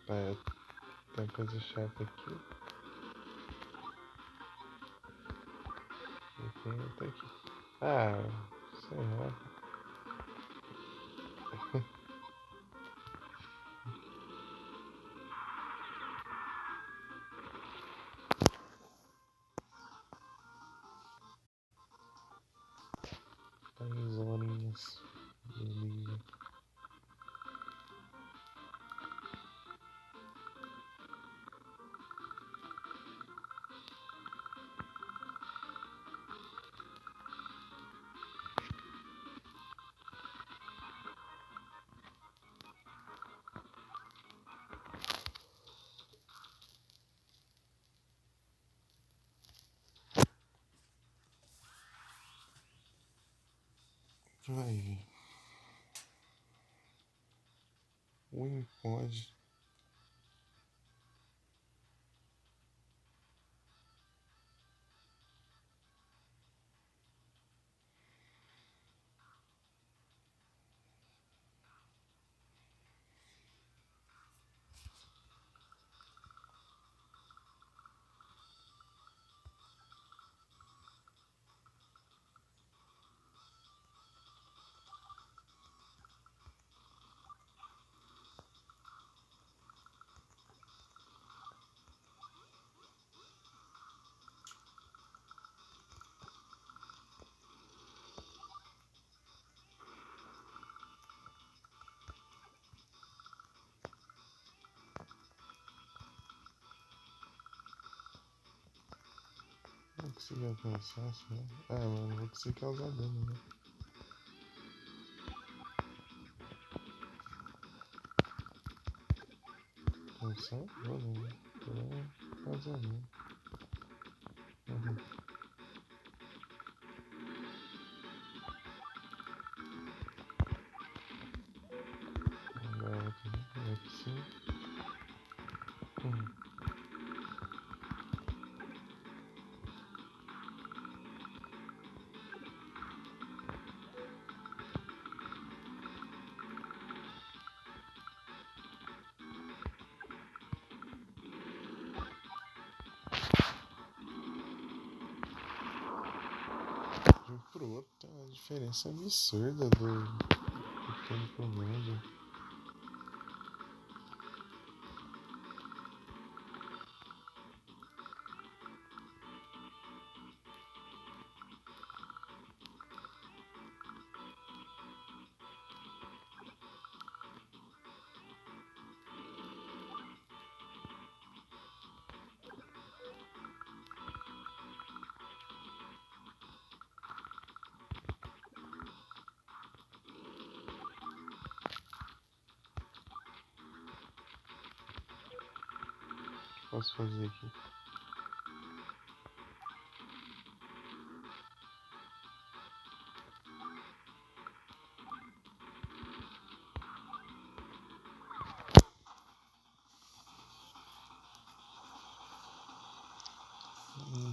Ah, eu tenho coisa chata aqui. E tem outra aqui. Ah, sei lá. As horinhas. Beleza. Vai vir. ruim, pode. Não consegui alcançar, assim. Ah, mano, não vou conseguir causar dano, né? Alcançar? Vou não, né? Pra causar dano. Uhum. Agora aqui, né? Aqui sim. Uhum. De um pro outro tem uma diferença absurda do plano pro médio. Posso fazer aqui?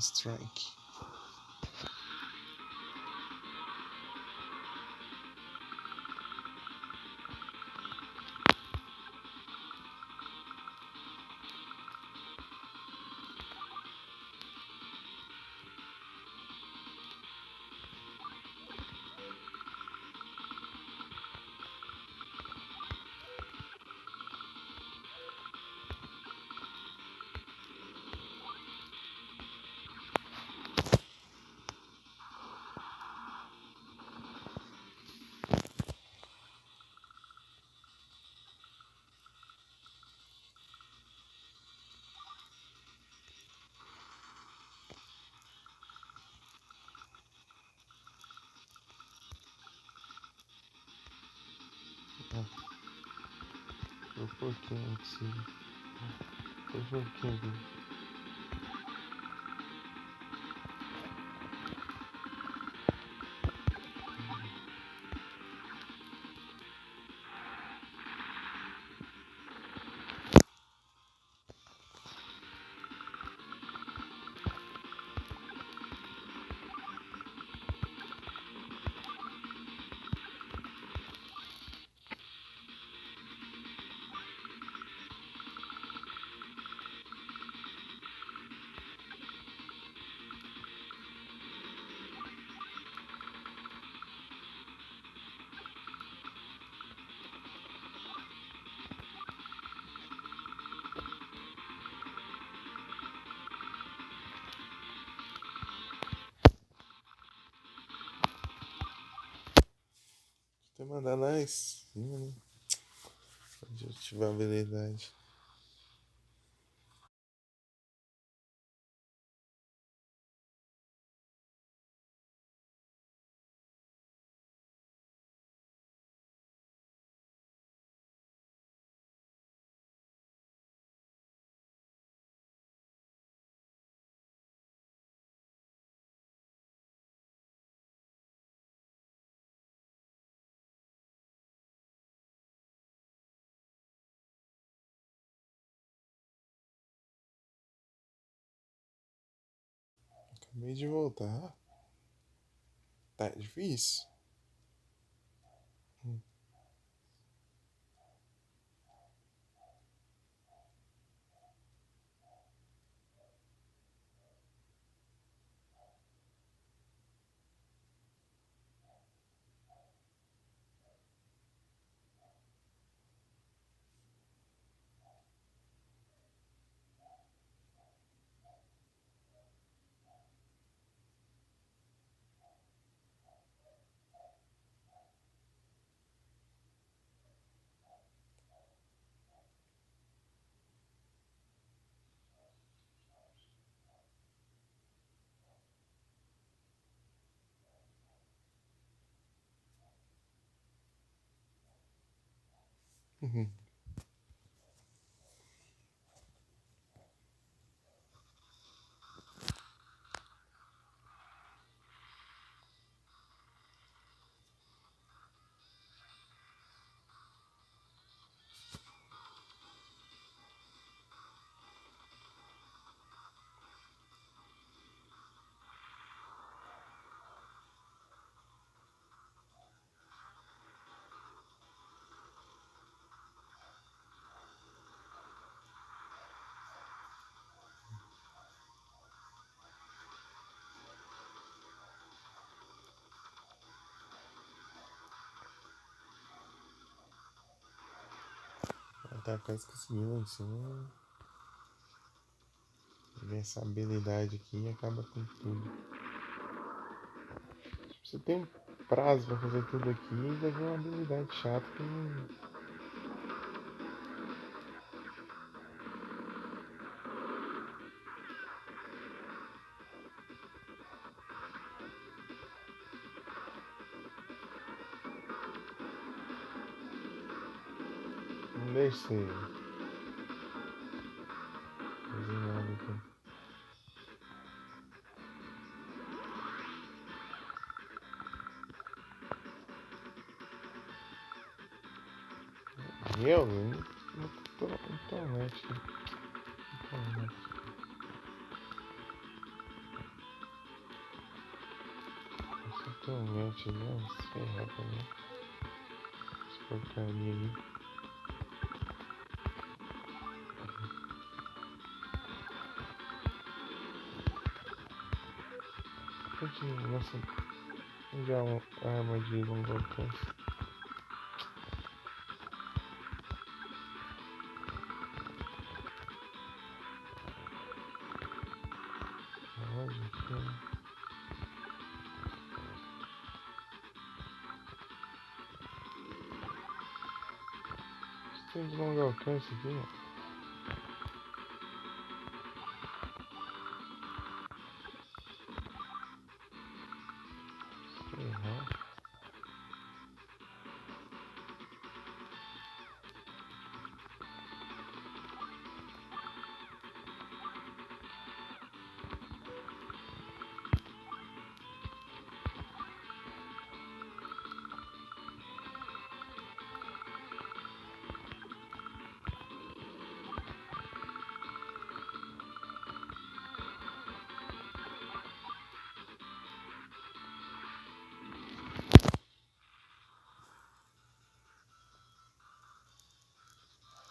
Strike. Ah, foi um pouquinho antes. Foi um pouquinho. Tem que mandar lá em cima, né? Onde eu tiver habilidade. Acabei de voltar. Tá difícil. Uhum. Tá quase conseguindo em cima. Ver essa habilidade aqui e acaba com tudo. Você tem um prazo pra fazer tudo aqui e já vem uma habilidade chata que não. Não deixa você fazer nada aqui. Eu não tô na internet. Internet. Essa internet aí é uma ferrada também. Essa porcaria aí. Pode, nossa, já uma arma de longo alcance. Olha que. Tem de longo alcance aqui, ó. Ferrar.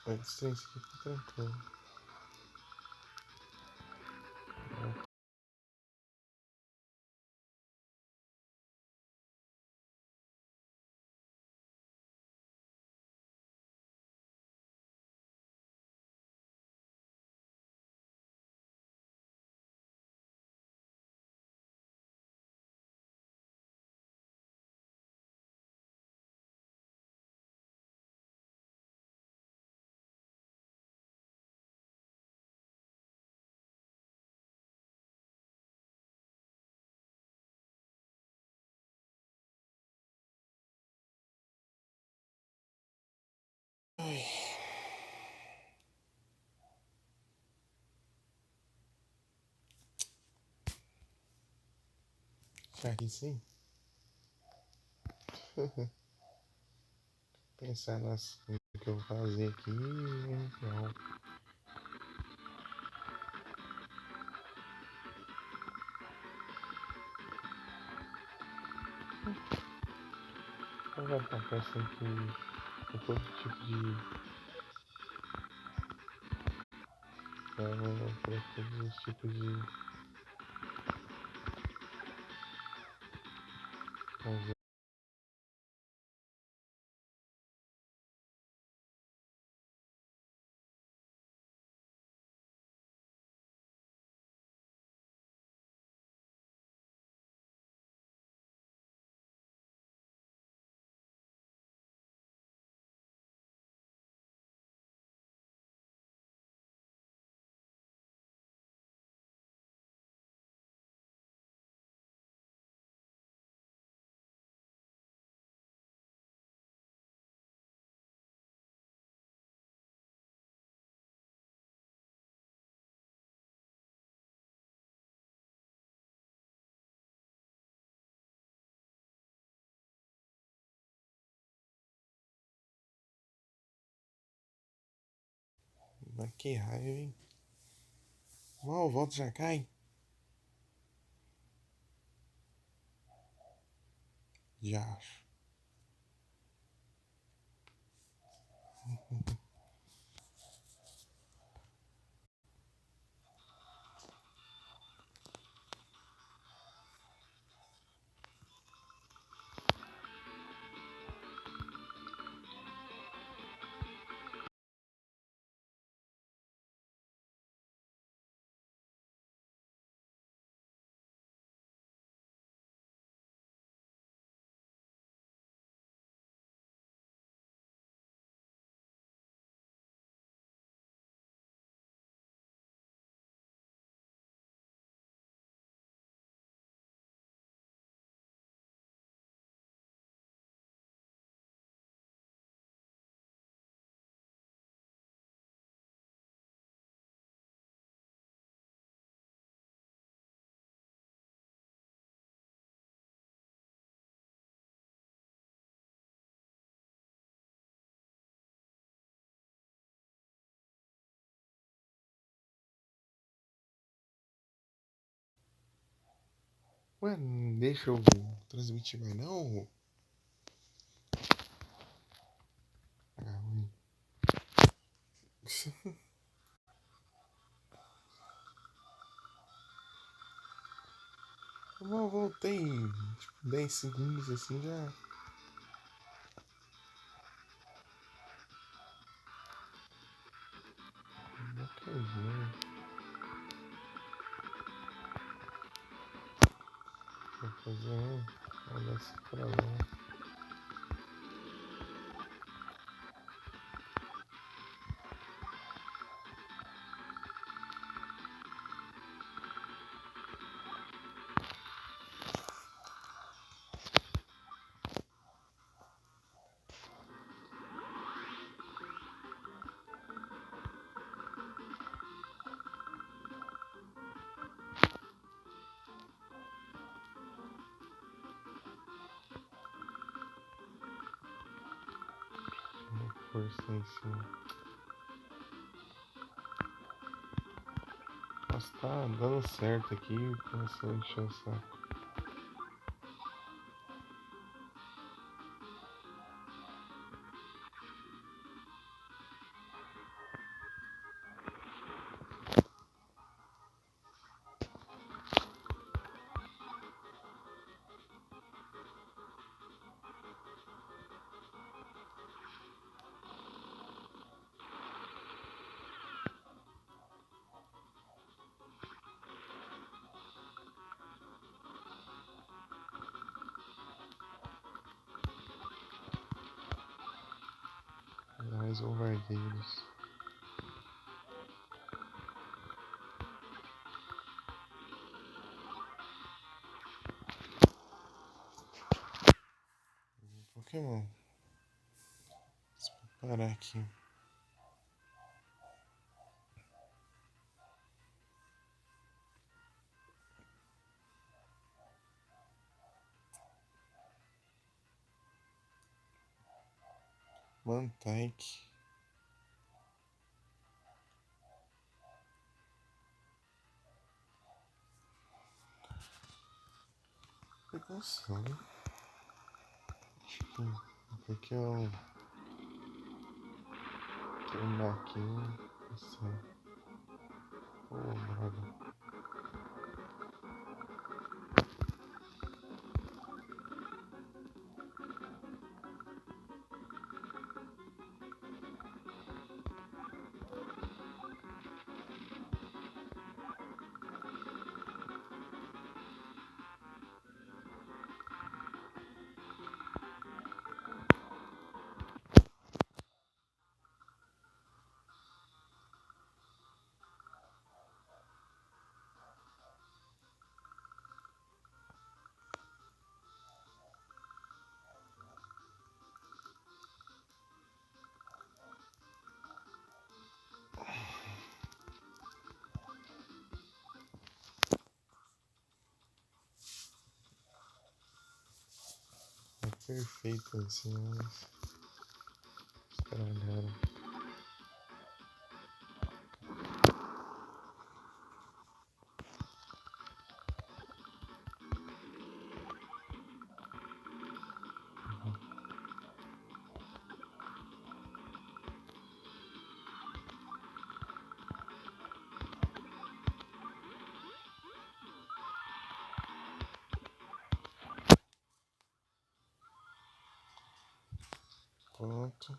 A distância aqui tá tranquilo. Ai, já que sim. Pensar nas coisas que eu vou fazer aqui. Não. Então vai estar pensando que todo tipo de. Para todos os tipos de. Mas que raiva, hein? Mal, o voto já cai? Já acho. Ué, não deixa eu transmitir mais não? Ah, ruim. Eu voltei tipo 10 segundos assim já. Ok, né? Vou fazer um. Olha esse pra lá. Força em cima. Nossa, tá dando certo aqui. Começou a encher o saco. Mais ovardeiros. Pokémon. Deixa eu parar aqui. Mantike. Precaução. Porque eu tenho um marquinho. Não sei. Pô, droga. É perfeito assim, mas estragaram. Pronto.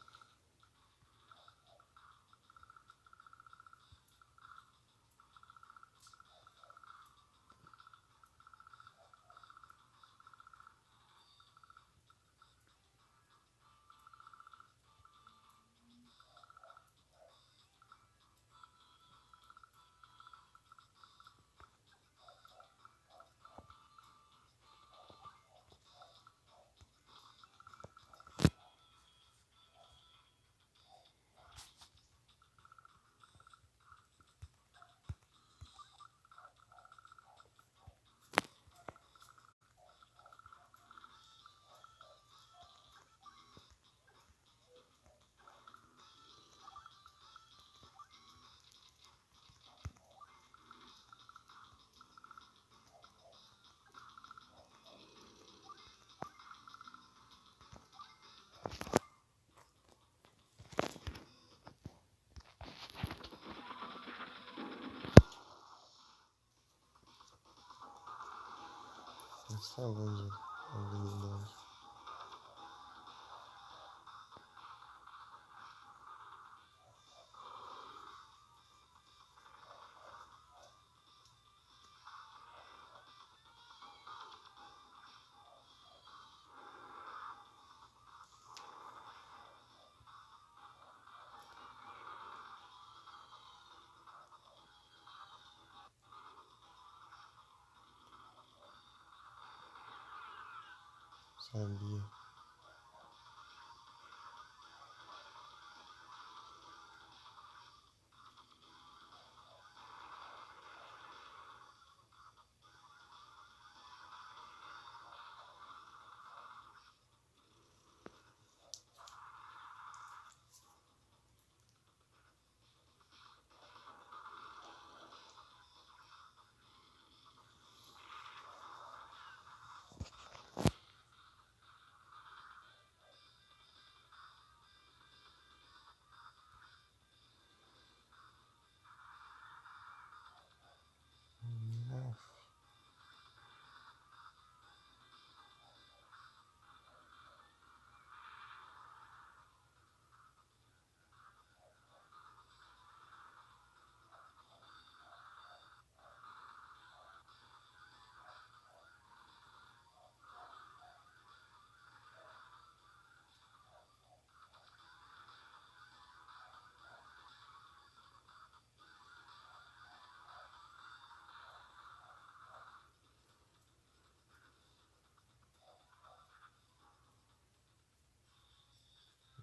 Essa longe a habilidade. Sabia.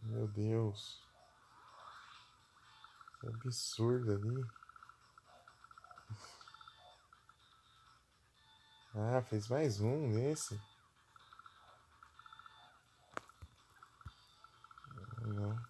Meu Deus. Que absurdo ali. Ah, fez mais um nesse. Não.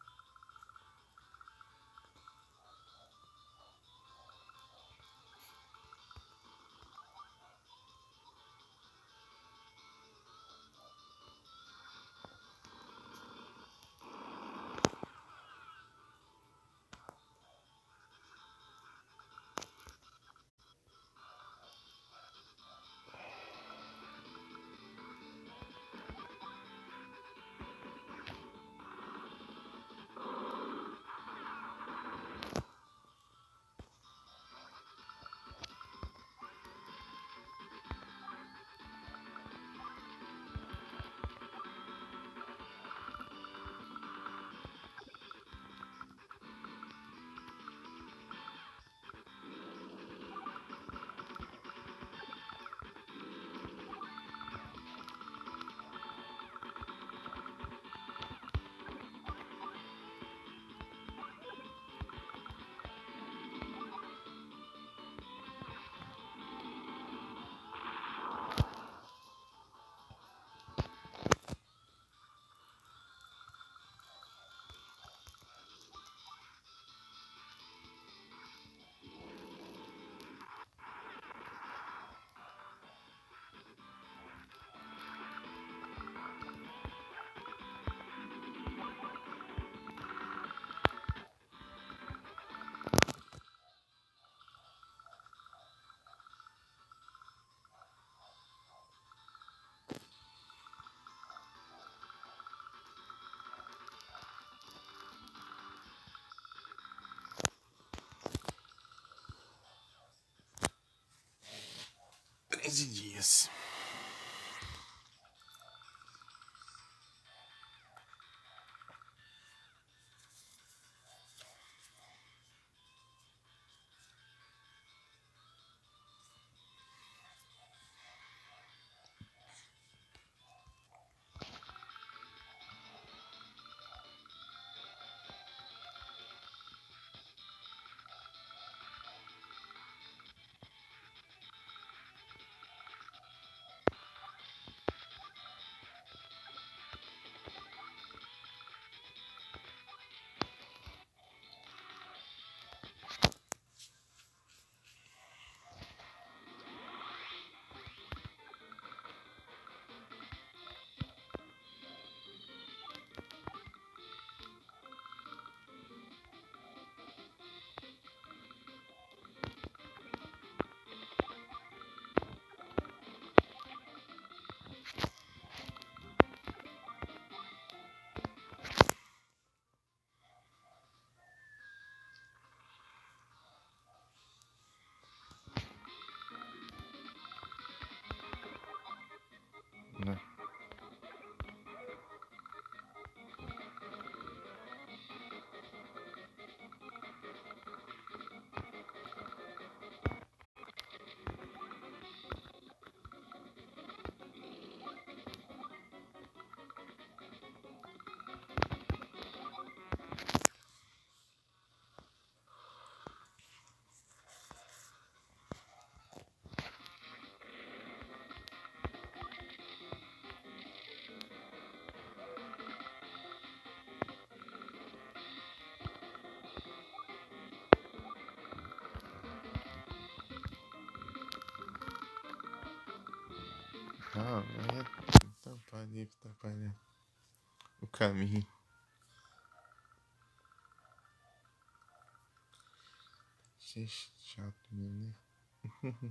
15 dias. Né? Ah, atrapalha o caminho. Que chato mesmo, né?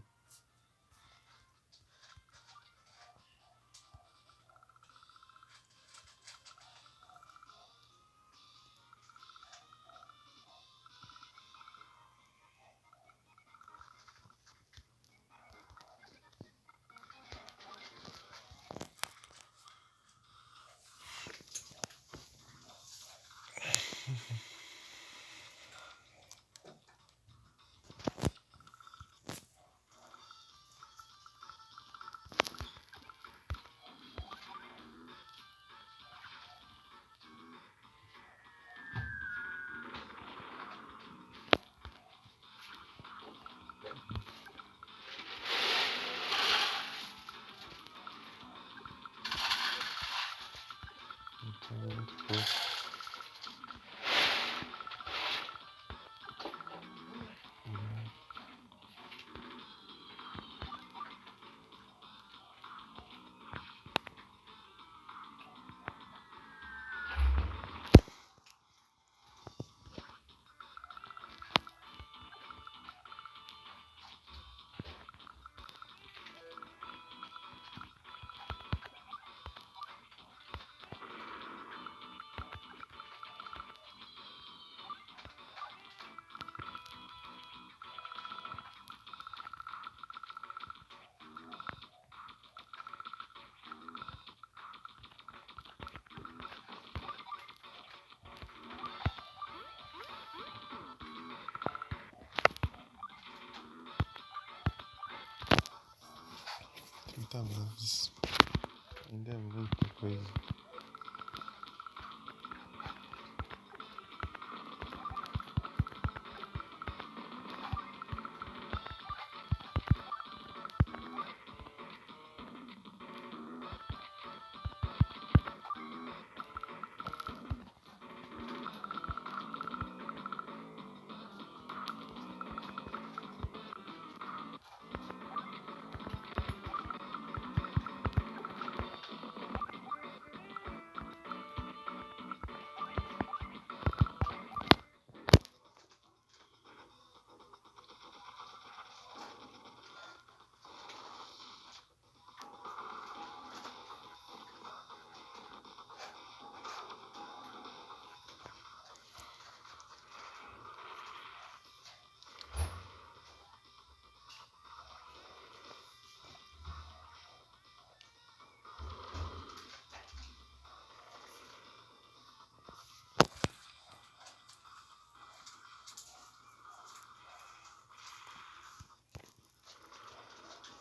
Muito pouco. Muita luz. Ainda é muita coisa.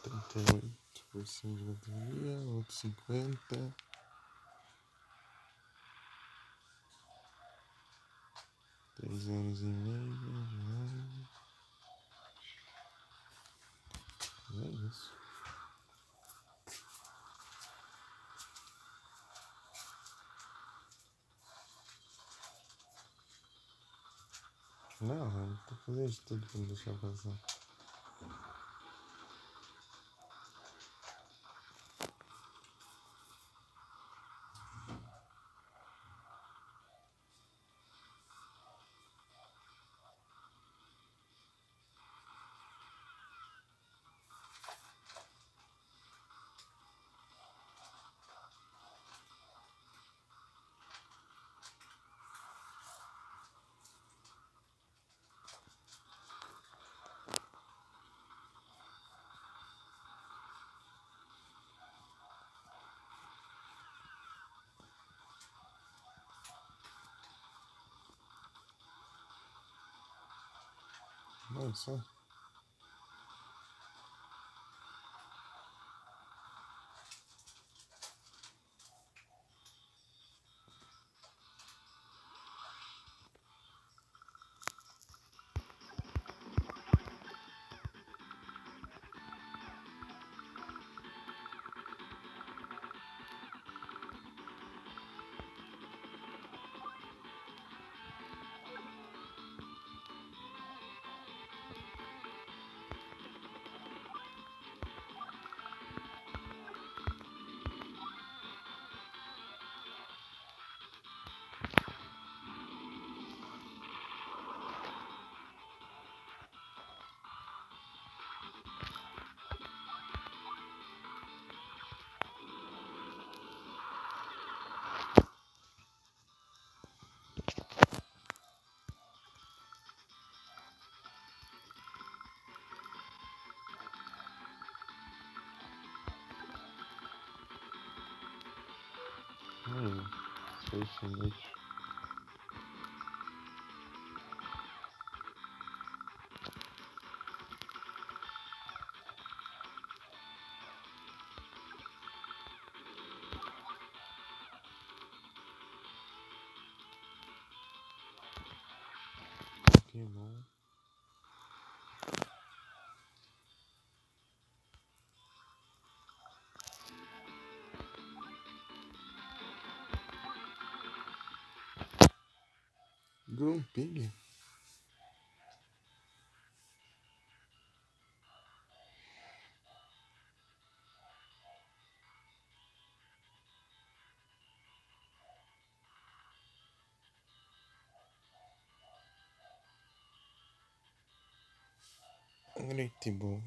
38% de bateria, outro 50%. 3 anos e meio. É isso. Não, eu tô fazendo de tudo pra não deixar passar. Nossa. Foi isso, noite. Que bom. Grumpig? Great bom.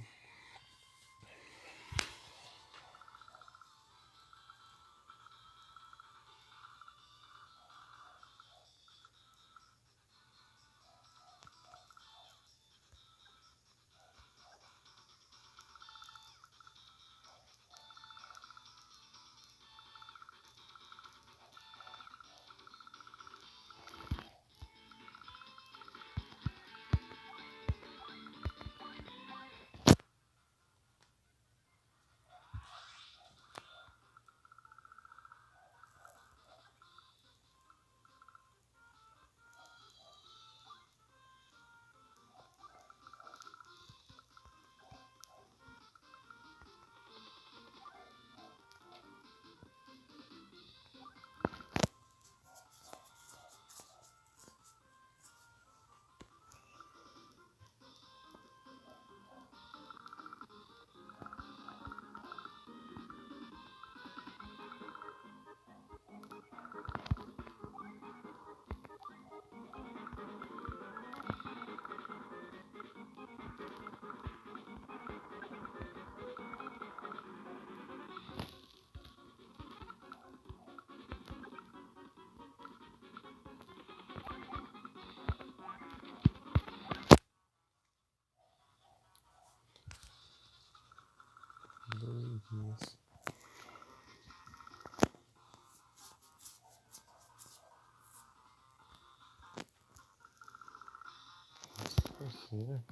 Doidinhas. Terceira.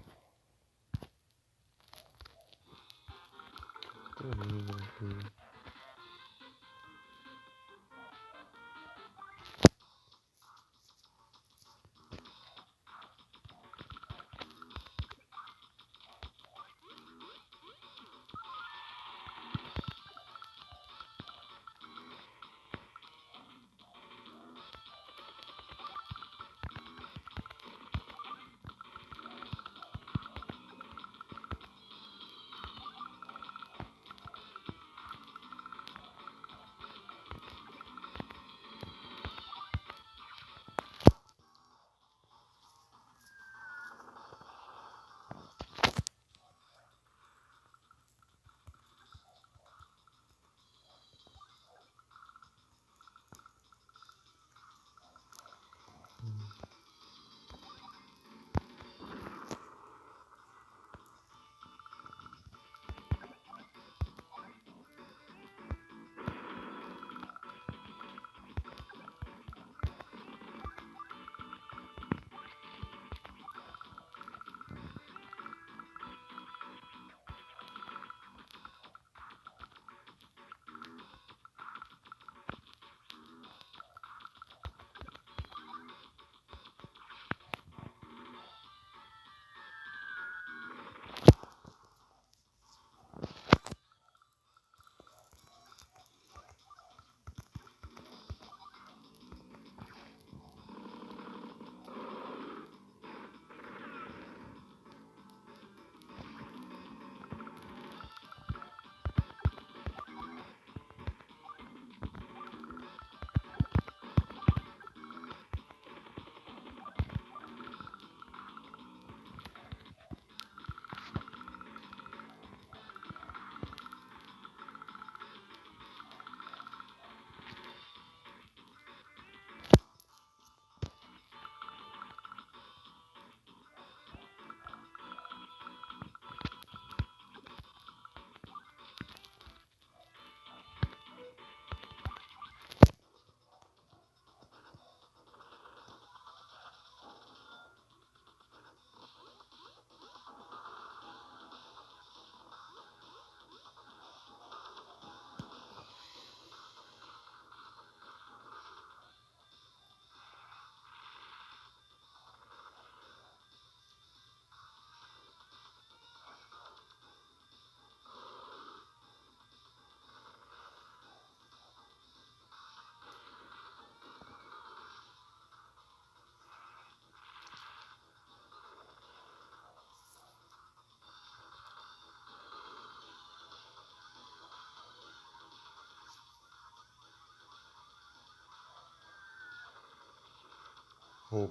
Oh.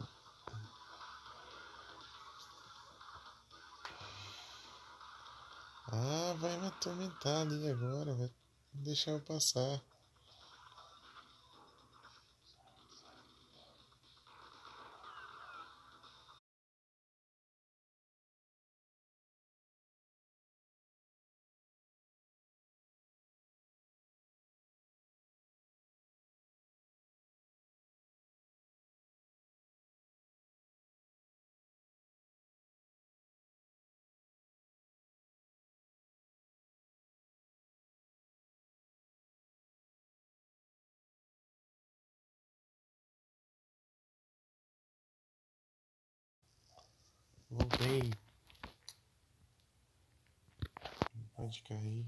Ah, vai me atormentar ali agora, vai deixar eu passar. Voltei. Pode cair.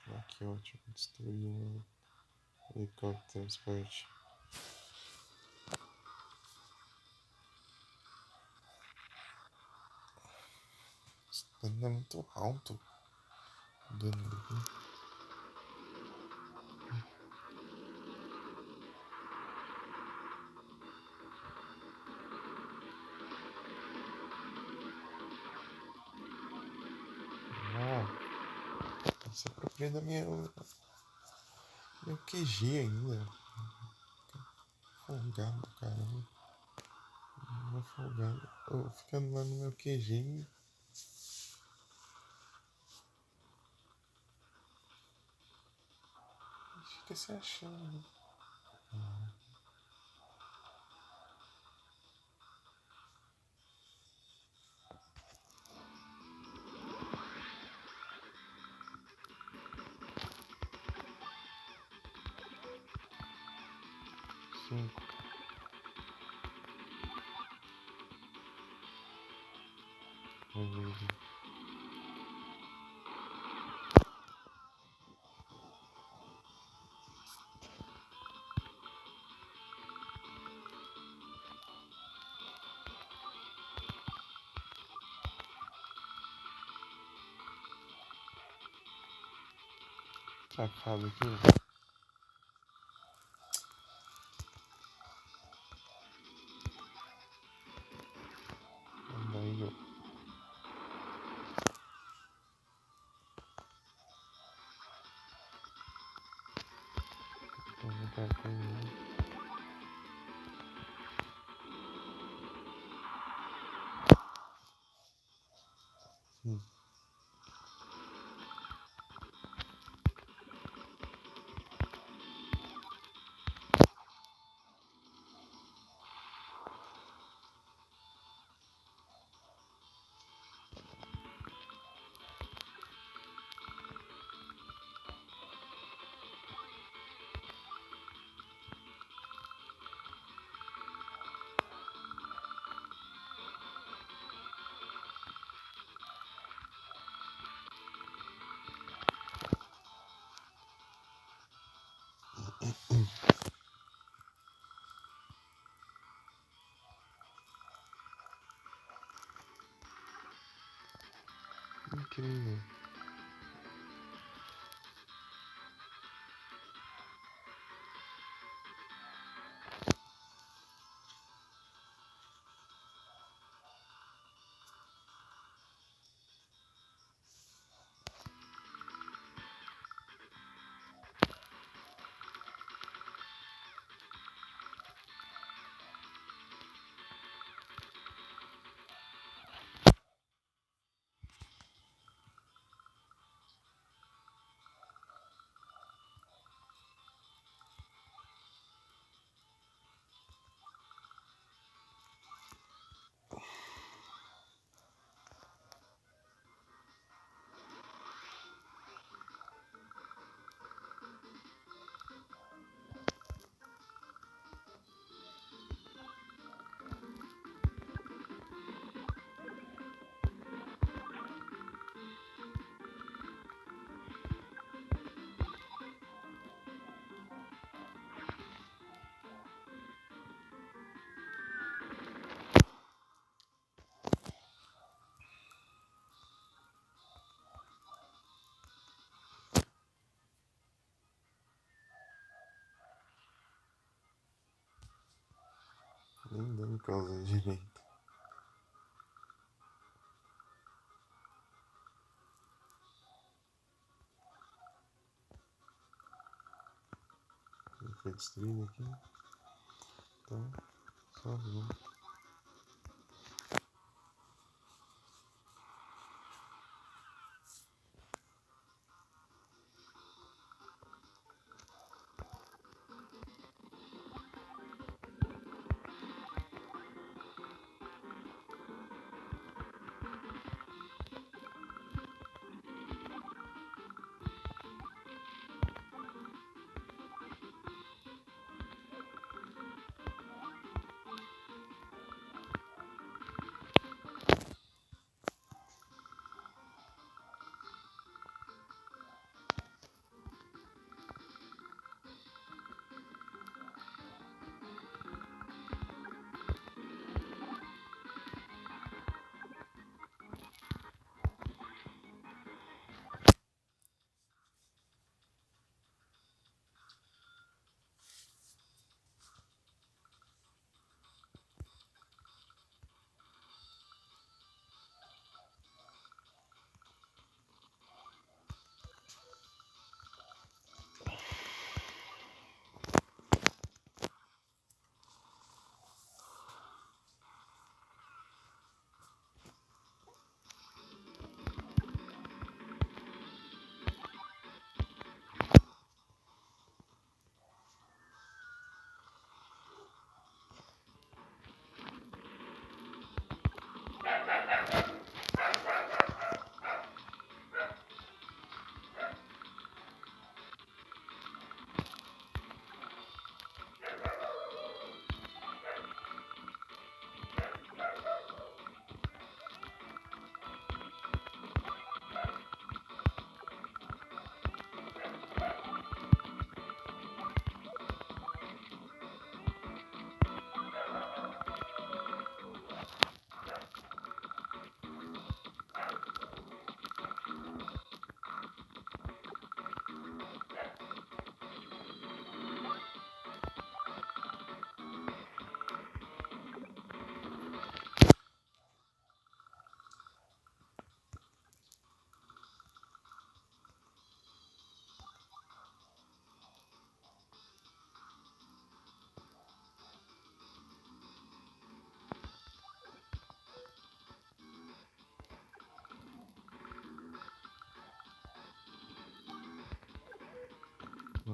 Ah, que ótimo. Destruiu um helicóptero de transporte. Isso dano é muito alto. O dano daqui. Ah, se apropriou da meu QG ainda. Folgado, caramba. Meu folgado. Oh, ficando lá no meu QG. Fica se achando. 5. Beleza. Safado aqui. Daí, incrível. Nem dando pra usar direito. Foi destruído aqui. Então, só vamos.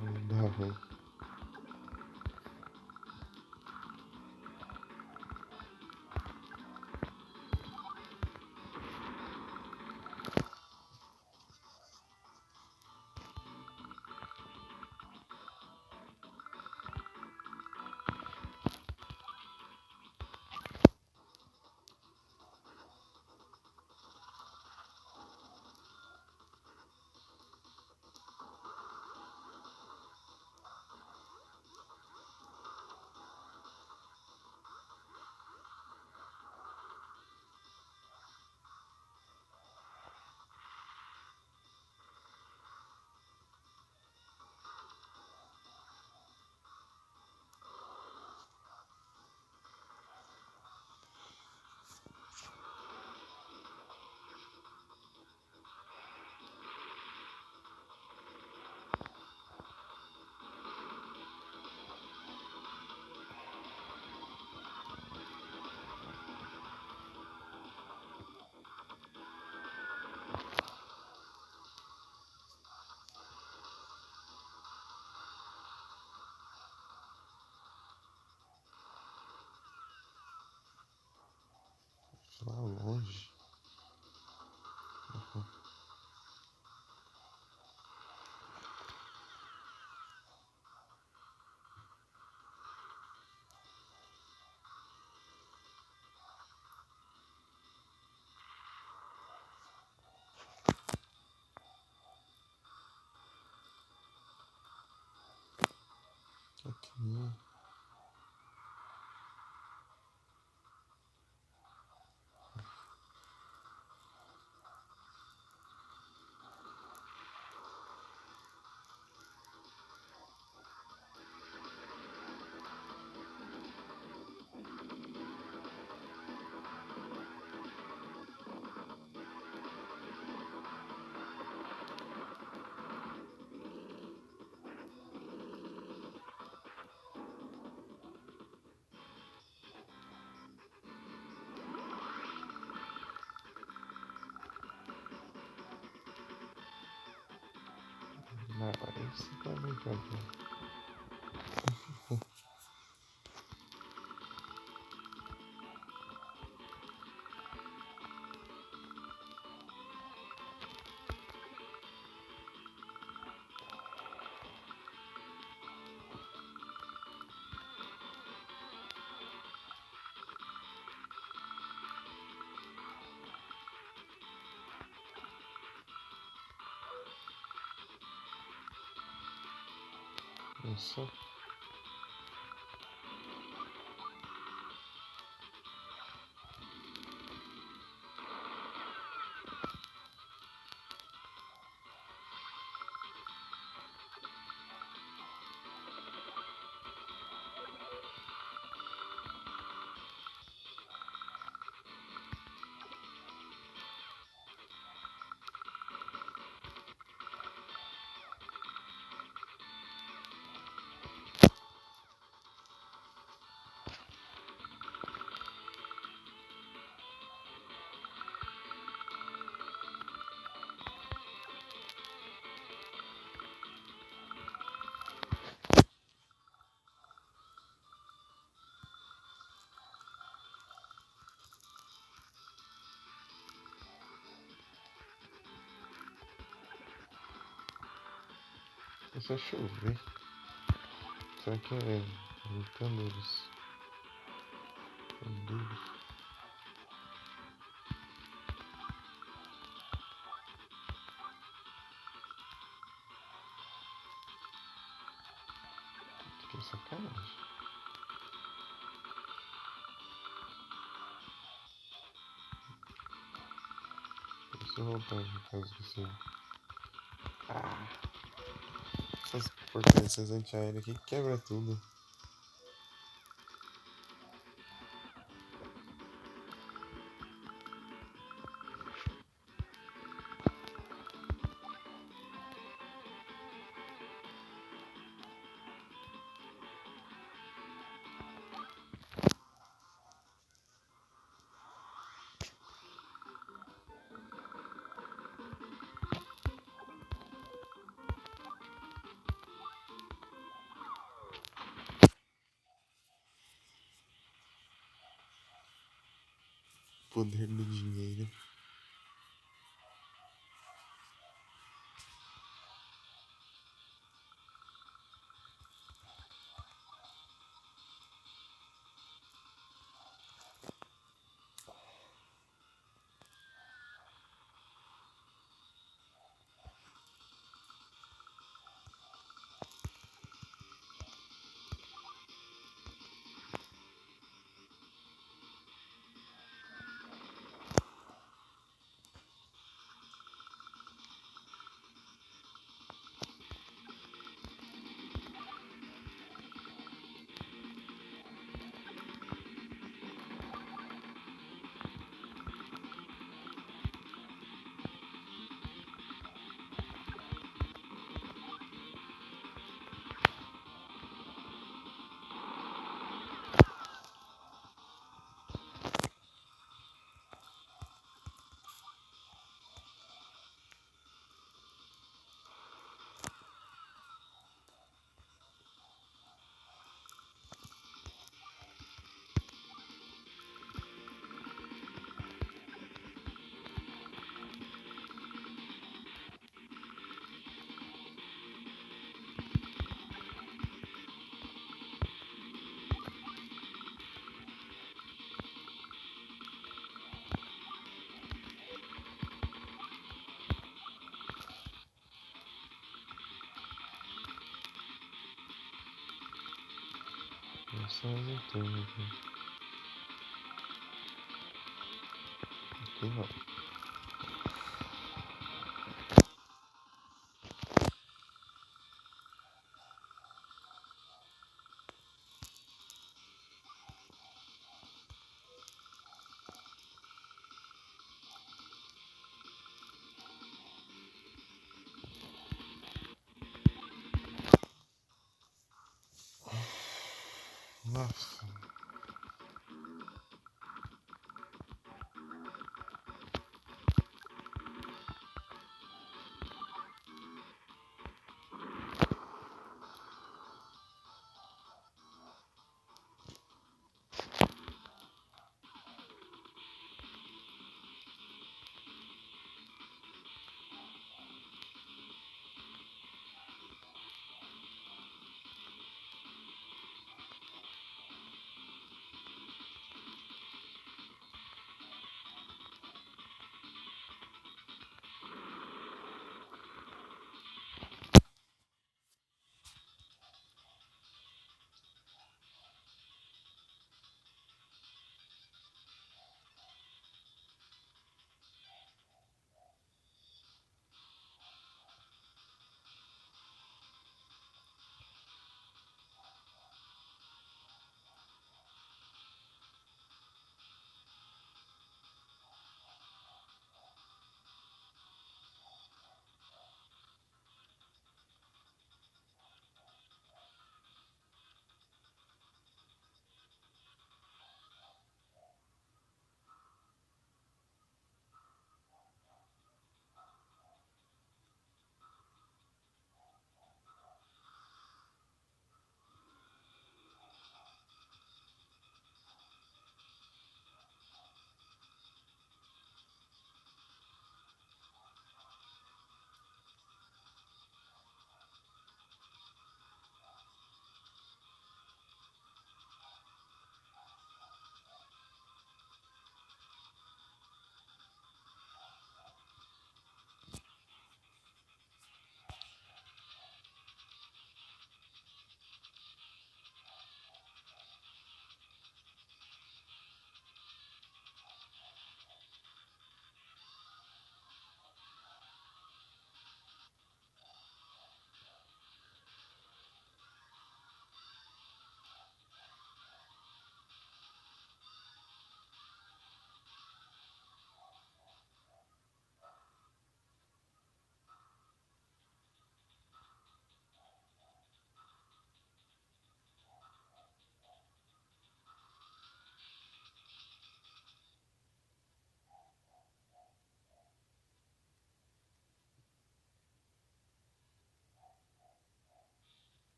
Não dá ruim. Lá longe. Aqui. Não, isso tá bem tranquilo. Isso. Começou a chover. Será que é Canudos? Canudos. Que sacanagem. Deixa eu voltar de casa que você. Ah! Essas porcarias antiaéreas aqui quebra tudo. poder do dinheiro. Nossa, não tem aqui. Aqui não. Nossa.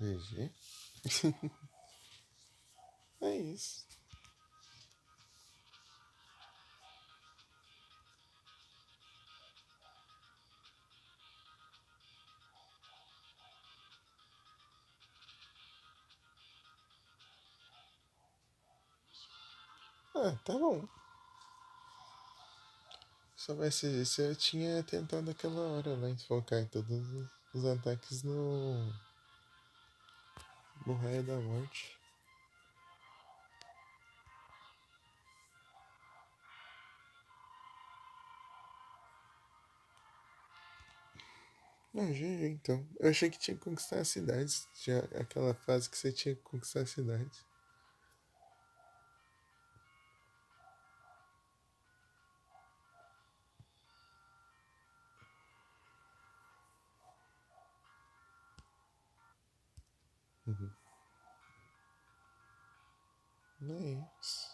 GG. É isso. Ah, tá bom. Se soubesse isso, eu tinha tentado aquela hora lá enfocar todos os ataques no raio da morte. Não, GG então. Eu achei que tinha que conquistar as cidades. Tinha aquela fase que você tinha que conquistar as cidades. Uhum. Não é isso.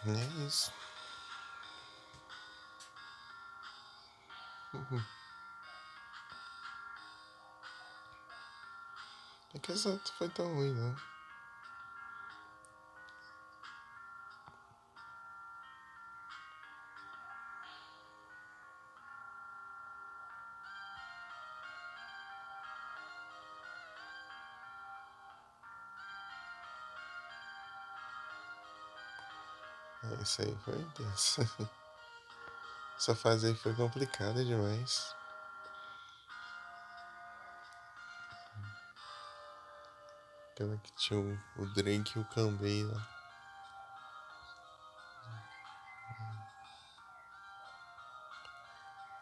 É isso. Uhum. É que exato, foi tão ruim, não. É, isso aí foi intenso. Essa fase aí foi complicada demais. Aquela que tinha o Drake e o Kambei lá.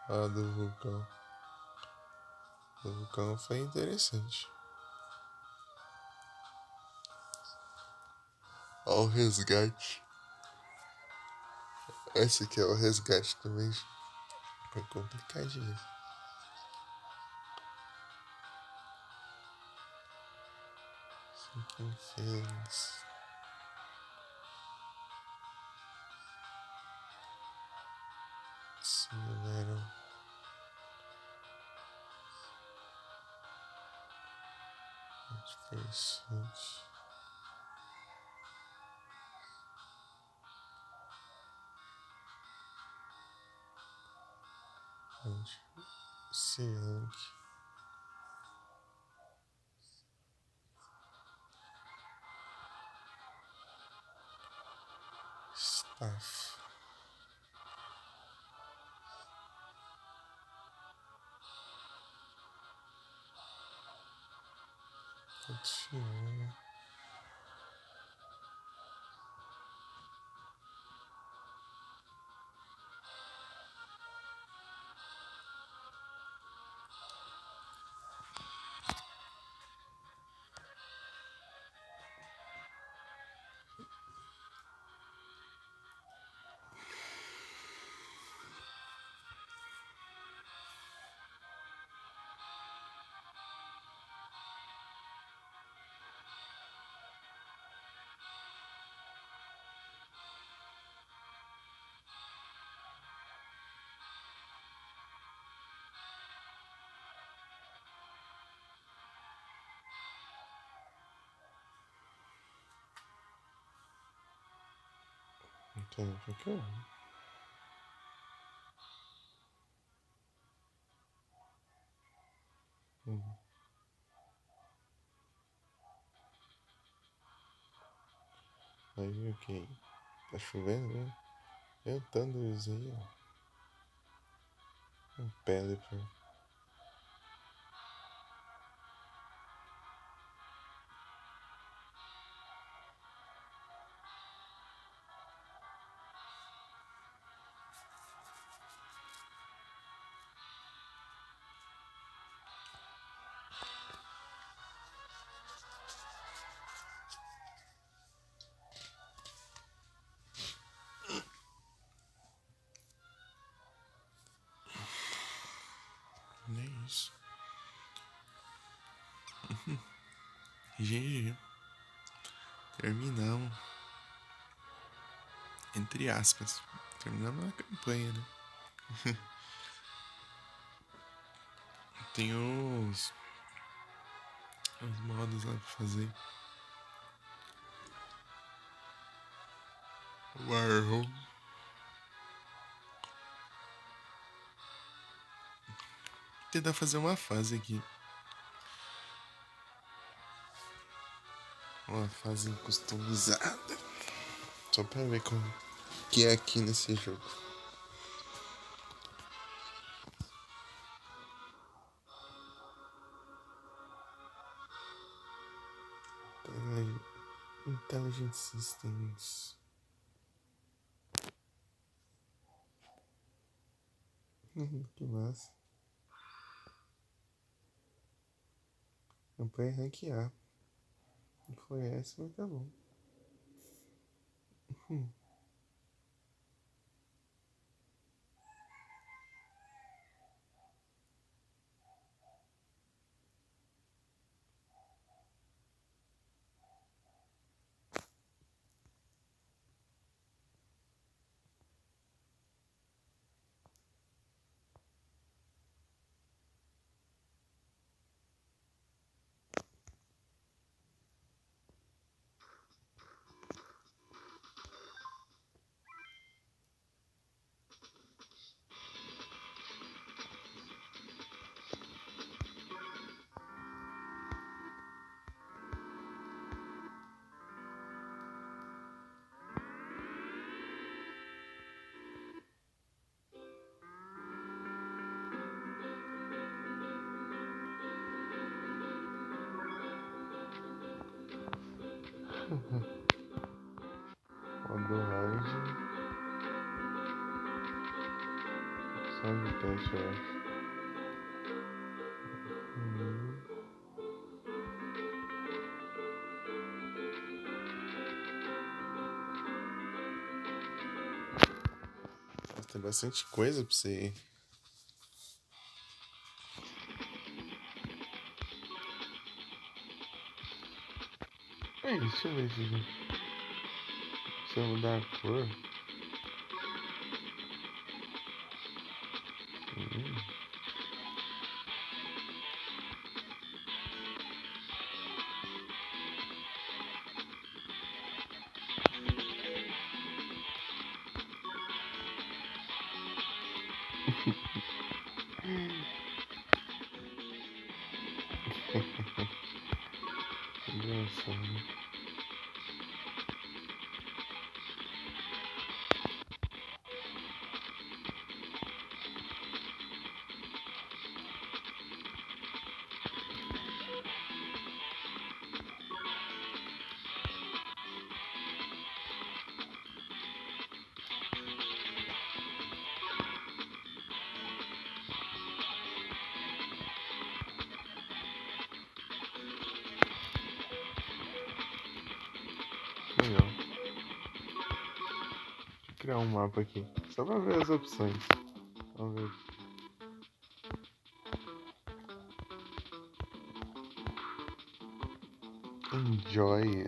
A do vulcão. O vulcão foi interessante. Ó o resgate. Esse aqui é o resgate também. Foi complicadinho. Infernos. Cineram. Interessante. Cianque. Staff. Tatiana. Então, pra cá. Aí, ok. Tá chovendo, né? Eu thunderzinho. Um Pelipper. Nem isso. GG. Terminamos. Entre aspas. Terminamos a campanha, né? Tem os modos lá pra fazer. Warhol. Tentar fazer uma fase aqui. Uma fase customizada. Só pra ver como que é aqui nesse jogo. Intelligent Systems. Que massa. Campanha ranquear. Não foi essa, mas tá bom. Modo hard. Só de teste, eu acho. Tem bastante coisa pra você. Deixa eu ver se eu mudar a cor. Engraçado. Legal. Vou criar um mapa aqui. Só pra ver as opções. Vamos ver. Enjoy.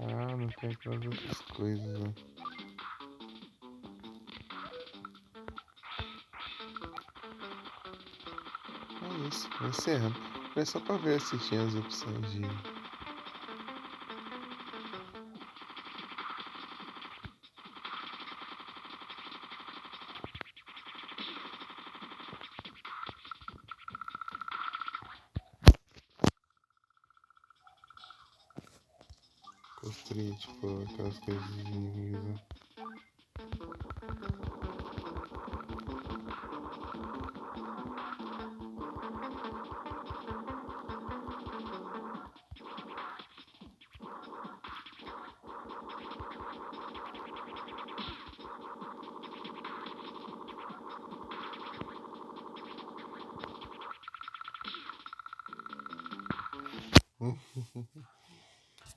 Ah, não tem aquelas outras coisas, né? É isso, encerrando. Foi só pra ver se tinha as opções de. Construir, tipo, aquelas coisas de nível.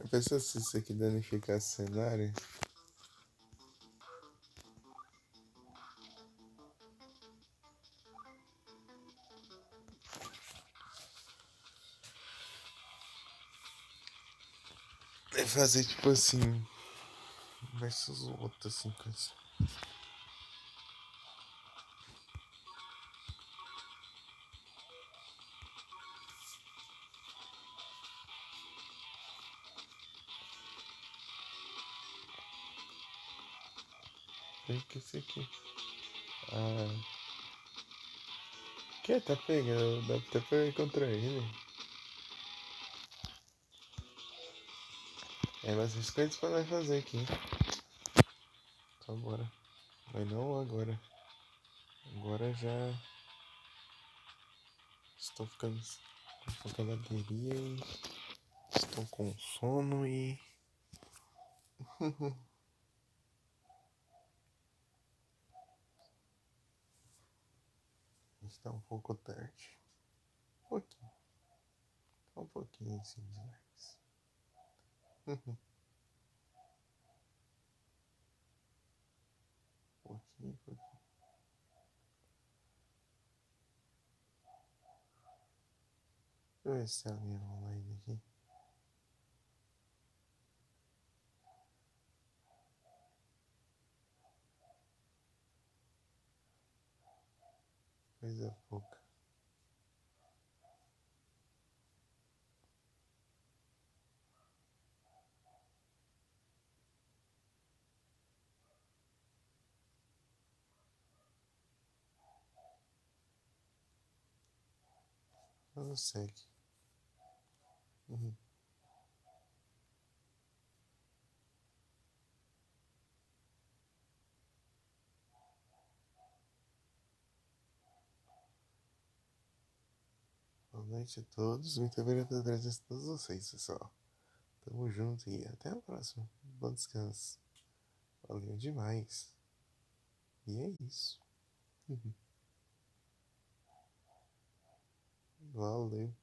Eu penso se isso aqui danificasse o cenário. É fazer tipo assim. Versus o outro, assim, coisa. Tem que ser aqui. Ah. Que tá pegando? Dá até pra encontrar ele. É bastante coisas pra nós fazer aqui. Então bora. Mas não agora. Agora já estou ficando com pouca bateria e estou com sono e. Está um pouco tarde. Um pouquinho. Um pouquinho assim demais. Pouquinho, pouquinho. Deixa eu ver se tá alguém online aqui. Coisa pouca. Eu não sei aqui. Boa noite a todos. Muito obrigado pela presença de todos vocês, pessoal. Tamo junto e até a próxima. Bom descanso. Valeu demais. E é isso. Valeu.